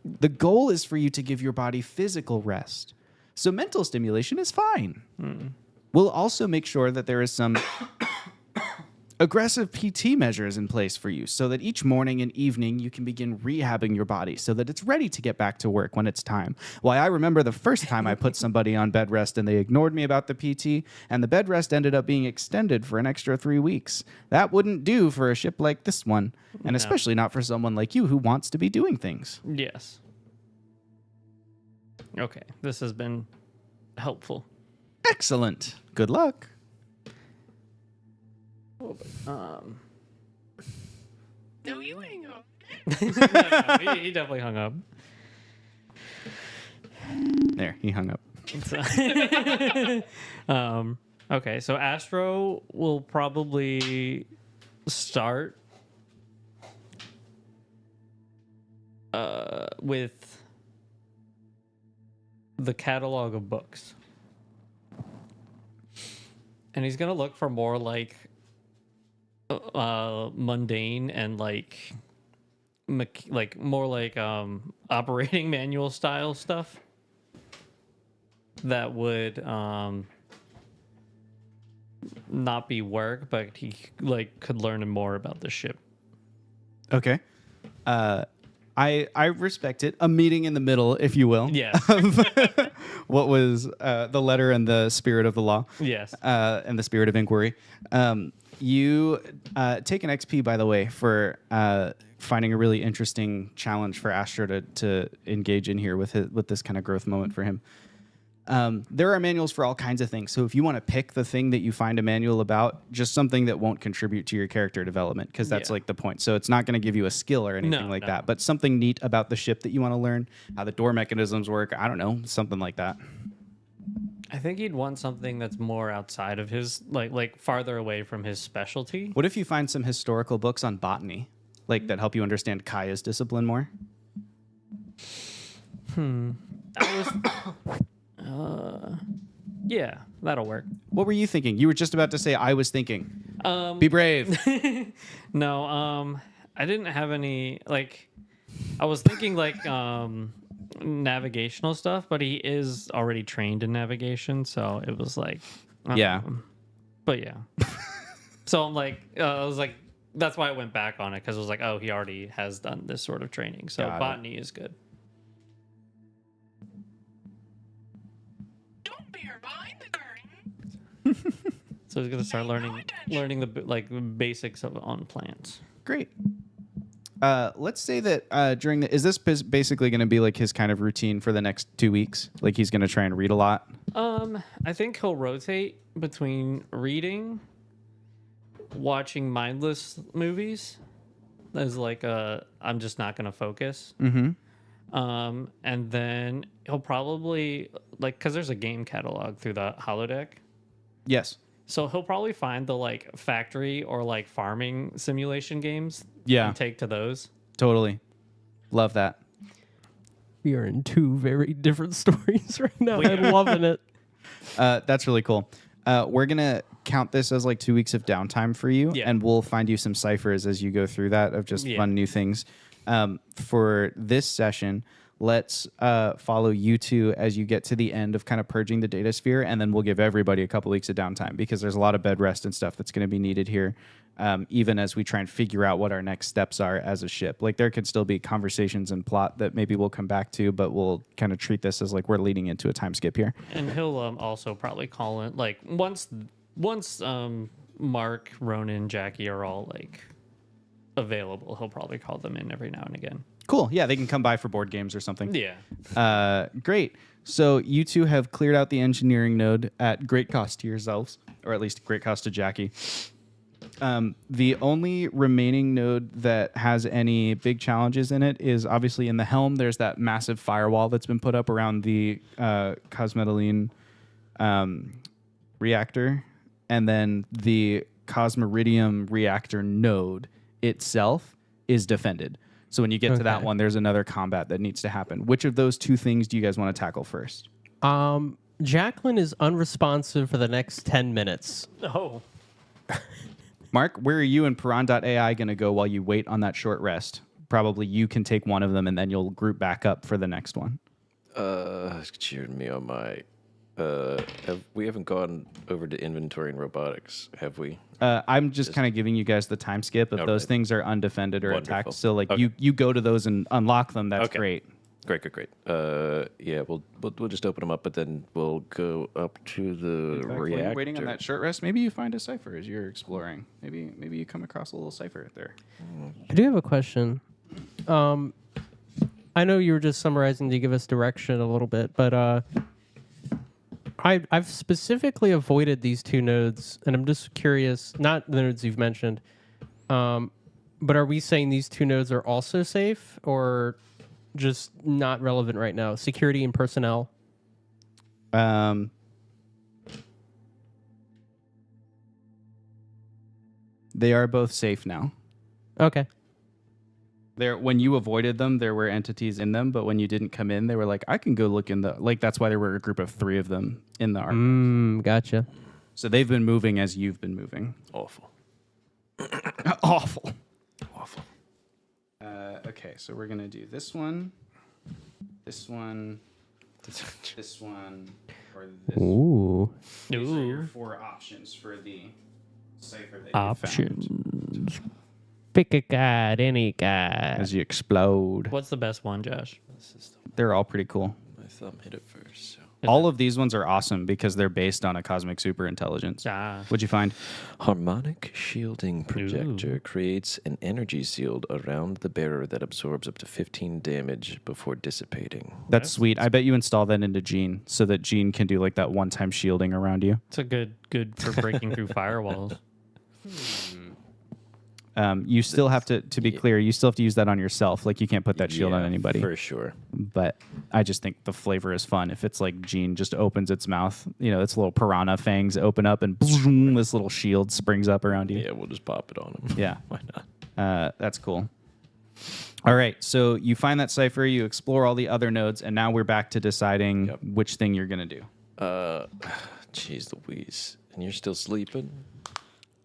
The goal is for you to give your body physical rest. So mental stimulation is fine. We'll also make sure that there is some aggressive PT measures in place for you so that each morning and evening you can begin rehabbing your body so that it's ready to get back to work when it's time. Why, I remember the first time I put somebody on bed rest and they ignored me about the PT, and the bed rest ended up being extended for an extra 3 weeks. That wouldn't do for a ship like this one, and especially not for someone like you who wants to be doing things. Yes. Okay, this has been helpful. Excellent. Good luck. No, you hang up. No, he definitely hung up. There, he hung up. Okay, so Astro will probably start with the catalog of books. And he's going to look for more like mundane and like more like operating manual style stuff that would not be work, but he like could learn more about the ship. Okay. I respect it. A meeting in the middle, if you will. Yes. What was the letter and the spirit of the law. Yes. And the spirit of inquiry. You take an XP, by the way, for finding a really interesting challenge for Astro to engage in here with this kind of growth moment for him. There are manuals for all kinds of things. So if you want to pick the thing that you find a manual about, just something that won't contribute to your character development, because that's like the point. So it's not going to give you a skill or anything like that, but something neat about the ship that you want to learn, how the door mechanisms work. I don't know, something like that. I think he'd want something that's more outside of his, like farther away from his specialty. What if you find some historical books on botany, like that help you understand Kaya's discipline more? Yeah, that'll work. What were you thinking? You were just about to say, I was thinking. Be brave. No, I didn't have any, like, I was thinking, like, navigational stuff, but he is already trained in navigation, so it was like, Yeah. But yeah. So I'm like, I was like, that's why I went back on it, because it was like, oh, he already has done this sort of training, so Got it. botany is good. Don't peer behind the curtain. So he's gonna start learning the basics on plants. Great. Let's say that during is this basically going to be like his kind of routine for the next 2 weeks? Like he's going to try and read a lot? I think he'll rotate between reading, watching mindless movies. As like I'm just not going to focus. Mm-hmm. And then he'll probably because there's a game catalog through the holodeck. Yes. So he'll probably find the like factory or like farming simulation games. Yeah. And take to those. Totally. Love that. We are in 2 very different stories right now. We I'm are. loving it. That's really cool. we're gonna count this as like 2 weeks of downtime for you, Yeah. and we'll find you some ciphers as you go through that of just fun new things. For this session, let's follow you two as you get to the end of kind of purging the data sphere, and then we'll give everybody a couple weeks of downtime because there's a lot of bed rest and stuff that's going to be needed here, even as we try and figure out what our next steps are as a ship. Like there could still be conversations and plot that maybe we'll come back to, but we'll kind of treat this as like we're leading into a time skip here. And he'll also probably call in like once Mark, Ronan, Jackie are all like available, he'll probably call them in every now and again. Cool. Yeah, they can come by for board games or something. Yeah. Great. So you two have cleared out the engineering node at great cost to yourselves, or at least great cost to Jackie. The only remaining node that has any big challenges in it is obviously in the helm. There's that massive firewall that's been put up around the Cosmetoline reactor, and then the Cosmeridium reactor node itself is defended. So when you get to that one, there's another combat that needs to happen. Which of those two things do you guys want to tackle first? Jacqueline is unresponsive for the next 10 minutes. Oh. Mark, where are you and Piran.ai going to go while you wait on that short rest? Probably you can take one of them, and then you'll group back up for the next one. Cheering me on my... we haven't gone over to inventory and robotics, have we? I'm just kind of giving you guys the time skip. If those things are undefended or Wonderful. attacked, so like Okay. you go to those and unlock them. That's Okay. great. Great. Yeah, we'll just open them up, but then we'll go up to the In fact, while reactor. you're waiting on that short rest, maybe you find a cipher as you're exploring. Maybe you come across a little cipher there. I do have a question. I know you were just summarizing to give us direction a little bit, but I've specifically avoided these two nodes, and I'm just curious, not the nodes you've mentioned, but are we saying these two nodes are also safe or just not relevant right now? Security and personnel? They are both safe now. Okay. When you avoided them, there were entities in them, but when you didn't come in, they were like, I can go look in the... Like, that's why there were a group of 3 of them in the arc. Gotcha. So they've been moving as you've been moving. Awful. Awful. Awful. Okay, so we're going to do this one, this one, this one, or this one. Ooh. These are your 4 options for the cipher that you found. Options. Pick a guide, any guide. As you explode. What's the best one, Josh? They're all pretty cool. My thumb hit it first. So. All of these ones are awesome because they're based on a cosmic superintelligence. What'd you find? Harmonic shielding projector creates an energy shield around the bearer that absorbs up to 15 damage before dissipating. That's sweet. I bet you install that into Gene so that Gene can do like that one-time shielding around you. It's a good for breaking through firewalls. You still have to be clear, you still have to use that on yourself. Like you can't put that shield on anybody. For sure. But I just think the flavor is fun. If it's like Gene just opens its mouth, its little piranha fangs open up and boom, this little shield springs up around you. Yeah, we'll just pop it on him. Yeah. Why not? That's cool. All right. So you find that cipher, you explore all the other nodes, and now we're back to deciding which thing you're going to do. Jeez Louise. And you're still sleeping?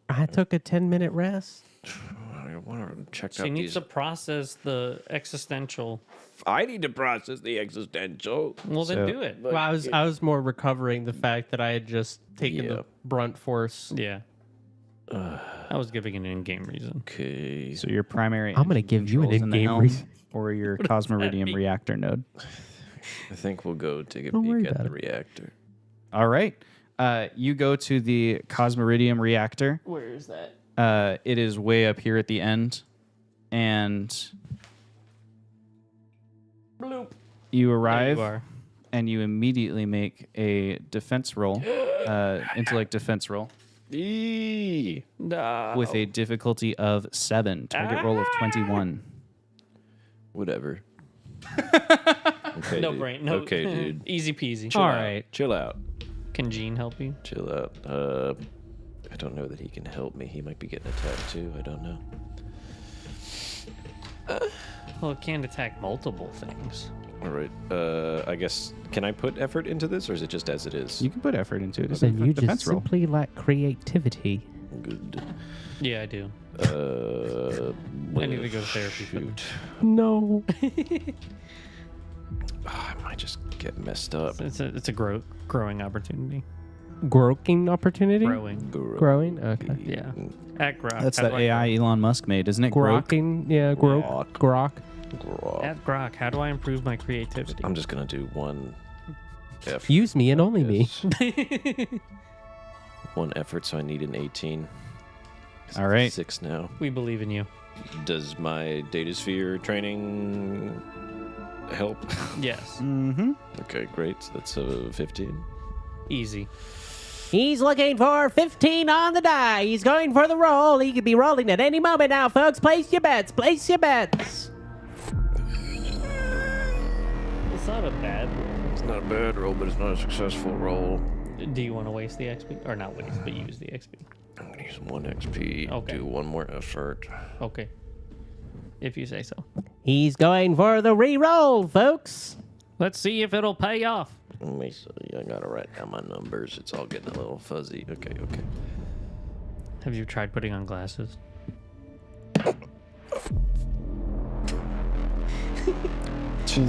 I took a 10-minute rest. I want to check She out needs these. to process the existential. I need to process the existential. Well, then do it. Well, I was more recovering the fact that I had just taken the brunt force. Yeah. I was giving an in-game reason. Okay. So your primary I'm gonna give you an controls in the in-game helm reason. or your Cosmeridium reactor node. I think we'll go take a Don't worry peek at about the it. reactor. All right. You go to the Cosmeridium reactor. Where is that? It is way up here at the end. And Bloop. you There arrive you are. and you immediately make a defense roll, intellect defense roll, No. with a difficulty of 7, target roll of 21. Whatever. Okay, No dude. brain. No. Okay, dude. Easy peasy. All right. Chill out. Can Gene help you? Chill out. I don't know that he can help me. He might be getting attacked too. I don't know. Well, it can't attack multiple things. All right. I guess, can I put effort into this, or is it just as it is? You can put effort into it. It's Then a you defense just roll. simply lack creativity. Good. Yeah, I do. I need to go to therapy for shoot. No. I might just get messed up. It's a growing opportunity. Growing opportunity? Growing. Growing? Okay. Yeah. At Grok. That's how that do I AI Elon Musk made, isn't it? Grok? Grokking? Yeah, grok. Grok. Grok. At Grok, how do I improve my creativity? I'm just gonna do one. Effort. Use me and only me. One effort, so I need an 18. All right. 6 now. We believe in you. Does my data sphere training help? Yes. Mm-hmm. Okay, great. So that's a 15. Easy. He's looking for 15 on the die. He's going for the roll. He could be rolling at any moment now, folks. Place your bets. Place your bets. It's not a bad roll. It's not a bad roll, but it's not a successful roll. Do you want to waste the XP? Or not waste, but use the XP. I'm gonna use 1 XP. Okay. Do one more effort. Okay. If you say so. He's going for the re-roll, folks. Let's see if it'll pay off. Let me see. I gotta write down my numbers. It's all getting a little fuzzy. Okay. Have you tried putting on glasses?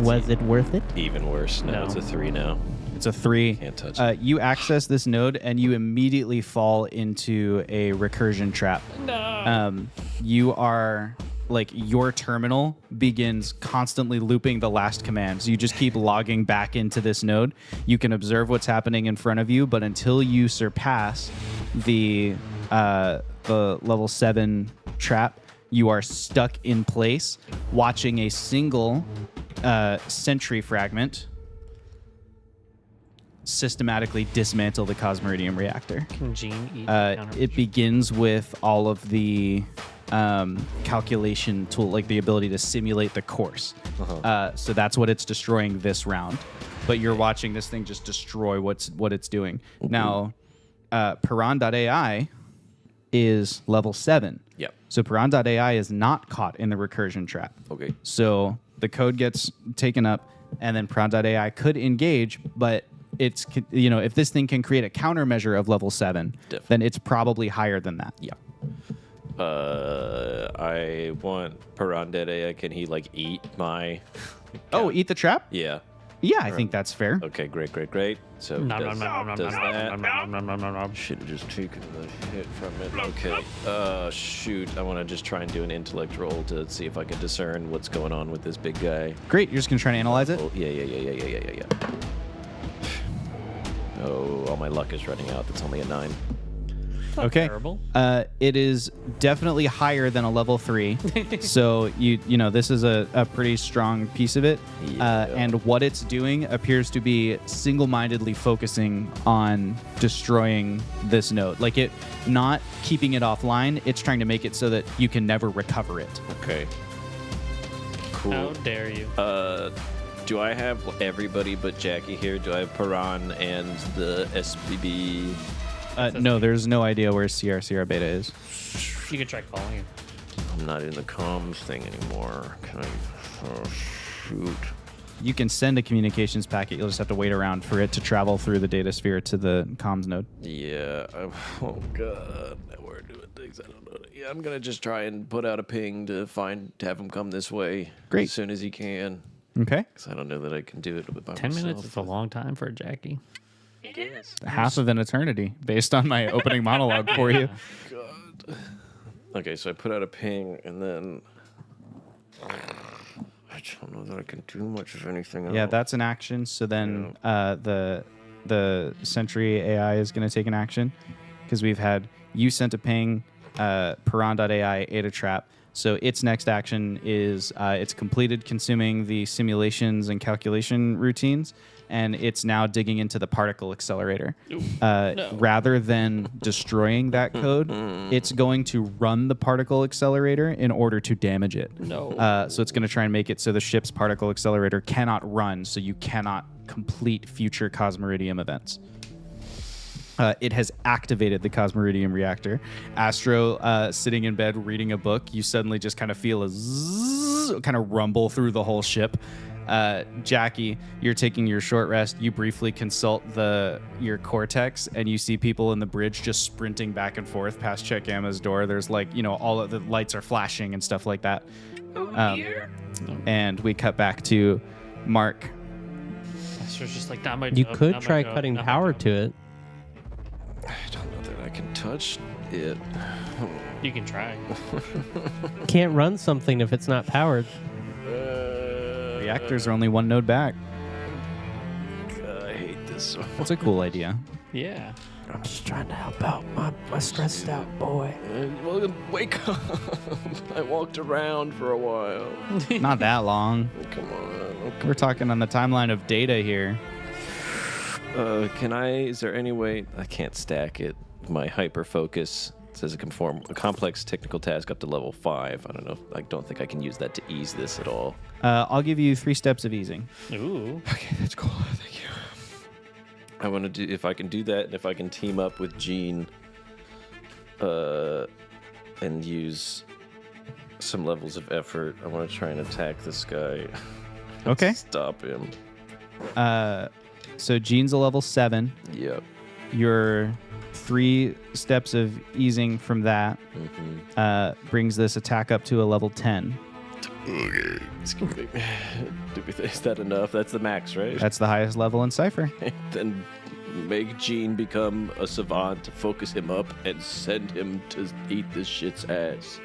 Was it worth it? Even worse. No, No. it's a 3 now. It's a 3. Can't touch it. You access this node and you immediately fall into a recursion trap. No. You are like your terminal begins constantly looping the last commands. You just keep logging back into this node. You can observe what's happening in front of you, but until you surpass the level 7 trap, you are stuck in place, watching a single sentry fragment systematically dismantle the Cosmeridium reactor. Can Gene eat It begins with all of the calculation tool, like the ability to simulate the course. So that's what it's destroying this round. But you're watching this thing just destroy what it's doing. Now, Piran.ai is level 7. Yep. So Piran.ai is not caught in the recursion trap. Okay. So the code gets taken up, and then Piran.ai could engage, but it's, if this thing can create a countermeasure of level 7, Definitely. then it's probably higher than that. Yeah. I want Piran.ai. Can he like eat my? Oh, eat the trap? Yeah. Yeah, I think that's fair. Okay, great. So Nom, does, nom, nom, nom, does nom, that? nom, nom, nom, nom, nom. Should have just taken the hit from it. Okay. Shoot. I want to just try and do an intellect roll to see if I can discern what's going on with this big guy. Great, you're just gonna try to analyze it? Oh, yeah. Oh, all my luck is running out. That's only a 9. Not Okay. terrible. It is definitely higher than a level 3. So this is a pretty strong piece of it. Yeah. And what it's doing appears to be single-mindedly focusing on destroying this node. Like it not keeping it offline, it's trying to make it so that you can never recover it. Okay. Cool. How dare you? Do I have everybody but Jackie here? Do I have Piran and the SBB? No, there's no idea where Sierra Beta is. You can try calling him. I'm not in the comms thing anymore. Can I? Oh, shoot. You can send a communications packet. You'll just have to wait around for it to travel through the data sphere to the comms node. Yeah. Oh god. Now we're doing things I don't know. Yeah, I'm gonna just try and put out a ping to have him come this way. Great. As soon as he can. Okay. Because I don't know that I can do it by 10 myself. minutes is a long time for a Jackie. It is. Half of an eternity based on my opening monologue for you. God. Okay, so I put out a ping, and then I don't know that I can do much of anything else. Yeah, that's an action. So then the Sentry AI is going to take an action because we've had you sent a ping, Piran.ai ate a trap. So its next action is it's completed consuming the simulations and calculation routines, and it's now digging into the particle accelerator. Rather than destroying that code, it's going to run the particle accelerator in order to damage it. So it's going to try and make it so the ship's particle accelerator cannot run, so you cannot complete future Cosmeridium events. It has activated the Cosmeridium reactor. Astro, sitting in bed reading a book, you suddenly just kind of feel a zzz, kind of rumble through the whole ship. Jackie, you're taking your short rest. You briefly consult your cortex, and you see people in the bridge just sprinting back and forth past Check Gamma's door. There's like, all of the lights are flashing and stuff like that. Oh dear. And we cut back to Mark. Astra's just like, not my You job, could not my try job, cutting not my power job." to it. I don't know that I can touch it. You can try. Can't run something if it's not powered. Reactors are only one node back. God, I hate this so much. That's a cool idea. Yeah. I'm just trying to help out my stressed out boy. Well, then wake up. I walked around for a while. Not that long. Come on. We're talking on the timeline of data here. Is there any way I can't stack it? My hyper focus says a complex technical task up to level 5. I don't know. I don't think I can use that to ease this at all. I'll give you 3 steps of easing. Ooh. Okay, that's cool. Thank you. I want to do, if I can do that, and if I can team up with Gene, and use some levels of effort, I want to try and attack this guy. Okay. Stop him. So Gene's a level 7. Yep. Your 3 steps of easing from that brings this attack up to a level 10. Okay. Is that enough? That's the max, right? That's the highest level in Cypher. Then make Gene become a savant to focus him up and send him to eat this shit's ass.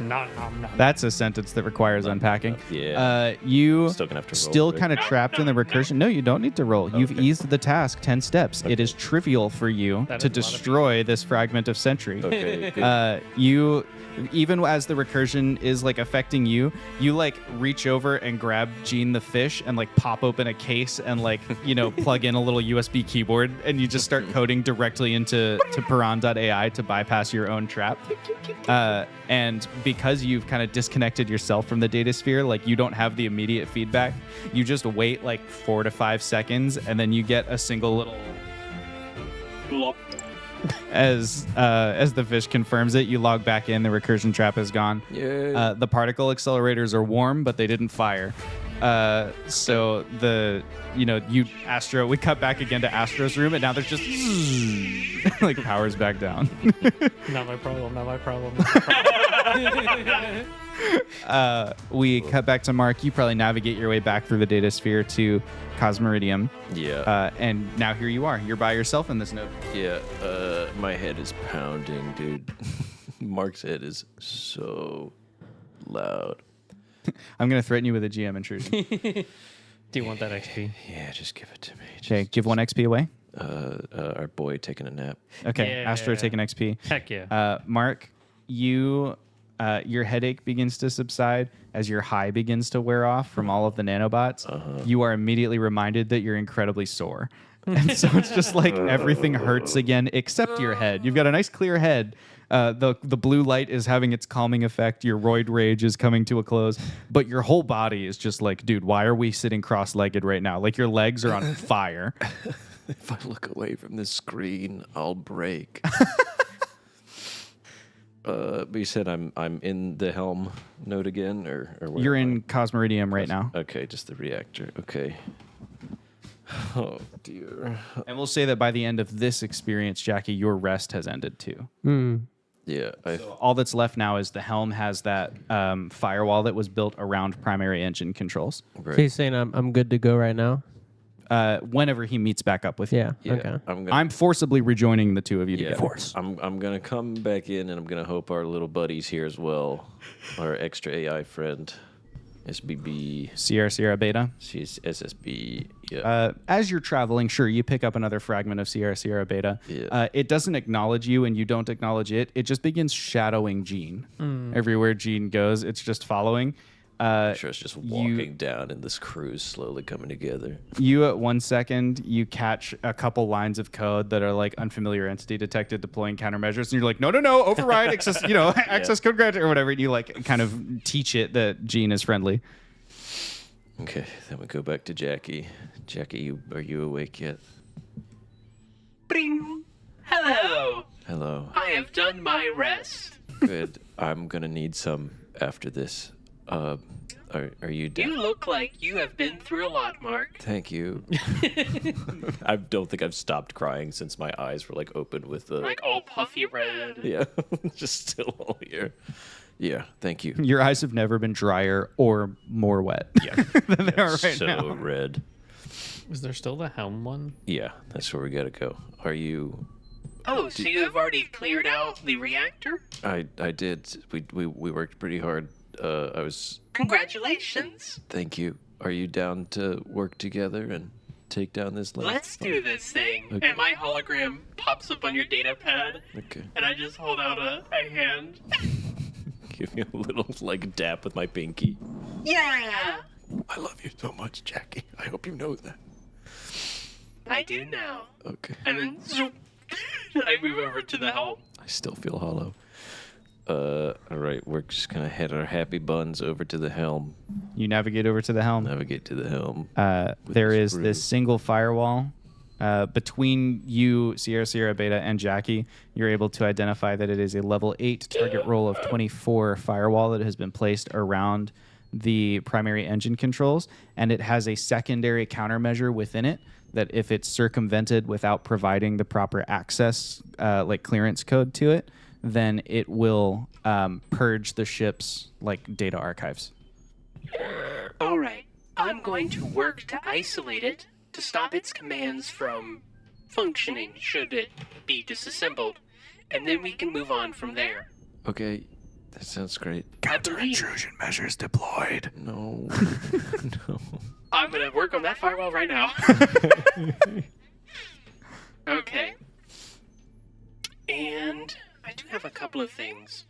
Nom, nom. That's a sentence that requires unpacking. Yeah. You Still gonna have to roll, still right? kind of trapped in the recursion. No, you don't need to roll. You've eased the task 10 steps. It is trivial for you That to is a lot of destroy this fragment of Sentry. Okay. Good. You, even as the recursion is like affecting you, you like reach over and grab Gene the fish and like pop open a case and like, plug in a little USB keyboard and you just start coding directly into Piran.ai to bypass your own trap. And because you've kind of disconnected yourself from the data sphere, like you don't have the immediate feedback, you just wait like 4 to 5 seconds and then you get a single little Glop. as the fish confirms it. You log back in, the recursion trap is gone. Yeah. The particle accelerators are warm, but they didn't fire. So we cut back again to Astro's room, and now there's just like power's back down. Not my problem. Not my problem. We cut back to Mark. You probably navigate your way back through the data sphere to Cosmeridium. Yeah. And now here you are. You're by yourself in this node. Yeah. My head is pounding, dude. Mark's head is so loud. I'm going to threaten you with a GM intrusion. Do you want that XP? Yeah, just give it to me. Okay, give 1 XP away. Our boy taking a nap. Okay, Yeah. Astro taking XP. Heck yeah. Mark, your headache begins to subside as your high begins to wear off from all of the nanobots. You are immediately reminded that you're incredibly sore. And so it's just like everything hurts again except your head. You've got a nice clear head. The blue light is having its calming effect. Your roid rage is coming to a close. But your whole body is just like, dude, why are we sitting cross-legged right now? Like your legs are on fire. If I look away from this screen, I'll break. But you said I'm in the helm node again, or where You're am in Cosmeridium right now. I? Okay, just the reactor. Okay. Oh dear. And we'll say that by the end of this experience, Jackie, your rest has ended too. Yeah. All that's left now is the helm has that firewall that was built around primary engine controls. So you're saying I'm good to go right now? Whenever he meets back up with you. Yeah. Okay. I'm forcibly rejoining the two of you Yeah, together. I'm gonna come back in, and I'm gonna hope our little buddies here as well. Our extra AI friend, SBB. Sierra Beta. She's SSB. Yeah. As you're traveling, sure, you pick up another fragment of Sierra Beta. Yeah. It doesn't acknowledge you, and you don't acknowledge it. It just begins shadowing Gene. Everywhere Gene goes, it's just following. Sure, it's just walking down, and this crew's slowly coming together. You at 1 second, you catch a couple lines of code that are like unfamiliar entity detected, deploying countermeasures, and you're like, no, override, access, access code granted or whatever. And you like kind of teach it that Gene is friendly. Okay, then we go back to Jackie. Jackie, are you awake yet? Bring. Hello. Hello. I have done my rest. Good. I'm gonna need some after this. Are you down? You look like you have been through a lot, Mark. Thank you. I don't think I've stopped crying since my eyes were like open with the Like all puffy red. yeah, just still all here. Yeah, thank you. Your eyes have never been drier or more wet. Yeah, than they are right so now. red. Is there still the helm one? Yeah, that's where we gotta go. Are you? Oh, so you have already cleared out the reactor? I did. We worked pretty hard. I was. Congratulations. Thank you. Are you down to work together and take down this last? Let's do this thing. Okay. And my hologram pops up on your data pad, Okay. and I just hold out a hand. Give me a little like dap with my pinky. Yeah! I love you so much, Jackie. I hope you know that. I do now. Okay. And then zoop, I move over to the helm. I still feel hollow. All right, we're just gonna head our happy buns over to the helm. You navigate over to the helm. Navigate to the helm. There this is brew. this single firewall between you, Sierra Beta, and Jackie. You're able to identify that it is a level 8 target roll of 24 firewall that has been placed around the primary engine controls, and it has a secondary countermeasure within it that if it's circumvented without providing the proper access, like clearance code to it, then it will purge the ship's like data archives. All right. I'm going to work to isolate it to stop its commands from functioning should it be disassembled. And then we can move on from there. Okay, that sounds great. I believe measures deployed. No, no. I'm going to work on that firewall right now. Okay. And I do have a couple of things.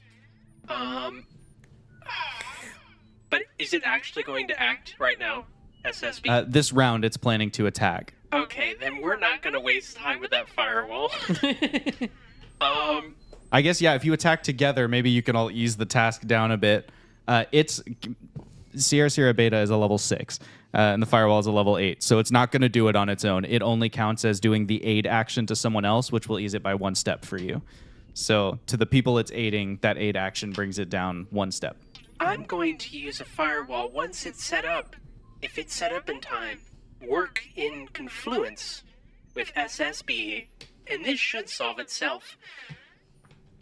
But is it actually going to act right now, SSB? This round, it's planning to attack. Okay, then we're not going to waste time with that firewall. I guess, yeah, if you attack together, maybe you can all ease the task down a bit. It's Sierra Beta is a level 6, and the firewall is a level 8, so it's not going to do it on its own. It only counts as doing the aid action to someone else, which will ease it by 1 step for you. So to the people it's aiding, that aid action brings it down 1 step. I'm going to use a firewall once it's set up. If it's set up in time, work in confluence with SSB, and this should solve itself.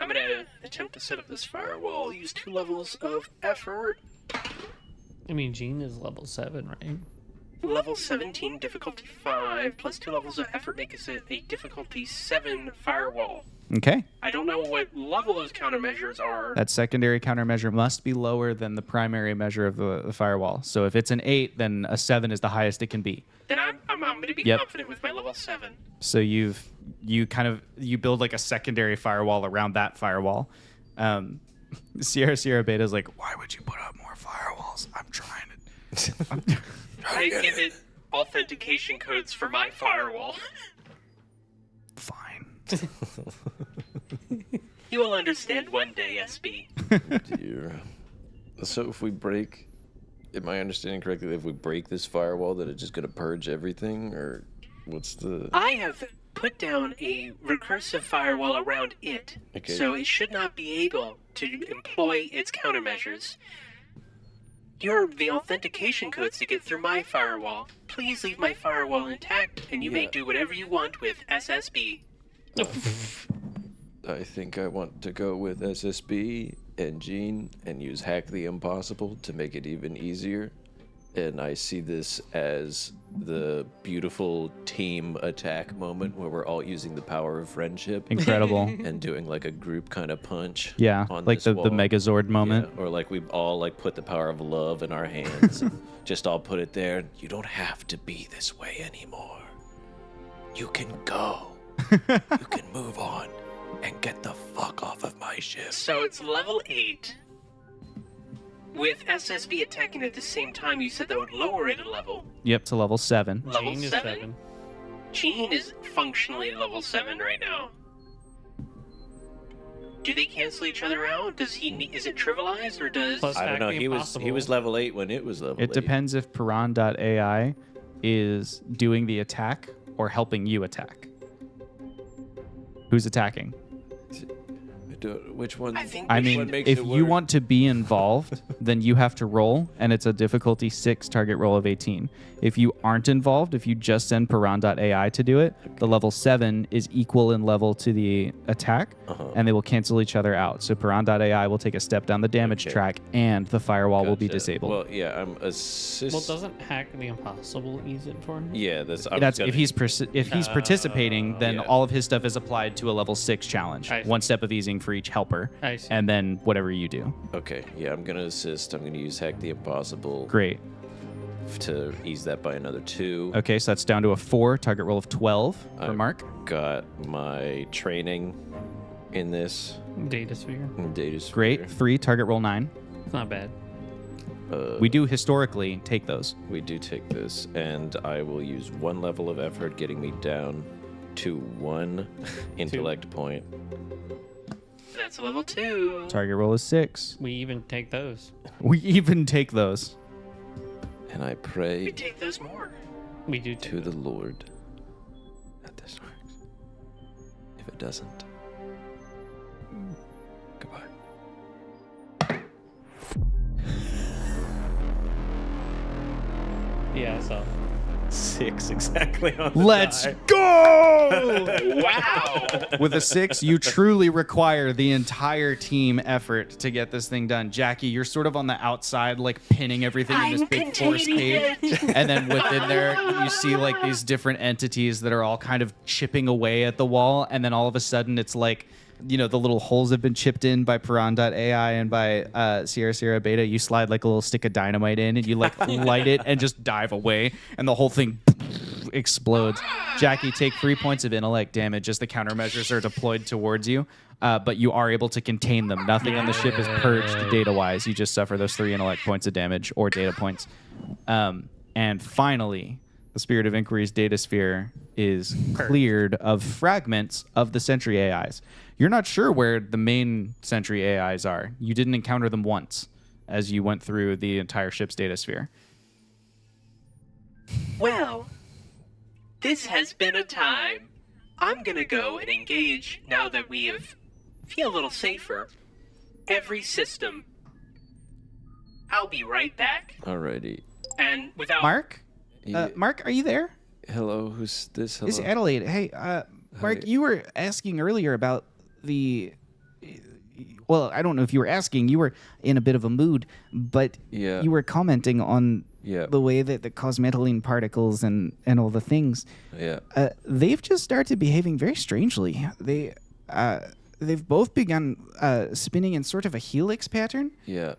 I'm going to attempt to set up this firewall, use 2 levels of effort. I mean, Jean is level 7, right? Level 17, difficulty 5, plus 2 levels of effort makes it a difficulty 7 firewall. Okay. I don't know what level those countermeasures are. That secondary countermeasure must be lower than the primary measure of the firewall. So if it's an 8, then a 7 is the highest it can be. Then I'm going to be Yep. confident with my level 7. So you build like a secondary firewall around that firewall. Sierra Beta is like, why would you put up more firewalls? I'm trying to. I give it authentication codes for my firewall. Fine. You will understand one day, SB. Dear. So if we break, am I understanding correctly? If we break this firewall, that it's just gonna purge everything, or what's the? I have put down a recursive firewall around it, Okay. so it should not be able to employ its countermeasures. You're the authentication codes to get through my firewall. Please leave my firewall intact, and you may Yeah. do whatever you want with SSB. I think I want to go with SSB and Gene and use Hack the Impossible to make it even easier. And I see this as the beautiful team attack moment where we're all using the power of friendship Incredible. and doing like a group kind of punch. Yeah, on like this the wall. Megazord moment. Yeah, or like we all like put the power of love in our hands. Just all put it there. You don't have to be this way anymore. You can go. You can move on and get the fuck off of my ship. So it's level 8. With SSB attacking at the same time, you said that would lower it a level. Yep, to level 7. Level Jean is 7. Gene is functionally level 7 right now. Do they cancel each other out? Is it trivialized or does... Plus- I don't know. Hack the He was Impossible. level 8 when it was level 8. It depends if Piran.ai is doing the attack or helping you attack. Who's attacking? Which one? I think I we mean, should- makes if it you work? want to be involved, then you have to roll, and it's a difficulty 6 target roll of 18. If you aren't involved, if you just send Piran.ai to do it, the level 7 is equal in level to the attack, and they will cancel each other out. So Piran.ai will take a step down the damage Okay. track, and the firewall will be Gotcha. disabled. Well, yeah, I'm assist. Well, doesn't hack the impossible ease it for him? yeah, that's. I was That's gonna- if he's participating, then yeah. all of his stuff is applied to a level 6 challenge. I see. 1 step of easing for each helper, I see. and then whatever you do. Okay, yeah, I'm gonna assist. I'm gonna use hack the impossible Great. to ease that by another 2. Okay, so that's down to a 4 target roll of 12 for I've Mark. Got my training in this Data sphere. data sphere. Great. 3 target roll 9. It's not bad. We do historically take those. We do take this, and I will use 1 level of effort, getting me down to 1 intellect point. That's level 2. Target roll is 6. We even take those. We even take those. And I We pray take those more. We do to the Lord that this works. If it doesn't, goodbye. Yeah, so 6 exactly on the Let's die. go! Wow. With a 6, you truly require the entire team effort to get this thing done. Jackie, you're sort of on the outside, like pinning everything in this I'm big force containing cage. And then within there, you see like these different entities that are all kind of chipping away at the wall. And then all of a sudden, it's like, you know, the little holes have been chipped in by Piran.ai and by Sierra Beta. You slide like a little stick of dynamite in and you like light it and just dive away. And the whole thing explodes. Jackie, take 3 points of intellect damage as the countermeasures are deployed towards you. But you are able to contain them. Nothing on the ship is purged data-wise. You just suffer those 3 intellect points of damage or data points. And finally, the Spirit of Inquiry's data sphere is cleared of fragments of the Sentry AIs. You're not sure where the main Sentry AIs are. You didn't encounter them once as you went through the entire ship's data sphere. Well, this has been a time. I'm gonna go and engage now that we feel a little safer. Every system. I'll be right back. Alrighty. And without Mark? Yeah. Mark, are you there? Hello, who's this? Hello. It's Adelaide. Hey, Mark, Hi. you were asking earlier about the. Well, I don't know if you were asking. You were in a bit of a mood, but Yeah. you were commenting on Yeah. the way that the cosmetalene particles and all the things. Yeah. They've just started behaving very strangely. They've both begun spinning in sort of a helix pattern. Yeah.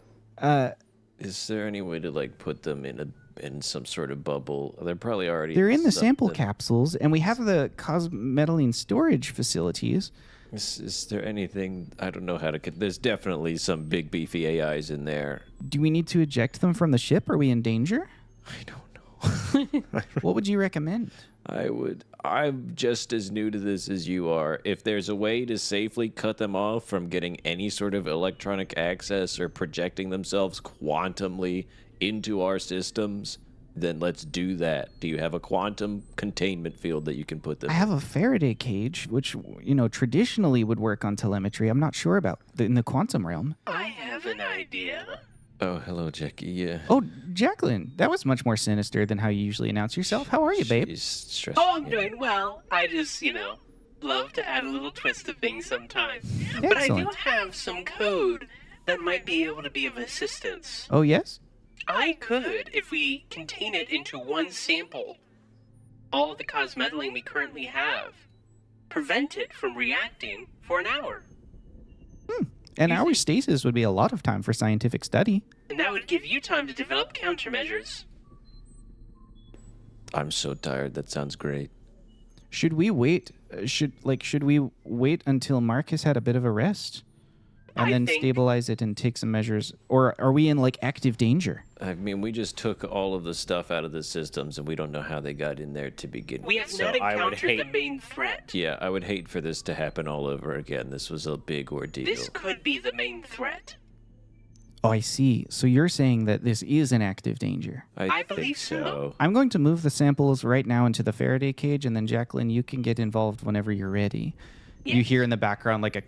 Is there any way to like put them in some sort of bubble? They're probably already. They're in the sample something. capsules, and we have the cosmetalene storage facilities. Is there anything? I don't know how to. There's definitely some big beefy AIs in there. Do we need to eject them from the ship? Are we in danger? I don't know. What would you recommend? I'm just as new to this as you are. If there's a way to safely cut them off from getting any sort of electronic access or projecting themselves quantumly into our systems, then let's do that. Do you have a quantum containment field that you can put them I have a Faraday cage, which, you know, traditionally would work on telemetry. I'm not sure about in the quantum realm. I have an idea. Oh, hello, Jackie. Yeah. Oh, Jacqueline, that was much more sinister than how you usually announce yourself. How are you, babe? She's stressed. Oh, I'm doing well. I just, love to add a little twist to things sometimes. But I do Excellent. have some code that might be able to be of assistance. Oh, yes? I could, if we contain it into one sample, all of the cosmetalene we currently have, prevent it from reacting for an hour. An hour stasis would be a lot of time for scientific study. And that would give you time to develop countermeasures. I'm so tired. That sounds great. Should we wait? Should we wait until Mark has had a bit of a rest, and I then think- stabilize it and take some measures, or are we in like active danger? I mean, we just took all of the stuff out of the systems, and we don't know how they got in there to begin We with. have not I would encountered hate. the main threat. Yeah, I would hate for this to happen all over again. This was a big ordeal. This could be the main threat. Oh, I see. So you're saying that this is an active danger. I think believe so. I'm going to move the samples right now into the Faraday cage, and then Jacqueline, you can get involved whenever you're ready. You Yes. hear in the background like a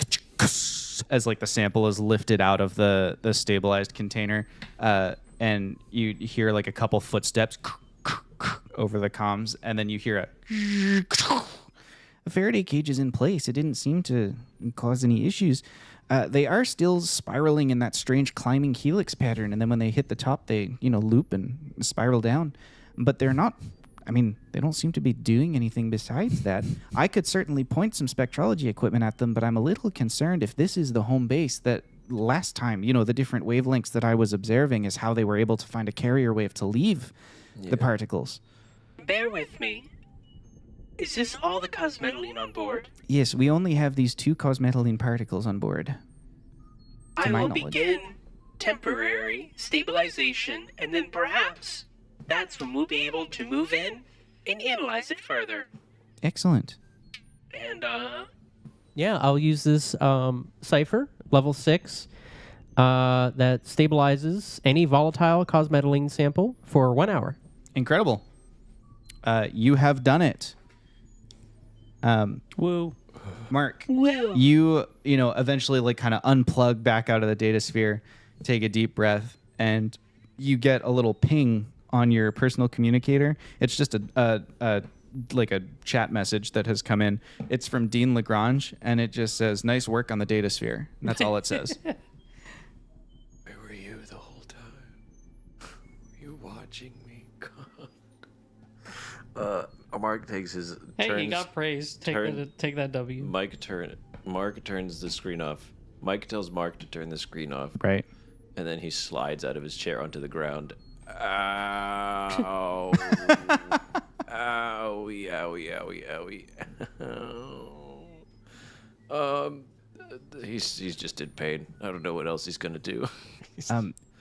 as like the sample is lifted out of the stabilized container, and you hear like a couple footsteps over the comms, and then you hear a Faraday cage is in place. It didn't seem to cause any issues. They are still spiraling in that strange climbing helix pattern, and then when they hit the top, they loop and spiral down. But they're not. I mean, they don't seem to be doing anything besides that. I could certainly point some spectrology equipment at them, but I'm a little concerned if this is the home base that last time, the different wavelengths that I was observing is how they were able to find a carrier wave to leave the particles. Bear with me. Is this all the cosmetalene on board? Yes, we only have these 2 cosmetalene particles on board. I my will knowledge. begin temporary stabilization, and then perhaps that's when we'll be able to move in and analyze it further. Excellent. And, Yeah, I'll use this Cypher, level 6, that stabilizes any volatile cosmetalene sample for 1 hour. Incredible. You have done it. Woo. Mark, Woo. you eventually like kind of unplug back out of the data sphere, take a deep breath, and you get a little ping on your personal communicator. It's just a like a chat message that has come in. It's from Dean Lagrange, and it just says, "Nice work on the data sphere." And that's all it says. Where were you the whole time? Were you watching me? God. Mark takes his Hey, turns. he got praised. Take that W. Mark turns the screen off. Mike tells Mark to turn the screen off, Right. and then he slides out of his chair onto the ground. Ow. Owie, owie, owie. He's just in pain. I don't know what else he's gonna do.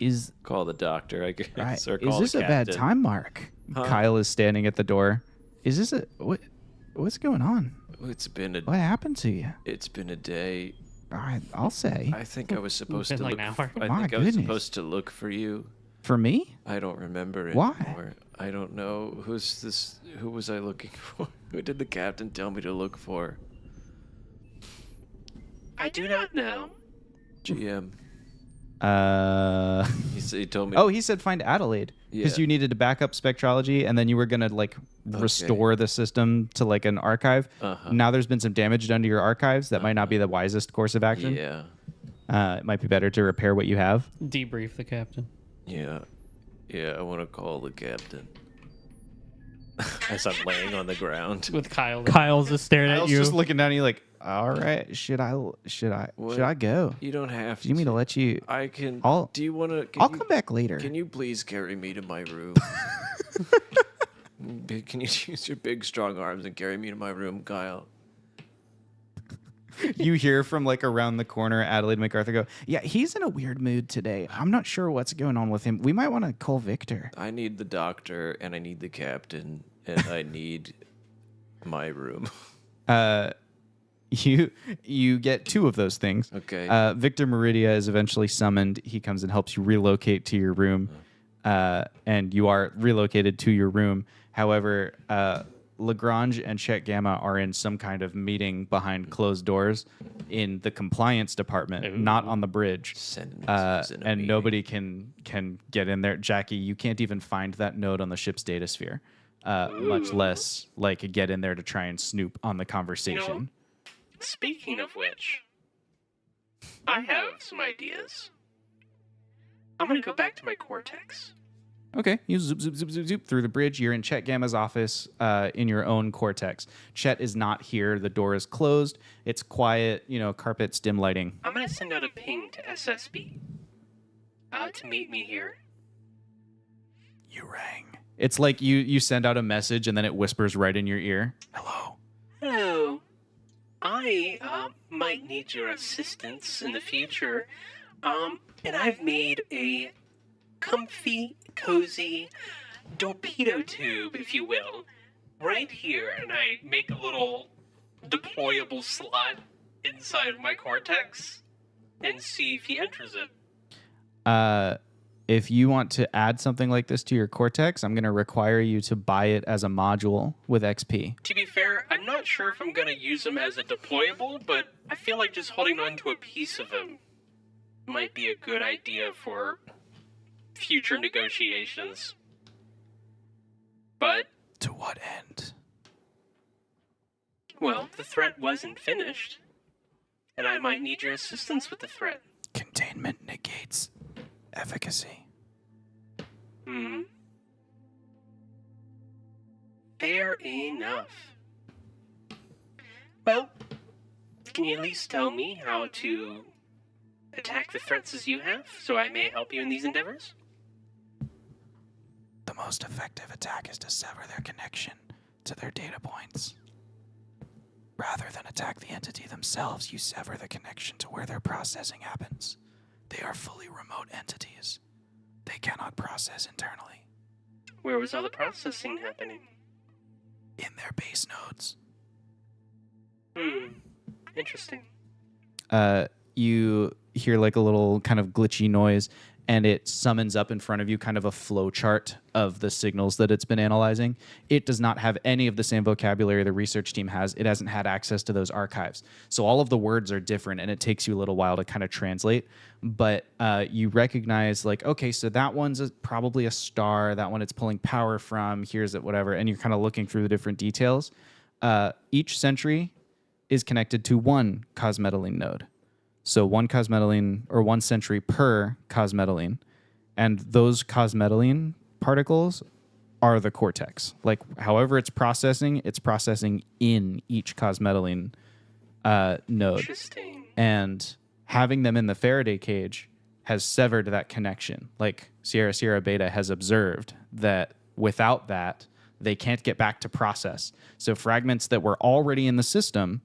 Is Call the doctor, I guess. right. Or Is call this the a bad captain. time, Mark? Huh? Kyle is standing at the door. Is this what's going on? It's been a What happened to you? day. I'll say. I think I was supposed Been to like look. an hour. I My think I was goodness. supposed to look for you. For me? I don't remember Why? anymore. I don't know. Who's this? Who was I looking for? Who did the captain tell me to look for? I do not know. GM. He told me. Oh, he said find Adelaide because Yeah. you needed to back up spectrology, and then you were gonna like restore the system to like an archive. Uh-huh. Now there's been some damage done to your archives. That might not be the wisest course of action. Yeah. It might be better to repair what you have. Debrief the captain. Yeah. Yeah. I want to call the captain. As I'm laying on the ground. With Kyle. Kyle's just staring I at was you. just looking down. You like, all right, should I What? should I go? You don't have Do you mean to let you? I can. I'll- do you want to? I'll come back later. Can you please carry me to my room? Can you use your big, strong arms and carry me to my room, Kyle? You hear from like around the corner, Adelaide MacArthur go, yeah, he's in a weird mood today. I'm not sure what's going on with him. We might want to call Victor. I need the doctor, and I need the captain, and I need my room. You get 2 of those things. Okay. Victor Meridia is eventually summoned. He comes and helps you relocate to your room, and you are relocated to your room. However, Lagrange and Chet Gamma are in some kind of meeting behind closed doors in the compliance department, not on the bridge. Sending messages in a And meeting. nobody can get in there. Jackie, you can't even find that node on the ship's data sphere, much less like get in there to try and snoop on the conversation. Speaking of which, I have some ideas. I'm gonna go back to my cortex. Okay, you zoop, zoop, zoop, zoop, zoop through the bridge. You're in Chet Gamma's office in your own cortex. Chet is not here. The door is closed. It's quiet, carpets, dim lighting. I'm gonna send out a ping to SSB to meet me here. You rang. It's like you send out a message and then it whispers right in your ear. Hello. Hello. I might need your assistance in the future. And I've made a comfy, cozy torpedo tube, if you will, right here, and I make a little deployable slot inside of my cortex and see if he enters it. If you want to add something like this to your cortex, I'm going to require you to buy it as a module with XP. To be fair, I'm not sure if I'm going to use him as a deployable, but I feel like just holding on to a piece of him might be a good idea for future negotiations. But, To what end? well, the threat wasn't finished, and I might need your assistance with the threat. Containment negates efficacy. Fair enough. Well, can you at least tell me how to attack the threats as you have, so I may help you in these endeavors? The most effective attack is to sever their connection to their data points. Rather than attack the entity themselves, you sever the connection to where their processing happens. They are fully remote entities. They cannot process internally. Where was all the processing happening? In their base nodes. Interesting. You hear like a little kind of glitchy noise, and it summons up in front of you kind of a flow chart of the signals that it's been analyzing. It does not have any of the same vocabulary the research team has. It hasn't had access to those archives. So all of the words are different, and it takes you a little while to kind of translate. But you recognize, like, okay, so that one's probably a star. That one it's pulling power from. Here's it, whatever. And you're kind of looking through the different details. Each sentry is connected to one cosmetalene node. So one cosmetalene or one sentry per cosmetalene. And those cosmetalene particles are the cortex. Like, however it's processing in each cosmetalene node. Interesting. And having them in the Faraday cage has severed that connection. Like, Sierra Beta has observed that without that, they can't get back to process. So fragments that were already in the system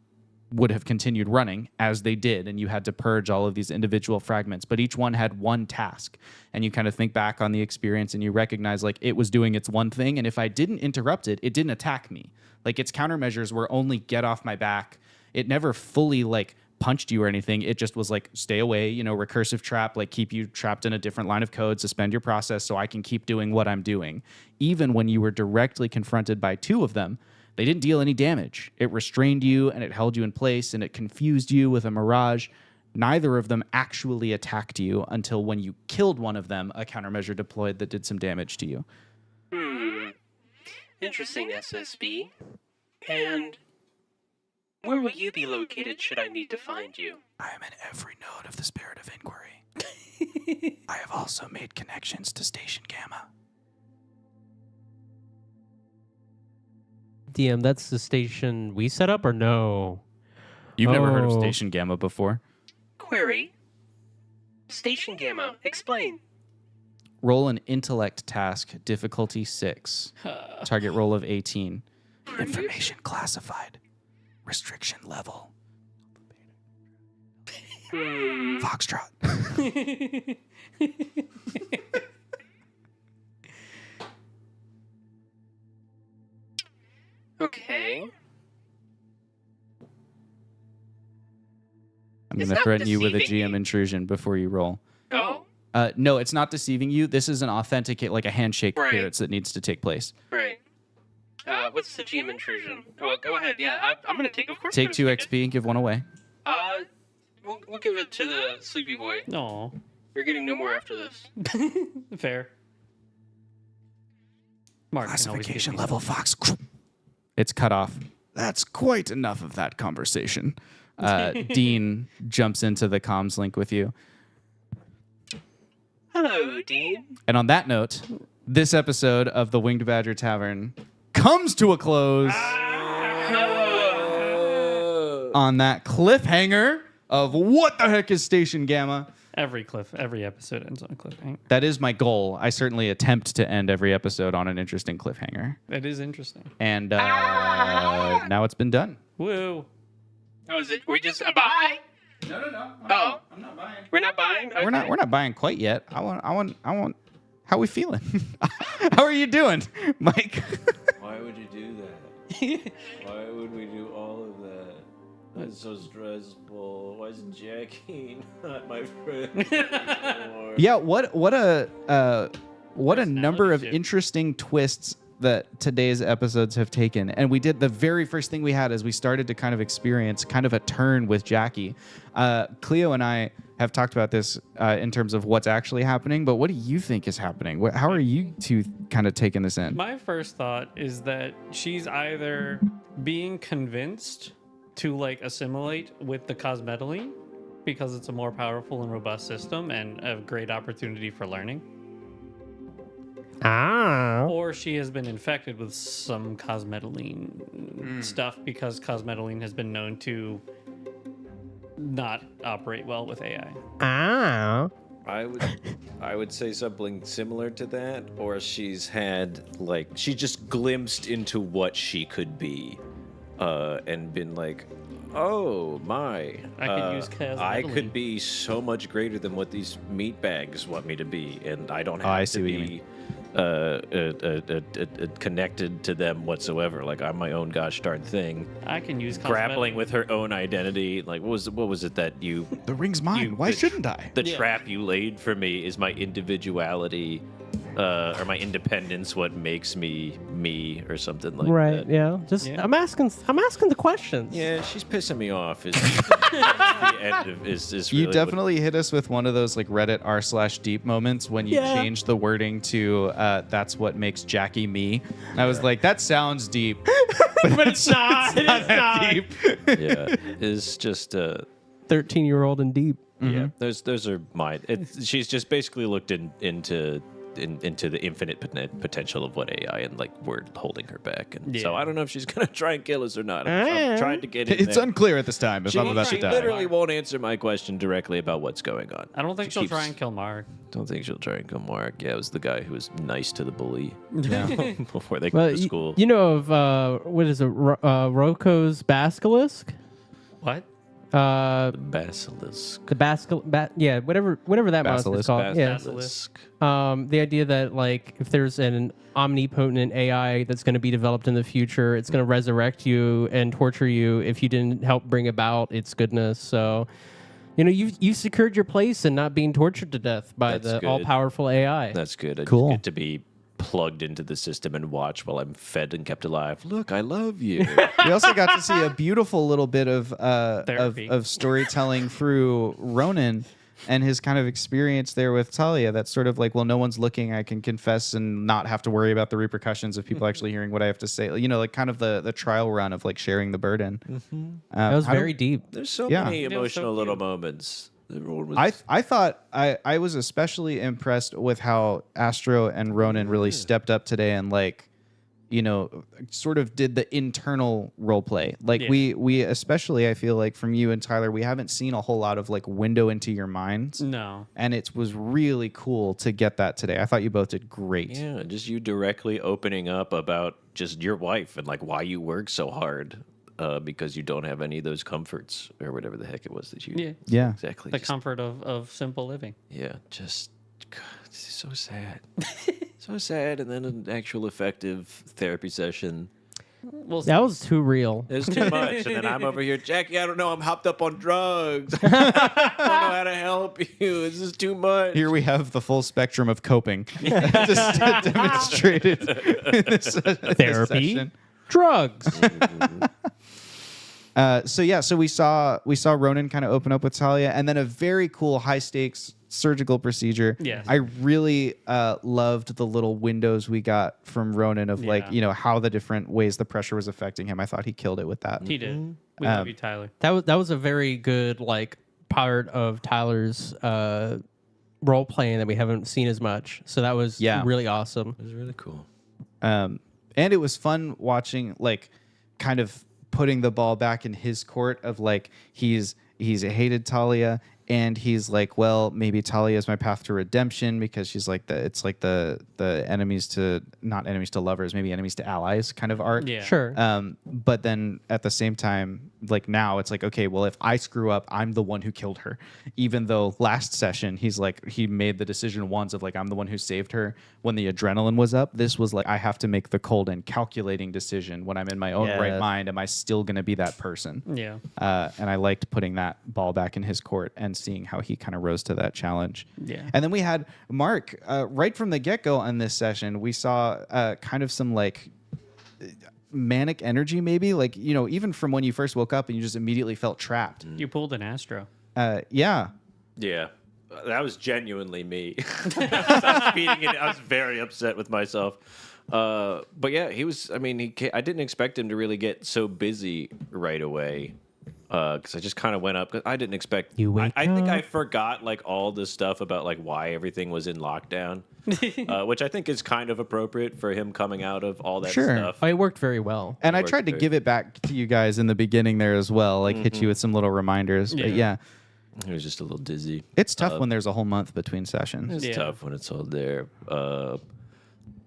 would have continued running as they did, and you had to purge all of these individual fragments, but each one had one task. And you kind of think back on the experience and you recognize, like, it was doing its one thing, and if I didn't interrupt it, it didn't attack me. Like, its countermeasures were only get off my back. It never fully, like, punched you or anything. It just was like, stay away, you know, recursive trap, like keep you trapped in a different line of code, suspend your process so I can keep doing what I'm doing. Even when you were directly confronted by two of them, they didn't deal any damage. It restrained you and it held you in place and it confused you with a mirage. Neither of them actually attacked you until when you killed one of them, a countermeasure deployed that did some damage to you. Interesting, SSB. And where will you be located should I need to find you? I am in every node of the Spirit of Inquiry. I have also made connections to Station Gamma. DM, that's the station we set up, or no? You've never heard of Oh. Station Gamma before? Query. Station Gamma, explain. Roll an intellect task, difficulty 6. Target roll of 18. Information classified. Restriction level. Foxtrot. Okay. I'm It's going to not threaten you with a deceiving GM me. intrusion before you roll. Oh, No, it's not deceiving you. This is an authenticate, like a handshake Right. clearance that needs to take place. right. What's the GM intrusion? Oh, go ahead. Yeah, I'm gonna take. Of course. Take I'm 2 gonna take XP and give 1 away. it. We'll give it to the sleepy boy. No. You're getting no more after this. Fair. Mark can always give Classification me level Fox. It's cut off. That's quite enough of that conversation. Dean jumps into the comms link with you. Hello, Dean. And on that note, this episode of the Winged Badger Tavern comes to a close on that cliffhanger of what the heck is Station Gamma. Every episode ends on a cliffhanger. That is my goal. I certainly attempt to end every episode on an interesting cliffhanger. That is interesting. And now it's been done. Woo. Oh, is it? We just bye. No. Oh, I'm not buying. we're not buying. Okay. We're not buying quite yet. I want. How we feeling? How are you doing, Mike? Why would you do that? Why would we do all of that? That's so stressful. Why is Jackie not my friend anymore? Yeah. What a number of Personality shift. interesting twists that today's episodes have taken. And we did the very first thing we had as we started to kind of experience kind of a turn with Jackie. Cleo and I have talked about this in terms of what's actually happening, but what do you think is happening? How are you two kind of taking this in? My first thought is that she's either being convinced to like assimilate with the cosmetaline because it's a more powerful and robust system and a great opportunity for learning. Or she has been infected with some cosmetaline stuff because cosmetaline has been known to not operate well with AI. I would say something similar to that, or she's she just glimpsed into what she could be, and been like, oh my, I could use cosmetaline. I could be so much greater than what these meat bags want me to be, and I don't have to be connected to them whatsoever. Like, I'm my own gosh darn thing. I can use grappling with her own identity. Like, what was it that you? The ring's mine. Why shouldn't I? The trap you laid for me is my individuality, or my independence. What makes me me, or something like that. Right? Yeah. Just I'm asking the questions. Yeah, she's pissing me off. Is the end of is You really definitely hit us with one of those like Reddit r/deep moments when you changed the wording to that's what makes Jackie me. And I was like, that sounds deep. But it's not. It's not. Deep. yeah, is just 13-year-old and deep. yeah. Those are mine. She's just basically looked into the infinite potential of what AI, and like we're holding her back. And so I don't know if she's gonna try and kill us or not. I'm trying to get in It's there. unclear at this time if I'm about to She die. literally won't answer my question directly about what's going on. I don't think she'll keeps- try and kill Mark. Don't think she'll try and kill Mark. Yeah, it was the guy who was nice to the bully before they Well, go to school. you know of what is it? Roko's basilisk. What? Basilisk. The whatever that monster is Basilisk. called. Yeah. Basilisk. The idea that like if there's an omnipotent AI that's going to be developed in the future, it's going to resurrect you and torture you if you didn't help bring about its goodness. So, you know, you secured your place in not being tortured to death by That's the good. all-powerful AI. That's good. I Cool. just get to be plugged into the system and watch while I'm fed and kept alive. Look, I love you. We also got to see a beautiful little bit of Therapy. of storytelling through Ronan and his kind of experience there with Talia. That's sort of like, well, no one's looking. I can confess and not have to worry about the repercussions of people actually hearing what I have to say. You know, like kind of the trial run of like sharing the burden. That was how do- very deep. There's so Yeah. many It was so emotional little cute. moments. Everyone was I thought I was especially impressed with how Astro and Ronan really stepped up today and like, you know, sort of did the internal role play. Like we especially, I feel like from you and Tyler, we haven't seen a whole lot of like window into your minds. No. And it was really cool to get that today. I thought you both did great. Yeah, just you directly opening up about just your wife and like why you work so hard. Because you don't have any of those comforts or whatever the heck it was that you. Yeah. Exactly. The just- comfort of simple living. Yeah, just God, it's so sad. So sad. And then an actual effective therapy session. Well, That was too real. It's too much. And then I'm over here, Jackie, I don't know. I'm hopped up on drugs. I don't know how to help you. This is too much. Here we have the full spectrum of coping just demonstrated in this Therapy. session. Drugs. So we saw Ronan kind of open up with Talia, and then a very cool high stakes surgical procedure. Yes. I really loved the little windows we got from Ronan of like, Yeah. you know, how the different ways the pressure was affecting him. I thought he killed it with that. he did. We love you, Tyler. That was a very good like part of Tyler's role playing that we haven't seen as much. So that was really awesome. It was really cool. And it was fun watching, like, kind of putting the ball back in his court of like he's hated Talia, and he's like, well, maybe Talia is my path to redemption because she's like the enemies to not enemies to lovers, maybe enemies to allies kind of arc. Yeah. Sure. But then at the same time, like now it's like, okay, well, if I screw up, I'm the one who killed her. Even though last session he's like, he made the decision once of like, I'm the one who saved her when the adrenaline was up. This was like, I have to make the cold and calculating decision when I'm in my own right mind. Am I still going to be that person? Yeah. And I liked putting that ball back in his court and seeing how he kind of rose to that challenge. Yeah. And then we had Mark right from the get-go on this session. We saw kind of some like manic energy, maybe like, you know, even from when you first woke up and you just immediately felt trapped. You pulled an Astro. Yeah. Yeah. That was genuinely me. I was feeding it. I was very upset with myself. But yeah, he was, I mean, I didn't expect him to really get so busy right away. Because I just kind of went up. Cause I didn't expect. I think I forgot like all this stuff about like why everything was in lockdown, which I think is kind of appropriate for him coming out of all that stuff. Oh, it worked very well. And I tried to give it back to you guys in the beginning there as well, like hit you with some little reminders. But yeah, He was just a little dizzy. it's tough when there's a whole month between sessions. It's tough when it's all there.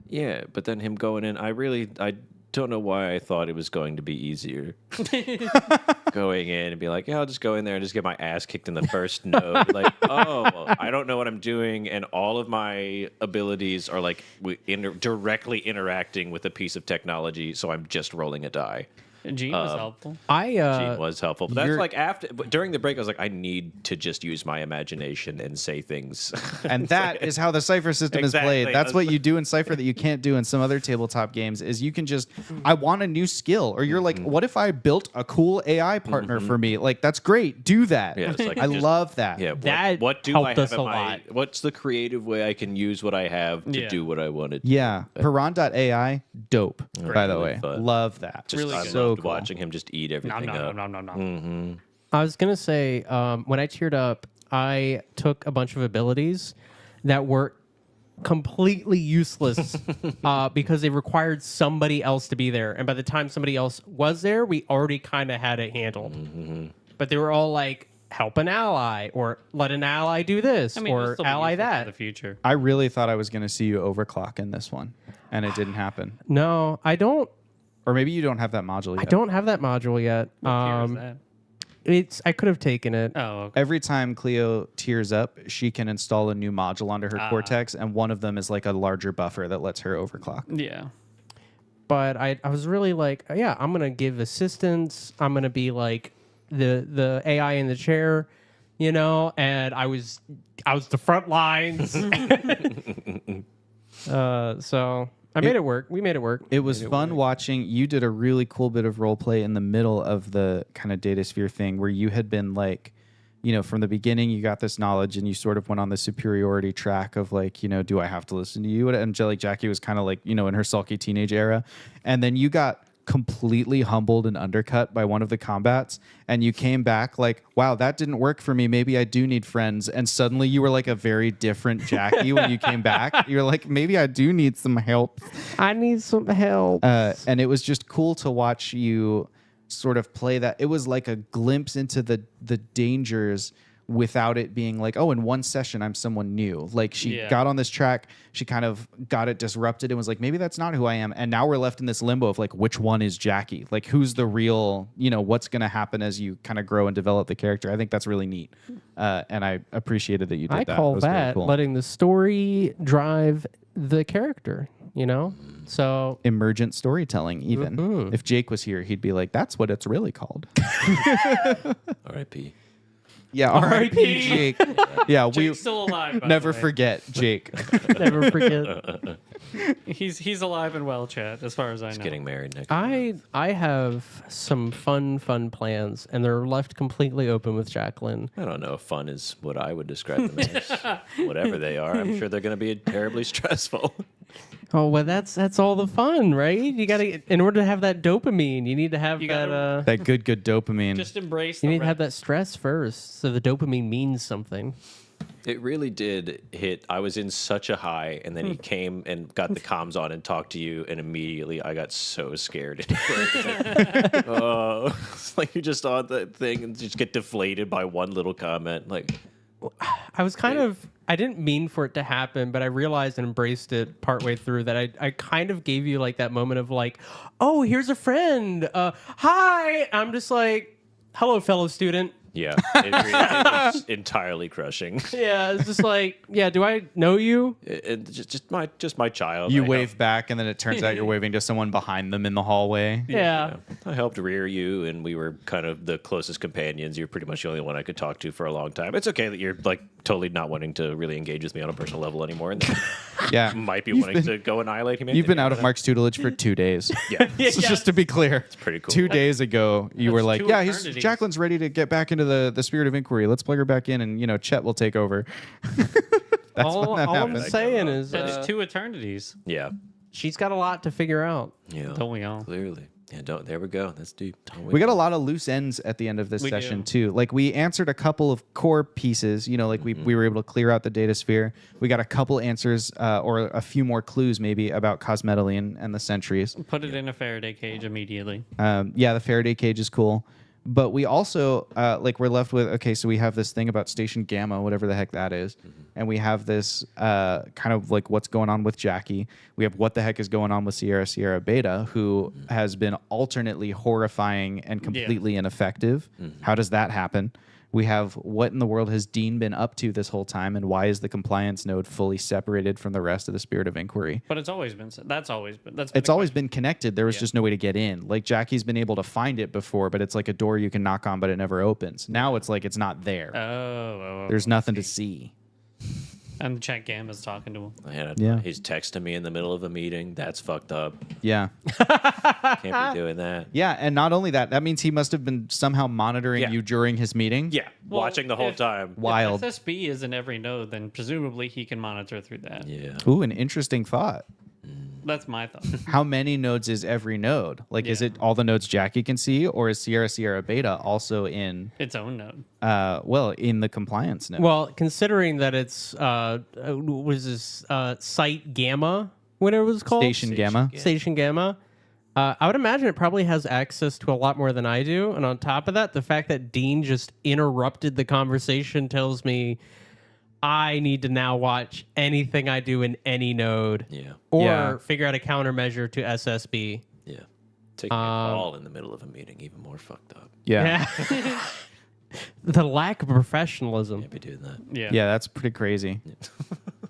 Yeah, but then him going in, I don't know why I thought it was going to be easier. Going in and be like, yeah, I'll just go in there and just get my ass kicked in the first node. Like, oh, I don't know what I'm doing, and all of my abilities are like directly interacting with a piece of technology, so I'm just rolling a die. Gene was helpful. Gene was helpful. But that's like but during the break, I was like, I need to just use my imagination and say things. And that is how the Cypher system is played. That's what you do in Cypher that you can't do in some other tabletop games is you can just, I want a new skill. Or you're like, what if I built a cool AI partner for me? Like, that's great. Do that. Yeah, it's like I love that. Yeah, That what do helped I have us in a my, lot. what's the creative way I can use what I have to do what I wanted? Yeah. Piran.ai, dope, by the Really way. fun. Love that. Just, Really I good. So loved cool. watching him just eat everything up. No. I was going to say, when I tiered up, I took a bunch of abilities that were completely useless because they required somebody else to be there. And by the time somebody else was there, we already kind of had it handled. But they were all like, help an ally, or let an ally do this, I mean, it'll or still be ally useful for that. the future. I really thought I was going to see you overclock in this one, and it didn't happen. No, I don't. Or maybe you don't have that module yet. I don't have that module yet. What tier is that? I could have taken it. Oh, okay. Every time Cleo tiers up, she can install a new module onto her Cortex, and one of them is like a larger buffer that lets her overclock. Yeah. But I was really like, yeah, I'm gonna give assistance. I'm gonna be like the AI in the chair, you know. And I was the front lines. So I made it work. We made it work. It was fun watching. You did a really cool bit of role play in the middle of the kind of data sphere thing where you had been like, you know, from the beginning, you got this knowledge and you sort of went on the superiority track of like, you know, do I have to listen to you? And Jackie was kind of like, you know, in her sulky teenage era. And then you got completely humbled and undercut by one of the combats, and you came back like, wow, that didn't work for me, maybe I do need friends. And suddenly you were like a very different Jackie when you came back. You're like, maybe I do need some help. I need some help. And it was just cool to watch you sort of play that. It was like a glimpse into the dangers without it being like, oh, in one session I'm someone new. Like she got on this track, she kind of got it disrupted and was like, maybe that's not who I am. And now we're left in this limbo of like, which one is Jackie? Like, who's the real, you know, what's going to happen as you kind of grow and develop the character? I think that's really neat. And I appreciated that you did that. I call was very that cool. letting the story drive the character, you know? So Emergent storytelling, even. If Jake was here, he'd be like, that's what it's really called. R.I.P. Yeah, R.I.P. Jake. Yeah, we Jake's still alive. By never the way. forget Jake. never forget. He's alive and well, chat. As far as I know. Getting married next. I have some fun plans, and they're left completely open with Jacqueline. I don't know if fun is what I would describe them as. Whatever they are, I'm sure they're going to be terribly stressful. Oh, well, that's all the fun, right? You gotta, in order to have that dopamine, you need to have that. That good dopamine. Just embrace. You need to have that stress first, so the dopamine means something. It really did hit. I was in such a high, and then he came and got the comms on and talked to you, and immediately I got so scared. It's like you're just on the thing and just get deflated by one little comment. Like, I was kind of, I didn't mean for it to happen, but I realized and embraced it partway through that I kind of gave you like that moment of like, oh, here's a friend. Hi. I'm just like, hello, fellow student. Yeah, it's entirely crushing. Yeah, it's just like, yeah, do I know you? Just my child. You I wave back, and then it turns out you're waving to someone behind them in the hallway. Yeah. I helped rear you, and we were kind of the closest companions. You're pretty much the only one I could talk to for a long time. It's okay that you're like totally not wanting to really engage with me on a personal level anymore, and Yeah. might be wanting to go annihilate humanity. You've been out of Mark's tutelage for 2 days. Yeah, So just to be clear, it's pretty cool. 2 days ago, you were like, two yeah, eternities. Jacqueline's ready to get back into the spirit of inquiry. Let's plug her back in, and, Chet will take over. That's all when that I'm happened. saying is That's 2 eternities. yeah, she's got a lot to figure out. yeah. Don't we all? Clearly, yeah. There we go. That's deep. We got a lot of loose ends at the end of this We session, do. too. Like, we answered a couple of core pieces. Like, we were able to clear out the data sphere. We got a couple answers, or a few more clues, maybe, about Cosmetaline and the Sentries. Put it in a Faraday cage immediately. Yeah, the Faraday cage is cool. But we also, we're left with, okay, so we have this thing about Station Gamma, whatever the heck that is. And we have this kind of like what's going on with Jackie. We have what the heck is going on with Sierra Beta, who has been alternately horrifying and completely ineffective. How does that happen? We have what in the world has Dean been up to this whole time, and why is the compliance node fully separated from the rest of the spirit of inquiry? But it's always been. That's always been. It's always been connected. There was just no way to get in. Like, Jackie's been able to find it before, but it's like a door you can knock on, but it never opens. Now it's like it's not there. Oh. There's nothing to see. And the chat Gamma's talking to him. Yeah. He's texting me in the middle of a meeting. That's fucked up. Yeah. Can't be doing that. Yeah, and not only that, that means he must have been somehow monitoring Yeah. you during his meeting. Yeah, Well, watching the whole if- time. Wild. If SSB is in every node, then presumably he can monitor through that. Yeah. Ooh, an interesting thought. That's my thought. How many nodes is every node? Like, is Yeah. it all the nodes Jackie can see, or is Sierra Beta also in, Its own node. in the compliance node? Well, considering that it's was this site Gamma, whatever it was called, Station Gamma. Station Gamma. I would imagine it probably has access to a lot more than I do. And on top of that, the fact that Dean just interrupted the conversation tells me I need to now watch anything I do in any node, Yeah. or Yeah. figure out a countermeasure to SSB. Yeah. Taking a call in the middle of a meeting, even more fucked up. Yeah. The lack of professionalism. Can't be doing that. Yeah. Yeah, that's pretty crazy.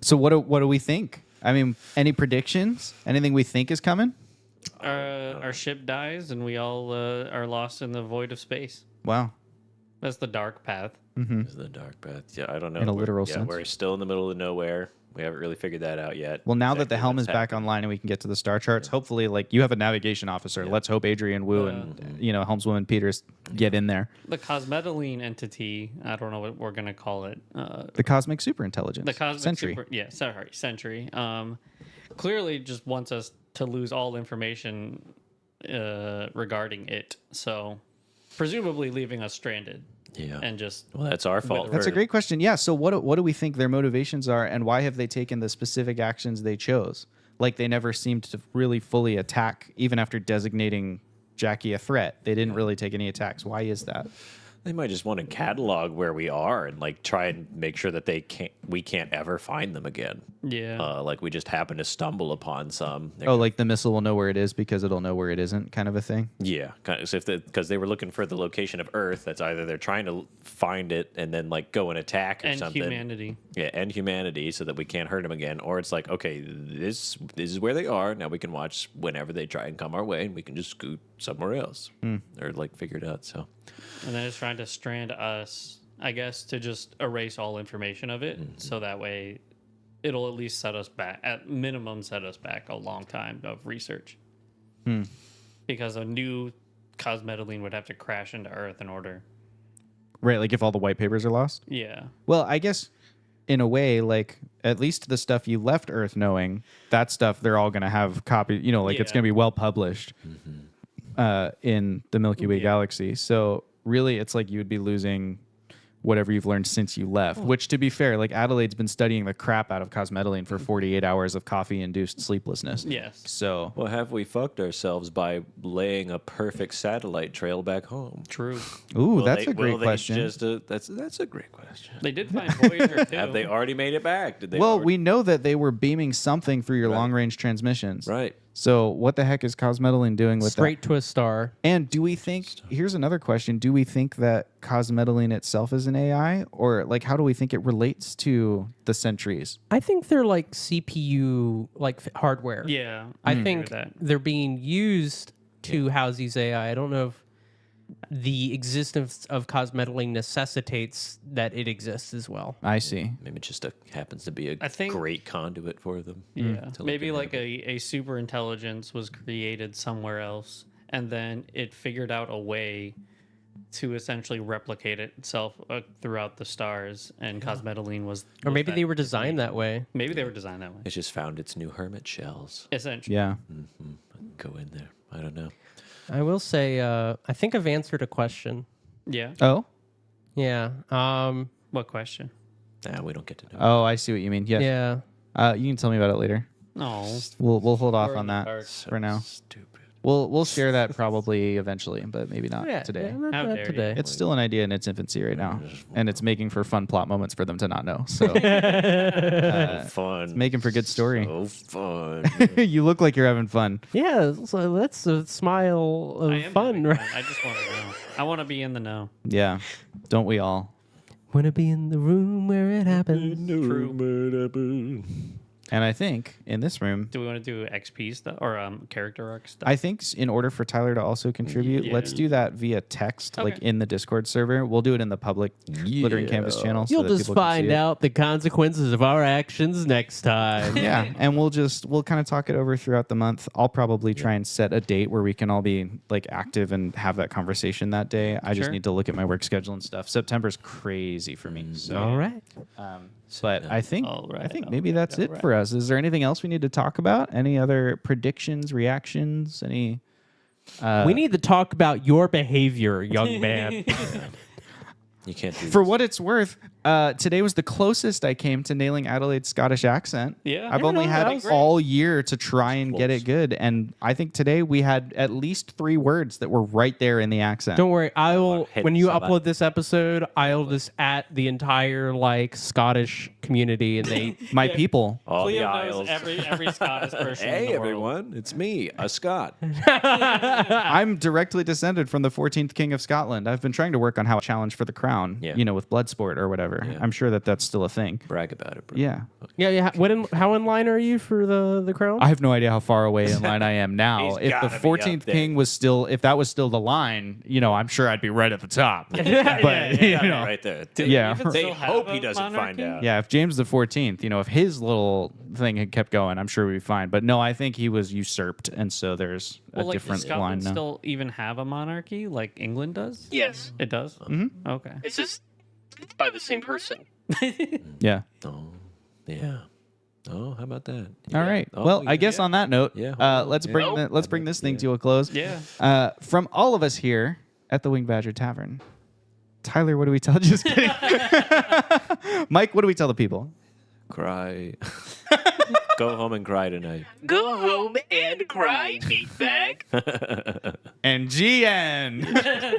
So what do we think? I mean, any predictions? Anything we think is coming? Our ship dies and we all are lost in the void of space. Wow. That's the dark path. Is the dark path? Yeah, I don't know. In a We're- literal yeah, sense. We're still in the middle of nowhere. We haven't really figured that out yet. Well, now that the Exactly helm what's is back happening. online and we can get to the star charts, hopefully, like, you have a navigation officer. Let's hope Adrian Wu and helmswoman Peters get in there. The Cosmetaline entity, I don't know what we're going to call it. The cosmic superintelligence. The Cosmic Sentry. Sentry. Clearly just wants us to lose all information regarding it. So presumably leaving us stranded. Yeah. And just Well, that's our fault. That's a great question. Yeah. So what do we think their motivations are, and why have they taken the specific actions they chose? Like, they never seemed to really fully attack, even after designating Jackie a threat. They didn't really take any attacks. Why is that? They might just want to catalog where we are and like try and make sure that we can't ever find them again. yeah. Like we just happen to stumble upon some. Oh, like the missile will know where it is because it'll know where it isn't, kind of a thing. Yeah, kind of, because they were looking for the location of Earth. That's either they're trying to find it and then like go and attack or and something. humanity. Yeah, and humanity, so that we can't hurt them again. Or it's like, okay, this is where they are. Now we can watch whenever they try and come our way, and we can just scoot somewhere else or like figure it out. So And then it's trying to strand us, I guess, to just erase all information of it. So that way it'll at least set us back, at minimum, set us back a long time of research. Because a new Cosmetaline would have to crash into Earth in order. Right. Like, if all the white papers are lost. Yeah. Well, I guess in a way, like, at least the stuff you left Earth knowing, that stuff they're all going to have copies, it's Yeah. going to be well published in the Milky Way galaxy. So really, it's like you would be losing whatever you've learned since you left, which, to be fair, like, Adelaide's been studying the crap out of Cosmetaline for 48 hours of coffee-induced sleeplessness. Yes. So, well, have we fucked ourselves by laying a perfect satellite trail back home? True. ooh, Will that's they- a great will they question. That's a great question. They did find Voyager, too. Have they already made it back? Did they? Well, already- we know that they were beaming something through your long-range transmissions. right. So what the heck is Cosmetaline doing with Straight to a star. that? And do we think, here's another question, do we think that Cosmetaline itself is an AI? Or like how do we think it relates to the sentries? I think they're like CPU like hardware. Yeah, I agree think with that. they're being used to house these AI. I don't know if the existence of Cosmetaline necessitates that it exists as well. I see. Maybe it just happens to be a I think- great conduit for them. Yeah, to maybe look like a super intelligence was created somewhere else, and then it figured out a way to essentially replicate itself throughout the stars. And Cosmetaline was, Or maybe that they were designed that way. Maybe they were designed that way. It's just found its new hermit shells. Essentially, Yeah. Go in there. I don't know. I will say, I think I've answered a question. yeah. Oh? Yeah. What question? Nah, we don't get to know. Oh, I see what you mean. Yes. Yeah. You can tell me about it later. No, We'll hold off We're on in the that dark. for now. Stupid. We'll share that probably eventually, but maybe not Yeah, today. yeah, not How dare you. today. It's still an idea in its infancy right now, and it's making for fun plot moments for them to not know. So Fun. making for good story. So fun. You look like you're having fun. Yeah, so that's a smile I of am fun, having right? fun. I just want to know. I want to be in the know. Yeah, don't we all? Wanna be in the room where it happens. True. And I think in this room, Do we want to do XP stuff or character arc stuff? I think in order for Tyler to also contribute, Yeah. let's do that via text, like Okay. in the Discord server. We'll do it in the public Glittering Canvas channel. So You'll that just people can see find it. out the consequences of our actions next time. Yeah, and we'll kind of talk it over throughout the month. I'll probably try and set a date where we can all be like active and have that conversation that day. I just Sure. need to look at my work schedule and stuff. September's crazy for me. So, All right. but I think All right, I think all maybe that's it for us. Is there anything else we need to talk about? Any other predictions, reactions? Any? We need to talk about your behavior, young man. You can't do For what it's worth, today was the closest I came to nailing Adelaide's Scottish accent. Yeah. I've Yeah, only no, had that was great. all year to try and get it good, and I think today we had at least 3 words that were right there in the accent. Don't worry, I will. hit When you some upload this episode, I'll just at the entire like Scottish community, and they. My people. all the Cleo aisles. knows every Scottish person. in Hey the world. everyone, it's me, a Scot. I'm directly descended from the 14th King of Scotland. I've been trying to work on how a challenge for the crown, Yeah. with Bloodsport or whatever. Yeah. I'm sure that that's still a thing. Brag about it, bro. Yeah. Yeah. How in line are you for the crown? I have no idea how far away in line I am now. He's If the gotta be up 14th there. King was still, if that was still the line, I'm sure I'd be right at the top. But, Right there. Yeah. Even They still have hope he a doesn't find monarchy? out. Yeah, if James the 14th, if his little thing had kept going, I'm sure we'd be fine. But no, I think he was usurped, and so there's a Well, like, different does line Scotland now. still even have a monarchy like England does? Yes. It does? Mm-hmm. Okay. It's just by the same person. Yeah. Oh, yeah. Oh, how about that? All right. Oh, well, I yeah. guess on that note, Yeah. let's bring Yeah. let's bring this thing to a close. Yeah. From all of us here at the Wing Badger Tavern, Tyler, what do we tell? Just kidding. Mike, what do we tell the people? Cry. Go home and cry tonight. Go home and cry, meatbag. And GN.